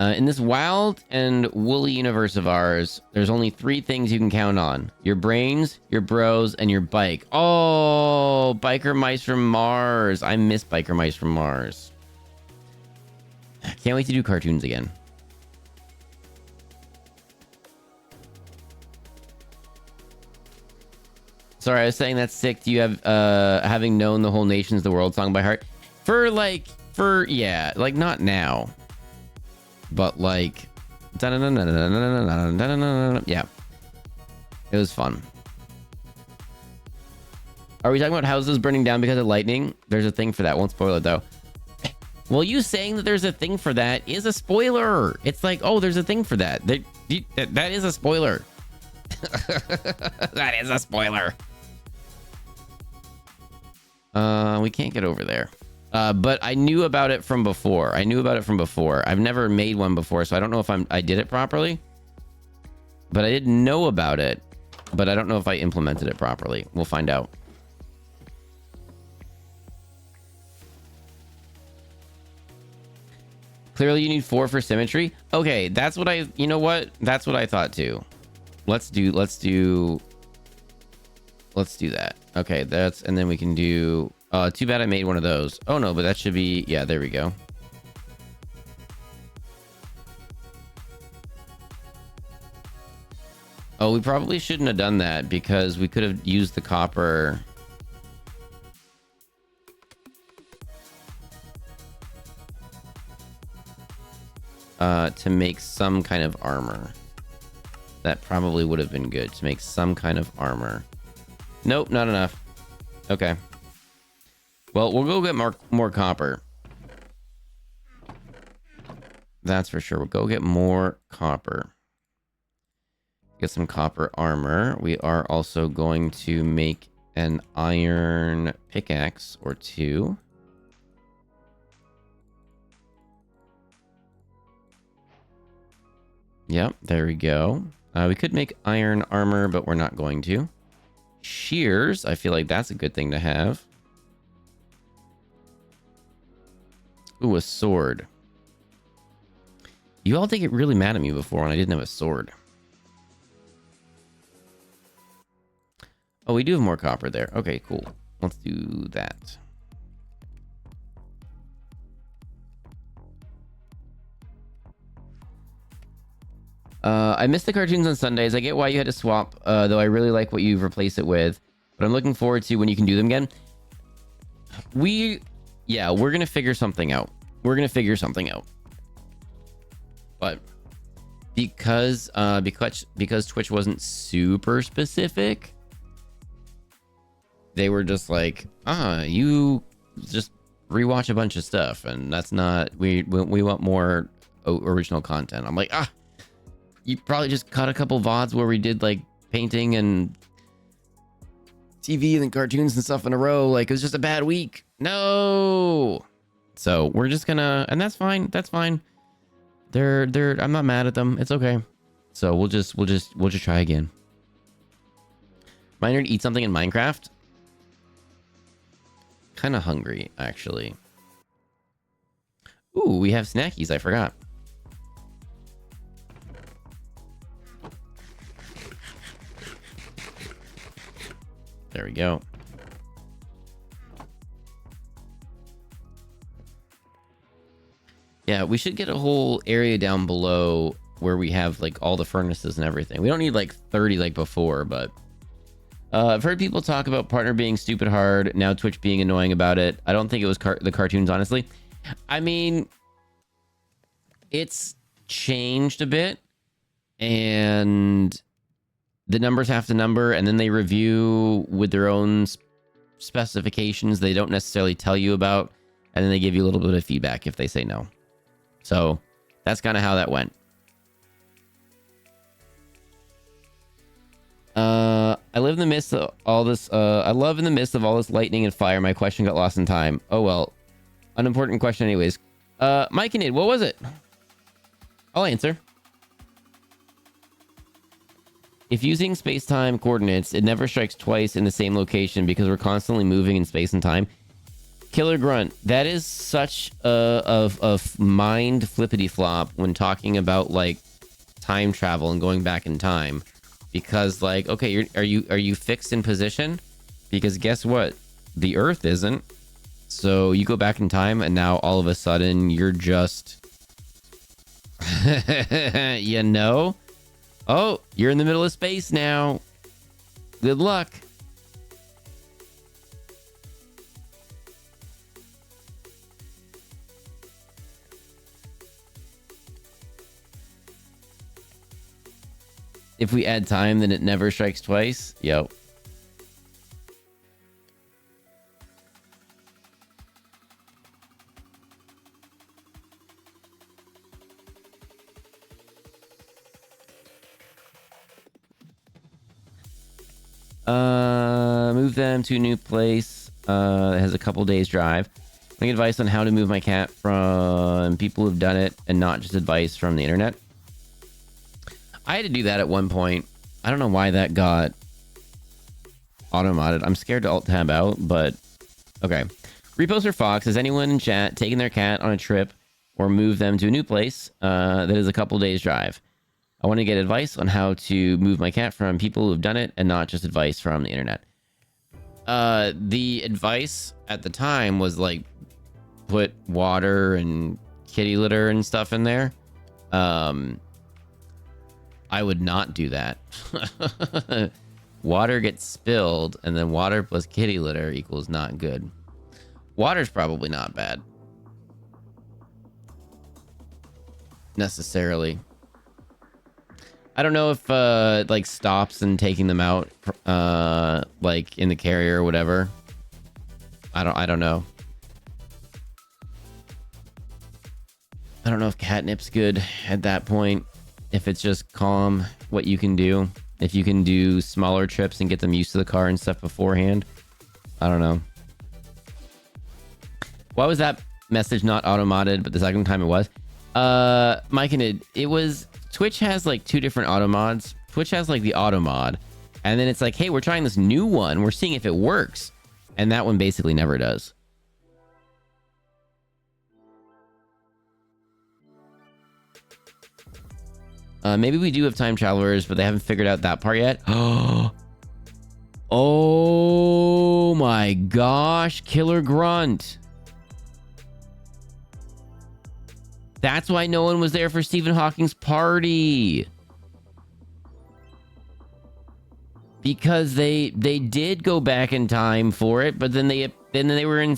In this wild and woolly universe of ours, there's only 3 things you can count on. Your brains, your bros, and your bike. Oh, biker mice from Mars. I miss biker mice from Mars. Can't wait to do cartoons again. Sorry, I was saying that's sick. Do you have, having known the whole nation's the world song by heart? Yeah, like not now. But like, yeah, it was fun. Are we talking about houses burning down because of lightning? There's a thing for that. Won't spoil it though. Well, you saying that there's a thing for that is a spoiler. It's like, oh, there's a thing for that. That is a spoiler. That is a spoiler. We can't get over there. But I knew about it from before. I've never made one before, so I don't know if I did it properly. But I did know about it, but I don't know if I implemented it properly. We'll find out. Clearly you need 4 for symmetry. Okay, that's what you know what? That's what I thought too. Let's do that. Okay, and then we can do... too bad I made one of those. Oh no, but that should be... Yeah, there we go. Oh, we probably shouldn't have done that because we could have used the copper... to make some kind of armor. That probably would have been good, to make some kind of armor. Nope, not enough. Okay. Well, we'll go get more copper. That's for sure. We'll go get more copper. Get some copper armor. We are also going to make an iron pickaxe or 2. Yep, there we go. We could make iron armor, but we're not going to. Shears, I feel like that's a good thing to have. Ooh, a sword. You all did get really mad at me before when I didn't have a sword. Oh, we do have more copper there. Okay, cool. Let's do that. I miss the cartoons on Sundays. I get why you had to swap, though I really like what you've replaced it with. But I'm looking forward to when you can do them again. Yeah, we're going to figure something out. But because Twitch wasn't super specific, they were just like, you just rewatch a bunch of stuff, and that's not, we want more original content. I'm like, you probably just caught a couple VODs where we did like painting and TV and cartoons and stuff in a row. Like, it was just a bad week. No. So we're just gonna, and that's fine. I'm not mad at them. It's okay. So we'll just try again. Miner to eat something in Minecraft. Kind of hungry, actually. Ooh, we have snackies. I forgot. There we go. Yeah, we should get a whole area down below where we have like all the furnaces and everything. We don't need like 30 like before, but I've heard people talk about partner being stupid hard, now Twitch being annoying about it. I don't think it was the cartoons, honestly. I mean, it's changed a bit, and the numbers have to number, and then they review with their own specifications they don't necessarily tell you about, and then they give you a little bit of feedback if they say no. So that's kind of how that went. I live in the midst of all this. I love in the midst of all this lightning and fire. My question got lost in time. Oh well, unimportant question anyways. Mike and Id, what was it? I'll answer. If using space-time coordinates, it never strikes twice in the same location because we're constantly moving in space and time. Killer Grunt, that is such a mind flippity flop when talking about like time travel and going back in time, because like, okay, are you fixed in position? Because guess what, the Earth isn't. So you go back in time and now all of a sudden you're just you know, oh, you're in the middle of space now. Good luck. If we add time, then it never strikes twice. Yo. Move them to a new place. It has a couple days drive. Like advice on how to move my cat from people who've done it and not just advice from the internet. I had to do that at one point. I don't know why that got auto-modded. I'm scared to alt-tab out, but okay. Reposter Fox, has anyone in chat taken their cat on a trip or moved them to a new place that is a couple days drive? I want to get advice on how to move my cat from people who've done it and not just advice from the internet. The advice at the time was like put water and kitty litter and stuff in there. I would not do that. Water gets spilled, and then water plus kitty litter equals not good. Water's probably not bad. Necessarily. I don't know if like stops and taking them out like in the carrier or whatever. I don't know. I don't know if catnip's good at that point. If it's just calm, what you can do. If you can do smaller trips and get them used to the car and stuff beforehand. I don't know. Why was that message not auto-modded, but the second time it was? Mike and it was... Twitch has like 2 different auto mods. Twitch has like the auto mod. And then it's like, hey, we're trying this new one. We're seeing if it works. And that one basically never does. Maybe we do have time travelers, but they haven't figured out that part yet. Oh my gosh, Killer Grunt. That's why no one was there for Stephen Hawking's party. Because they did go back in time for it, but then they were in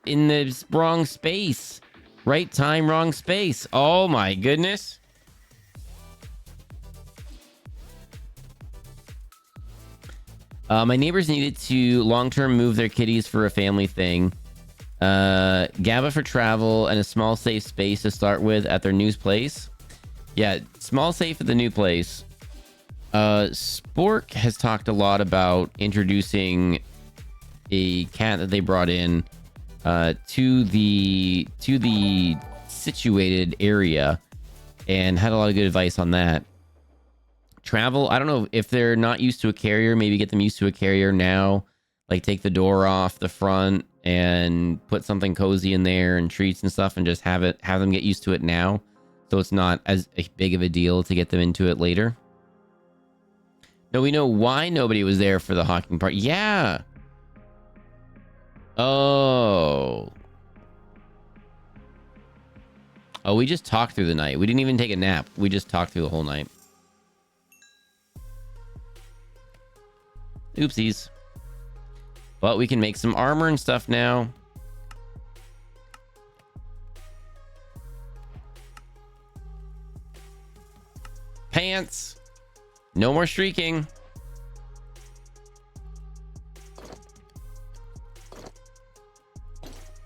the wrong space. Right time, wrong space. Oh my goodness. My neighbors needed to long-term move their kitties for a family thing. GABA for travel and a small safe space to start with at their new place. Yeah, small safe at the new place. Spork has talked a lot about introducing a cat that they brought in to the situated area and had a lot of good advice on that. Travel, I don't know if they're not used to a carrier, maybe get them used to a carrier now. Like take the door off the front and put something cozy in there and treats and stuff and just have them get used to it now. So it's not as big of a deal to get them into it later. No, we know why nobody was there for the Hawking part. Yeah. Oh. Oh, we just talked through the night. We didn't even take a nap. We just talked through the whole night. Oopsies. But we can make some armor and stuff now. Pants. No more streaking.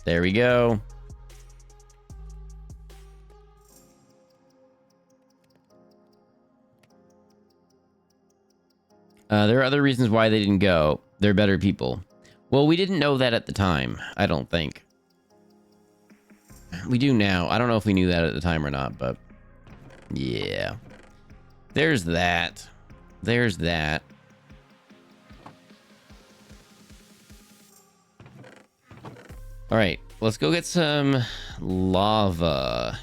There we go. There are other reasons why they didn't go. They're better people. Well, we didn't know that at the time, I don't think. We do now. I don't know if we knew that at the time or not, but yeah. There's that. There's that. All right, let's go get some lava.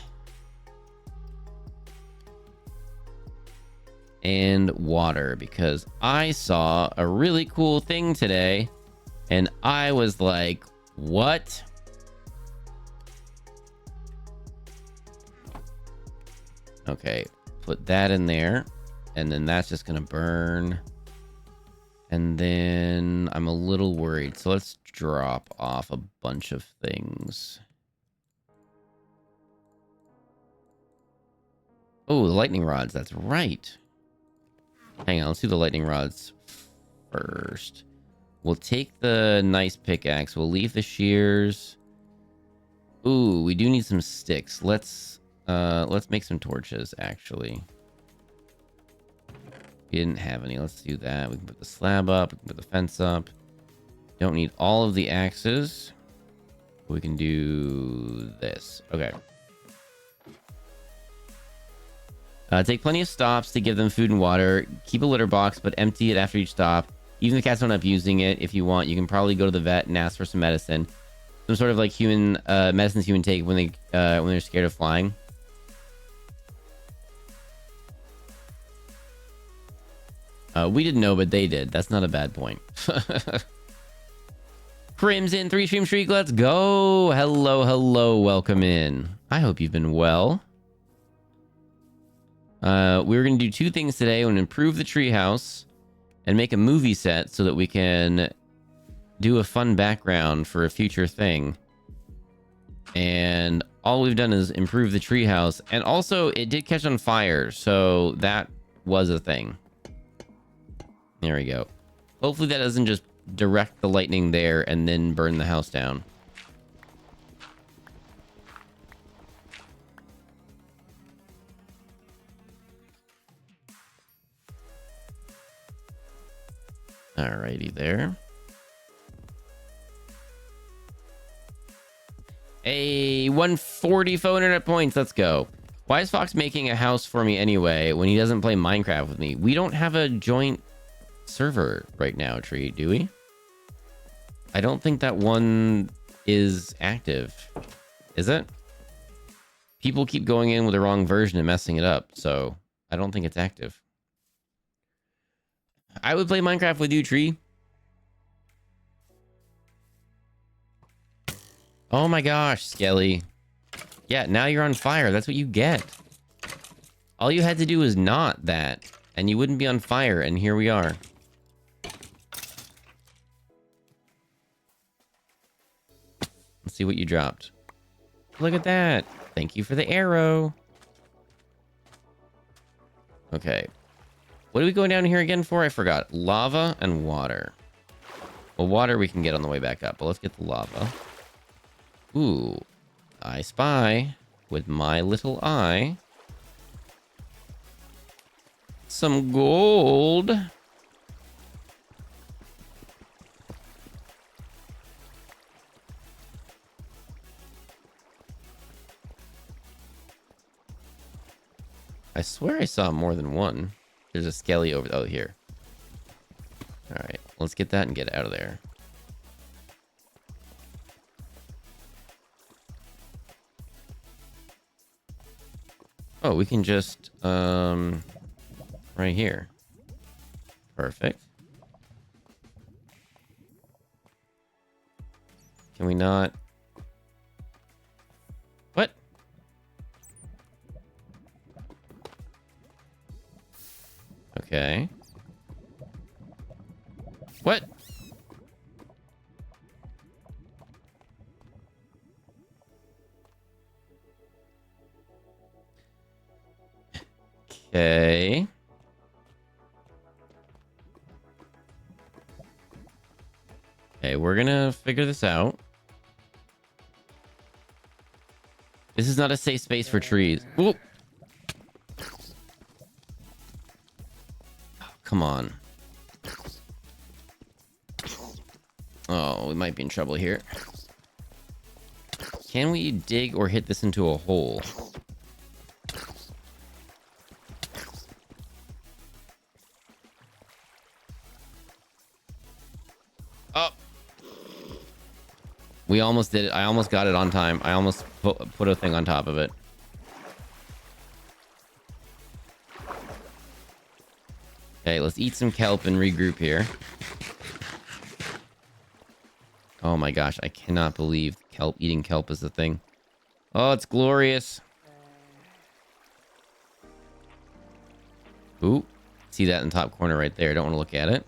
And water, because I saw a really cool thing today and I was like, what? Okay, put that in there and then that's just gonna burn. And then I'm a little worried, so let's drop off a bunch of things. Oh, the lightning rods, that's right. Hang on, let's do the lightning rods first. We'll take the nice pickaxe. We'll leave the shears. Ooh, we do need some sticks. Let's make some torches, actually. We didn't have any. Let's do that. We can put the slab up. We can put the fence up. Don't need all of the axes. We can do this. Okay. Take plenty of stops to give them food and water. Keep a litter box, but empty it after each stop. Even if the cats don't end up using it, if you want, you can probably go to the vet and ask for some medicine. Some sort of like human medicines you can take when they're scared of flying. We didn't know, but they did. That's not a bad point. Crimson 3 Stream Streak, let's go. Hello, hello, welcome in. I hope you've been well. We're going to do 2 things today. We're going to improve the treehouse and make a movie set so that we can do a fun background for a future thing. And all we've done is improve the treehouse. And also, it did catch on fire, so that was a thing. There we go. Hopefully that doesn't just direct the lightning there and then burn the house down. Alrighty there. Hey, 140 phone internet points. Let's go. Why is Fox making a house for me anyway when he doesn't play Minecraft with me? We don't have a joint server right now, Tree, do we? I don't think that one is active. Is it? People keep going in with the wrong version and messing it up, so I don't think it's active. I would play Minecraft with you, Tree. Oh my gosh, Skelly. Yeah, now you're on fire. That's what you get. All you had to do was not that, and you wouldn't be on fire, and here we are. Let's see what you dropped. Look at that. Thank you for the arrow. Okay. What are we going down here again for? I forgot. Lava and water. Well, water we can get on the way back up, but let's get the lava. Ooh. I spy with my little eye some gold. I swear I saw more than one. There's a skelly over... Oh, here. Alright, let's get that and get out of there. Oh, we can just... right here. Perfect. Can we not... What? Okay. What? Okay. Okay, we're gonna figure this out. This is not a safe space for trees. Ooh. Oh, come on. Oh, we might be in trouble here. Can we dig or hit this into a hole? Oh. We almost did it. I almost got it on time. I almost put a thing on top of it. Okay, let's eat some kelp and regroup here. Oh my gosh, I cannot believe eating kelp is the thing. Oh, it's glorious. Ooh, see that in the top corner right there. Don't want to look at it.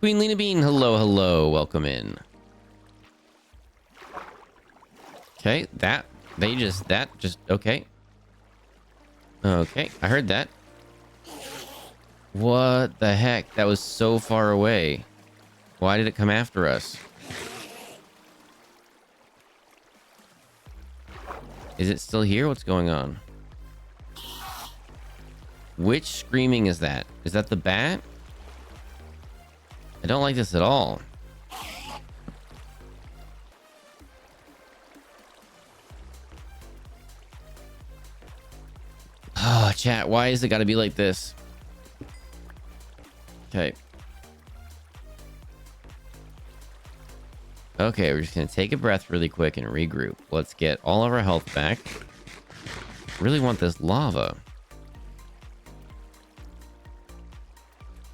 Queen Lena Bean, hello, hello, welcome in. Okay, okay. Okay, I heard that. What the heck? That was so far away. Why did it come after us? Is it still here? What's going on? Which screaming is that? Is that the bat? I don't like this at all. Oh, chat, why is it gotta be like this? Okay. Okay, we're just gonna take a breath really quick and regroup. Let's get all of our health back. Really want this lava.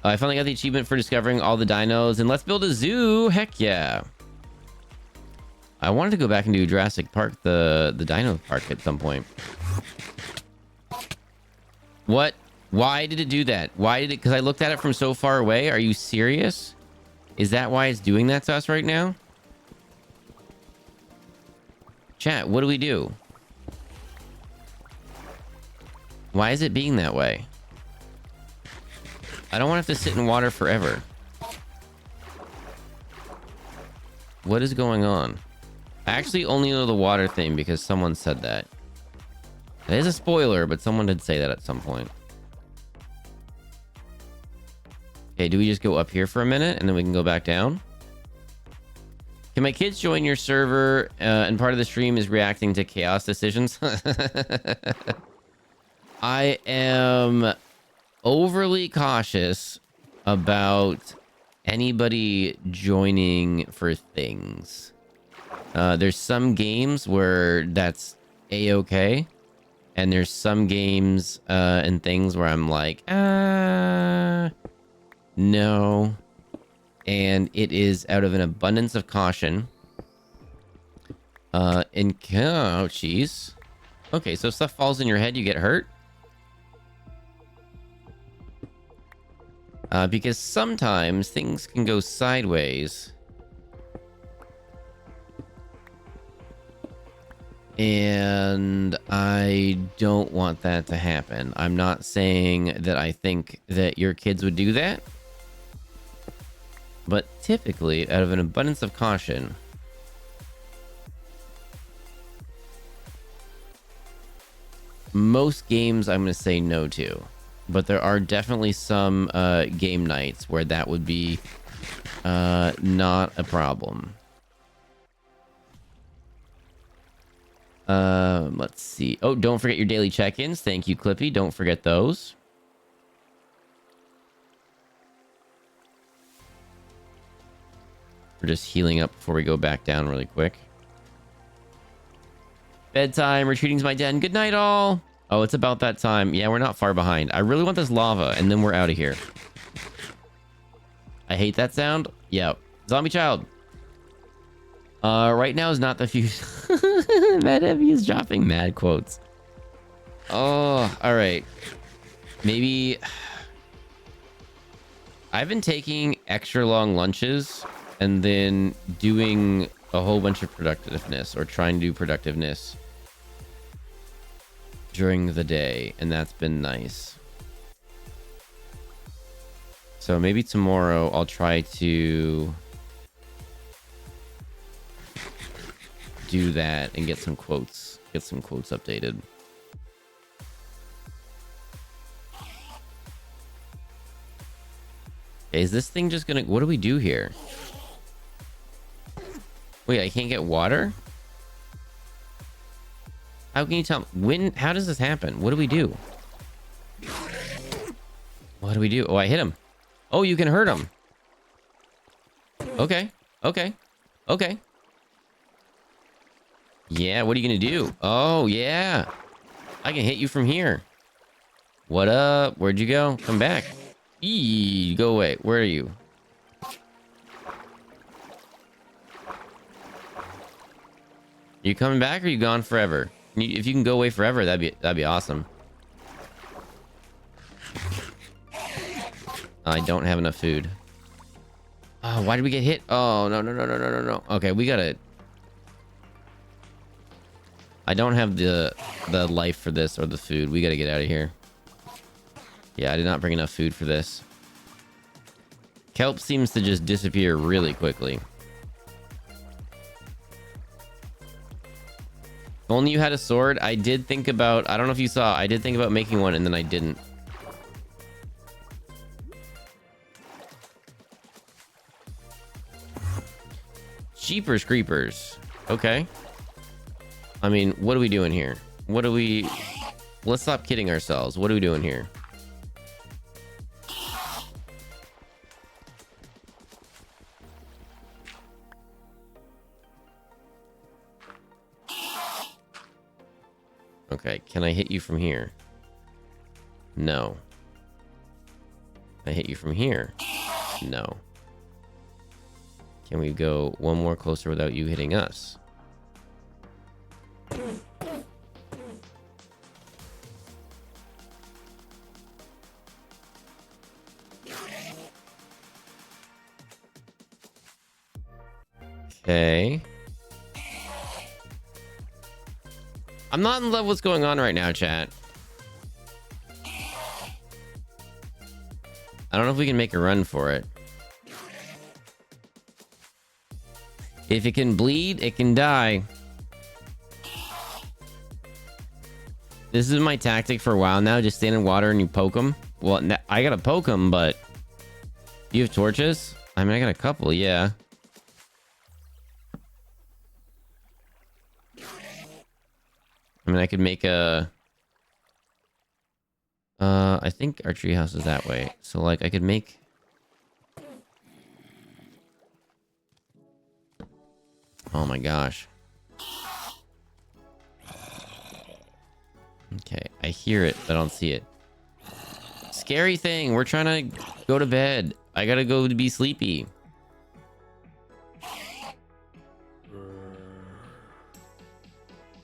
I finally got the achievement for discovering all the dinos, and let's build a zoo. Heck yeah. I wanted to go back and do Jurassic Park, the dino park at some point. What? Why did it do that? Why did it? Because I looked at it from so far away. Are you serious? Is that why it's doing that to us right now? Chat, what do we do? Why is it being that way? I don't want to have to sit in water forever. What is going on? I actually only know the water thing because someone said that. It is a spoiler, but someone did say that at some point. Okay, do we just go up here for a minute and then we can go back down? Can my kids join your server and part of the stream is reacting to chaos decisions? I am overly cautious about anybody joining for things. There's some games where that's a-okay, and there's some games and things where I'm like, no. And it is out of an abundance of caution. Oh, jeez. Okay, so if stuff falls in your head, you get hurt? Because sometimes things can go sideways. And I don't want that to happen. I'm not saying that I think that your kids would do that. But typically, out of an abundance of caution, most games I'm going to say no to. But there are definitely some game nights where that would be not a problem. Let's see. Oh, don't forget your daily check-ins. Thank you, Clippy. Don't forget those. We're just healing up before we go back down really quick. Bedtime. Retreating to my den. Good night, all. Oh, it's about that time. Yeah, we're not far behind. I really want this lava, and then we're out of here. I hate that sound. Yeah. Zombie child. Right now is not the few. Mad Heavy is dropping mad quotes. Oh, all right. Maybe I've been taking extra long lunches and then doing a whole bunch of productiveness or trying to do productiveness during the day, and that's been nice. So maybe tomorrow I'll try to do that and get some quotes updated. Okay, is this thing just gonna, what do we do here? Wait, I can't get water? How can you tell when, how does this happen? What do we do? What do we do? Oh, I hit him. Oh, you can hurt him. Okay. Okay. Okay. Yeah, what are you gonna do? Oh, yeah. I can hit you from here. What up? Where'd you go? Come back. Eee, go away. Where are you? You coming back or you gone forever? If you can go away forever, that'd be awesome. I don't have enough food. Oh, why did we get hit? Oh, no, no, no, no, no, no, no. Okay, we gotta... I don't have the life for this or the food. We gotta get out of here. Yeah, I did not bring enough food for this. Kelp seems to just disappear really quickly. If only you had a sword. I did think about... I don't know if you saw. I did think about making one and then I didn't. Jeepers creepers. Okay. I mean, what are we doing here? What are we... Let's stop kidding ourselves. What are we doing here? Okay, can I hit you from here? No. I hit you from here? No. Can we go one more closer without you hitting us? Okay. I'm not in love with what's going on right now, chat. I don't know if we can make a run for it. If it can bleed, it can die. This is my tactic for a while now. Just stand in water and you poke them. Well, I gotta poke them, but You have torches? I mean, I got a couple, yeah. I mean, I could make a... I think our treehouse is that way. So, like, I could make... Oh my gosh. Okay, I hear it, but I don't see it. Scary thing! We're trying to go to bed. I gotta go to be sleepy.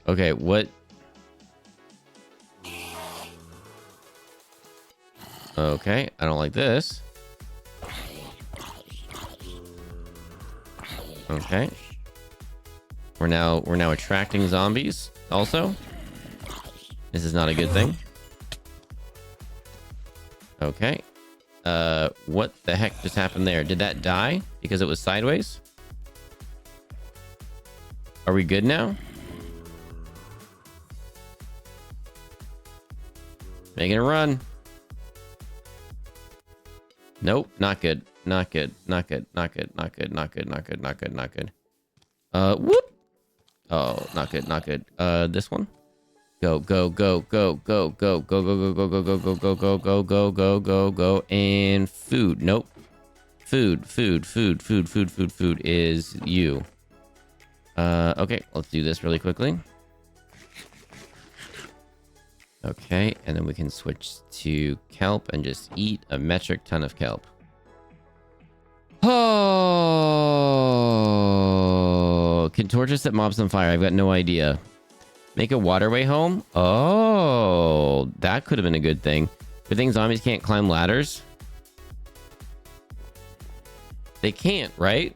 Okay, what? Okay, I don't like this. Okay. We're now attracting zombies also. This is not a good thing. Okay. What the heck just happened there? Did that die because it was sideways? Are we good now? Making a run. Nope, not good. Not good. Not good. Not good. Not good. Not good. Not good. Not good. Not good. Whoop. Oh, not good. Not good. This one. Go, go, go, go, go, go, go, go, go, go, go, go, go, go, go, go, go, go, go, and food. Nope. Food, food, food, food, food, food, food is you. Okay, let's do this really quickly. Okay, and then we can switch to kelp and just eat a metric ton of kelp. Oh, can torches set mobs on fire? I've got no idea. Make a waterway home? Oh, that could have been a good thing. Good thing zombies can't climb ladders. They can't, right?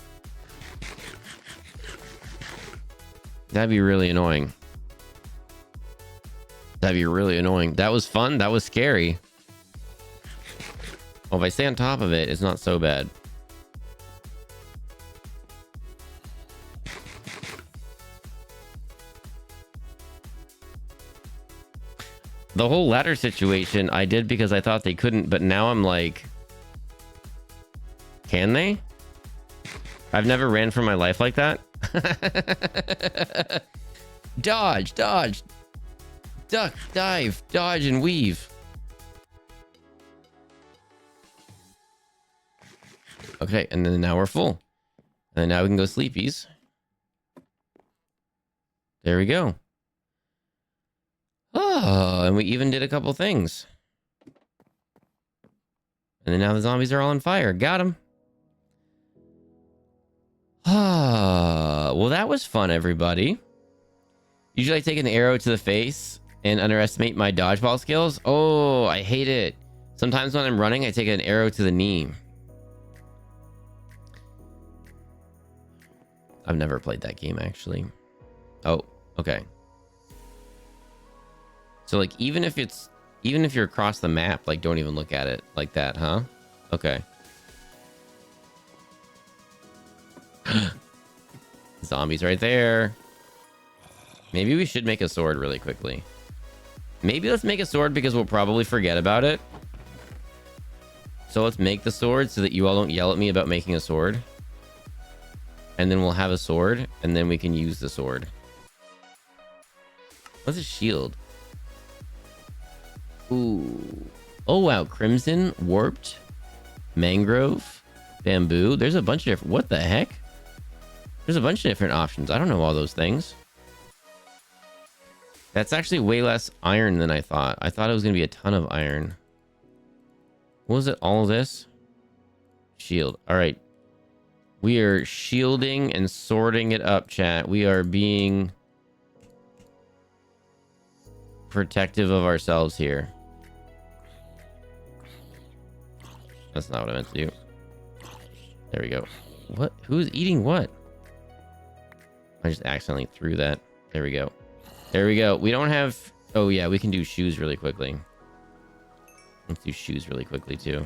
That'd be really annoying. That'd be really annoying. That was fun. That was scary. Well, if I stay on top of it, it's not so bad. The whole ladder situation I did because I thought they couldn't, but now I'm like, can they? I've never ran for my life like that. Dodge, dodge, duck, dive, dodge, and weave. Okay, and then now we're full. And now we can go sleepies. There we go. Oh, and we even did a couple things. And then now the zombies are all on fire. Got them. Ah, well, that was fun, everybody. Usually I take an arrow to the face and underestimate my dodgeball skills. Oh, I hate it. Sometimes when I'm running, I take an arrow to the knee. I've never played that game, actually. Oh, okay. So, like, even if you're across the map, like, don't even look at it like that, huh? Okay. Zombies right there. Maybe we should make a sword really quickly. Maybe let's make a sword because we'll probably forget about it. So let's make the sword so that you all don't yell at me about making a sword. And then we'll have a sword, and then we can use the sword. What's a shield? Ooh. Oh, wow. Crimson, warped, mangrove, bamboo. There's a bunch of different... What the heck? There's a bunch of different options. I don't know all those things. That's actually way less iron than I thought. I thought it was going to be a ton of iron. What was it? All of this? Shield. All right. We are shielding and sorting it up, chat. We are being protective of ourselves here. That's not what I meant to do. There we go. What? Who's eating what? I just accidentally threw that. There we go. There we go. We don't have... Oh, yeah. We can do shoes really quickly. Let's do shoes really quickly, too.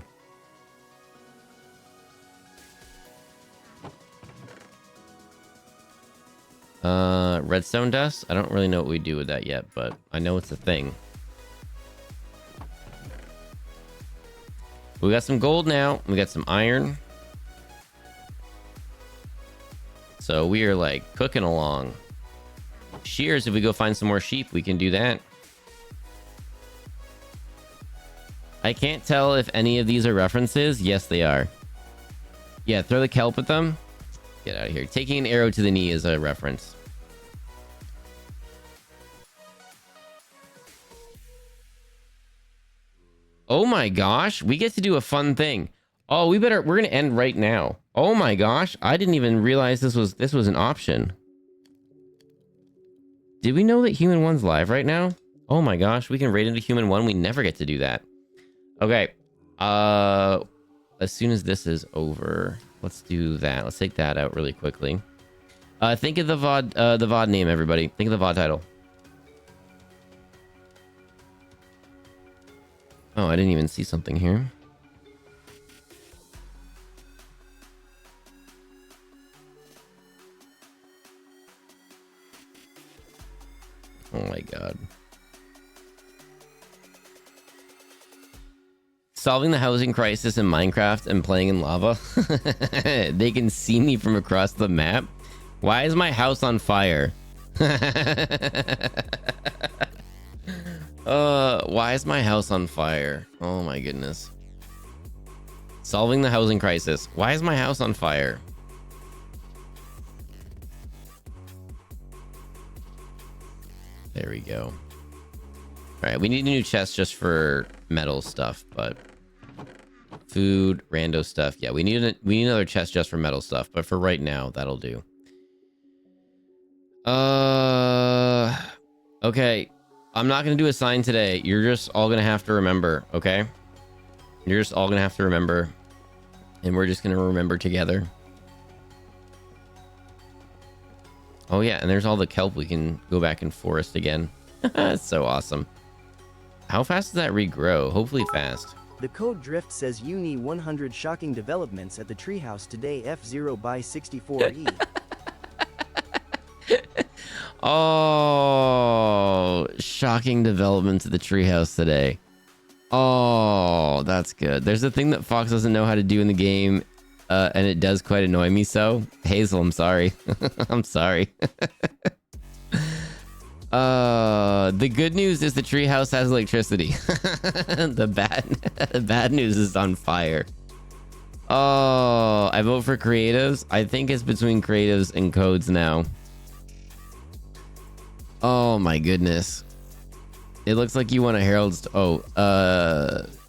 Redstone dust? I don't really know what we do with that yet, but I know it's a thing. We got some gold now. We got some iron. So we are like cooking along. Shears, if we go find some more sheep, we can do that. I can't tell if any of these are references. Yes, they are. Yeah, throw the kelp at them. Get out of here. Taking an arrow to the knee is a reference. Oh my gosh, we get to do a fun thing. Oh, we're gonna end right now. Oh my gosh, I didn't even realize this was an option. Did we know that Human 1's live right now? Oh my gosh, we can raid into Human 1. We never get to do that. Okay. As soon as this is over, let's do that. Let's take that out really quickly. Think of the VOD name, everybody. Think of the VOD title. Oh, I didn't even see something here. Oh my god. Solving the housing crisis in Minecraft and playing in lava. They can see me from across the map. Why is my house on fire? Why is my house on fire? Oh my goodness. Solving the housing crisis. Why is my house on fire? There we go. All right, we need a new chest just for metal stuff, but food, rando stuff. Yeah, we need another chest just for metal stuff, but for right now, that'll do. Okay. I'm not going to do a sign today. You're just all going to have to remember, okay? You're just all going to have to remember. And we're just going to remember together. Oh, yeah. And there's all the kelp. We can go back and forest again. That's so awesome. How fast does that regrow? Hopefully fast. The code drift says uni 100 shocking developments at the treehouse today F0 by 64E. Oh, shocking developments at the treehouse today. Oh, that's good. There's a thing that Fox doesn't know how to do in the game, and it does quite annoy me. So, Hazel, I'm sorry. I'm sorry. The good news is the treehouse has electricity. The bad news is on fire. Oh, I vote for creatives. I think it's between creatives and codes now. Oh my goodness. It looks like you want a Herald's...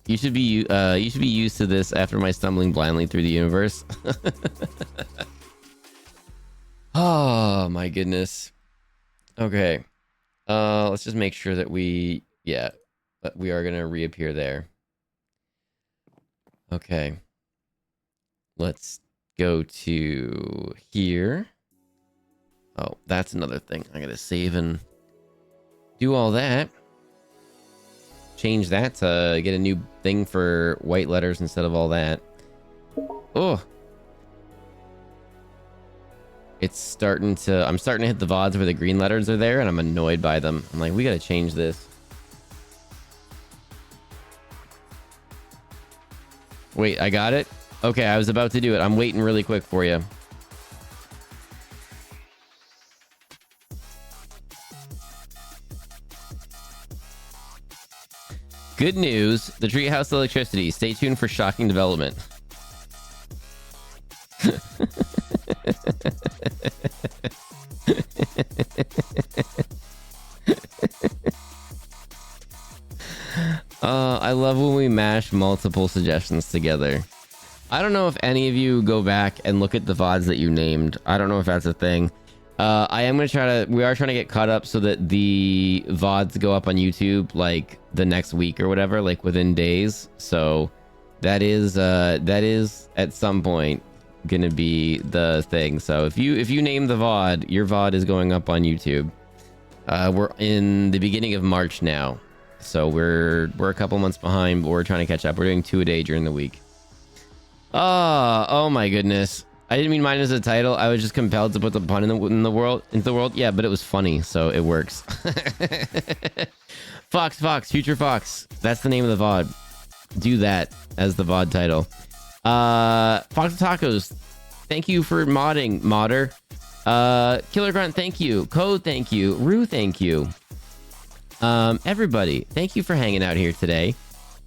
you should be used to this after my stumbling blindly through the universe. Oh my goodness. Okay. Let's just make sure that we are gonna reappear there. Okay. Let's go to here. Oh, that's another thing. I gotta save and do all that. Change that to get a new thing for white letters instead of all that. Oh. I'm starting to hit the VODs where the green letters are there, and I'm annoyed by them. I'm like, we gotta change this. Wait, I got it? Okay, I was about to do it. I'm waiting really quick for you. Good news, the treehouse electricity. Stay tuned for shocking development. I love when we mash multiple suggestions together. I don't know if any of you go back and look at the VODs that you named. I don't know if that's a thing. We are trying to get caught up so that the VODs go up on YouTube like the next week or whatever, like within days. So that is at some point gonna be the thing. So if you name the VOD, your VOD is going up on YouTube. We're in the beginning of March now, so we're a couple months behind, but we're trying to catch up. We're doing 2 a day during the week. Oh my goodness. I didn't mean mine as a title. I was just compelled to put the pun into the world. Yeah, but it was funny, so it works. Fox, Future Fox. That's the name of the VOD. do that as the VOD title. Fox Tacos, thank you for modding, modder. Killer Grunt, thank you. Code, thank you. Rue, thank you. Everybody, thank you for hanging out here today.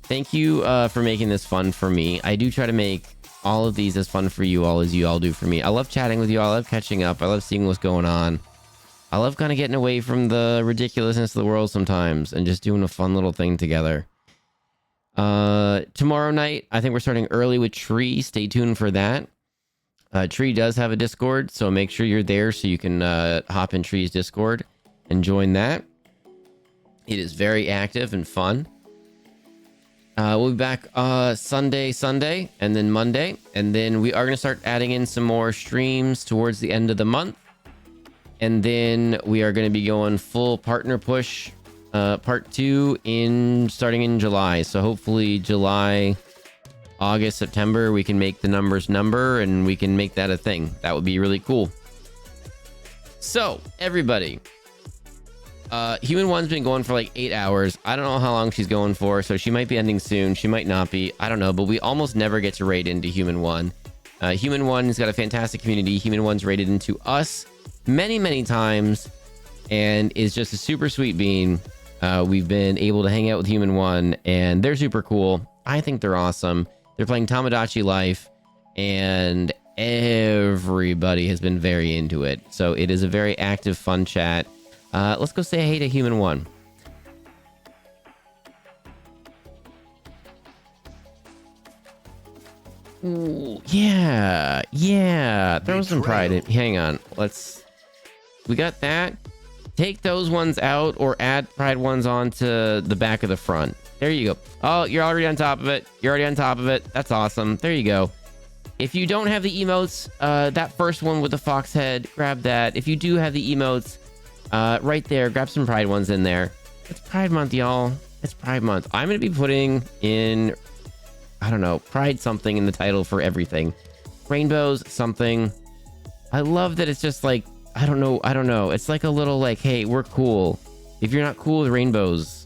Thank you for making this fun for me. I do try to make all of these as fun for you all as you all do for me. I love chatting with you all. I love catching up. I love seeing what's going on. I love kind of getting away from the ridiculousness of the world sometimes and just doing a fun little thing together. Tomorrow night, I think we're starting early with Tree. Stay tuned for that. Tree does have a Discord, so make sure you're there so you can hop in Tree's Discord and join that. It is very active and fun. We'll be back Sunday, and then Monday. And then we are going to start adding in some more streams towards the end of the month. And then we are going to be going full partner push part 2 starting in July. So hopefully July, August, September, we can make the numbers number and we can make that a thing. That would be really cool. So everybody, Human One's been going for like 8 hours. I don't know how long she's going for, so she might be ending soon. She might not be. I don't know, but we almost never get to raid into Human One. Human One's got a fantastic community. Human One's raided into us many times and is just a super sweet bean. We've been able to hang out with Human One and they're super cool. I think they're awesome. They're playing Tamagotchi Life and everybody has been very into it. So it is a very active, fun chat. Let's go say hey to Human One. Ooh, yeah. Throw some pride in. Hang on. We got that. Take those ones out or add pride ones onto the back of the front. There you go. Oh, you're already on top of it. That's awesome. There you go. If you don't have the emotes, that first one with the fox head, grab that. If you do have the emotes, right there, grab some pride ones in there. It's Pride Month, y'all. It's Pride Month. I'm going to be putting in, I don't know, pride something in the title for everything. Rainbows, something. I love that it's just like, I don't know. It's like a little like, hey, we're cool. If you're not cool with rainbows,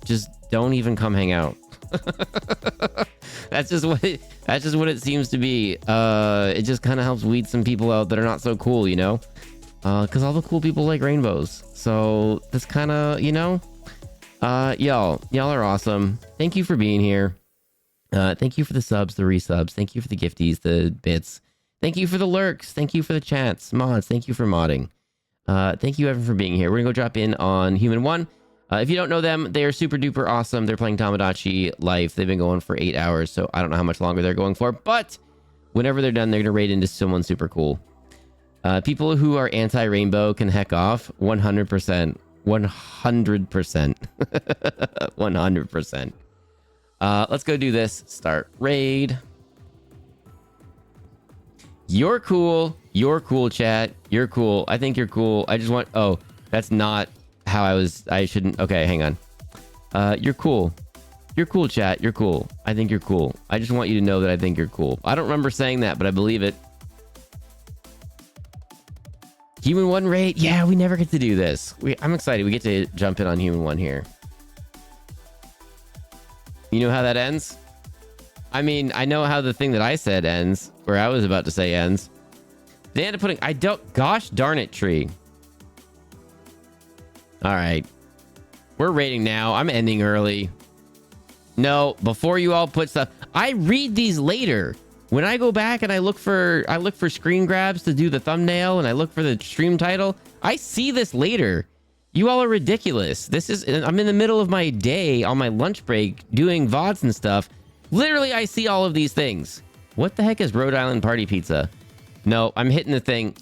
just don't even come hang out. That's just what it seems to be. It just kind of helps weed some people out that are not so cool, you know? Because all the cool people like rainbows. So this kind of, you know, y'all are awesome. Thank you for being here. Thank you for the subs, the resubs. Thank you for the gifties, the bits. Thank you for the lurks. Thank you for the chats. Mods, thank you for modding. Thank you, Evan, for being here. We're going to go drop in on Human One. If you don't know them, they are super duper awesome. They're playing Tamagotchi Life. They've been going for 8 hours, so I don't know how much longer they're going for. But whenever they're done, they're going to raid into someone super cool. People who are anti-rainbow can heck off. 100%. 100%. 100%. Let's go do this. Start raid. You're cool. You're cool, chat. You're cool. I think you're cool. I just want... Oh, that's not how I shouldn't... Okay, hang on. You're cool. You're cool, chat. You're cool. I think you're cool. I just want you to know that I think you're cool. I don't remember saying that, but I believe it. Human One raid? Yeah, we never get to do this. I'm excited. We get to jump in on Human One here. You know how that ends? I mean, I know how the thing that I said ends, or I was about to say ends. They end up putting... Gosh darn it, Tree. All right. We're raiding now. I'm ending early. No, before you all put stuff... I read these later. When I go back and I look for screen grabs to do the thumbnail and I look for the stream title, I see this later. You all are ridiculous. I'm in the middle of my day on my lunch break doing VODs and stuff. Literally, I see all of these things. What the heck is Rhode Island Party Pizza? No, I'm hitting the thing.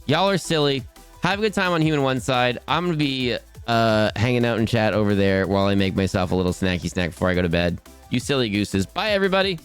Y'all are silly. Have a good time on Human One side. I'm going to be hanging out in chat over there while I make myself a little snacky snack before I go to bed. You silly gooses. Bye, everybody.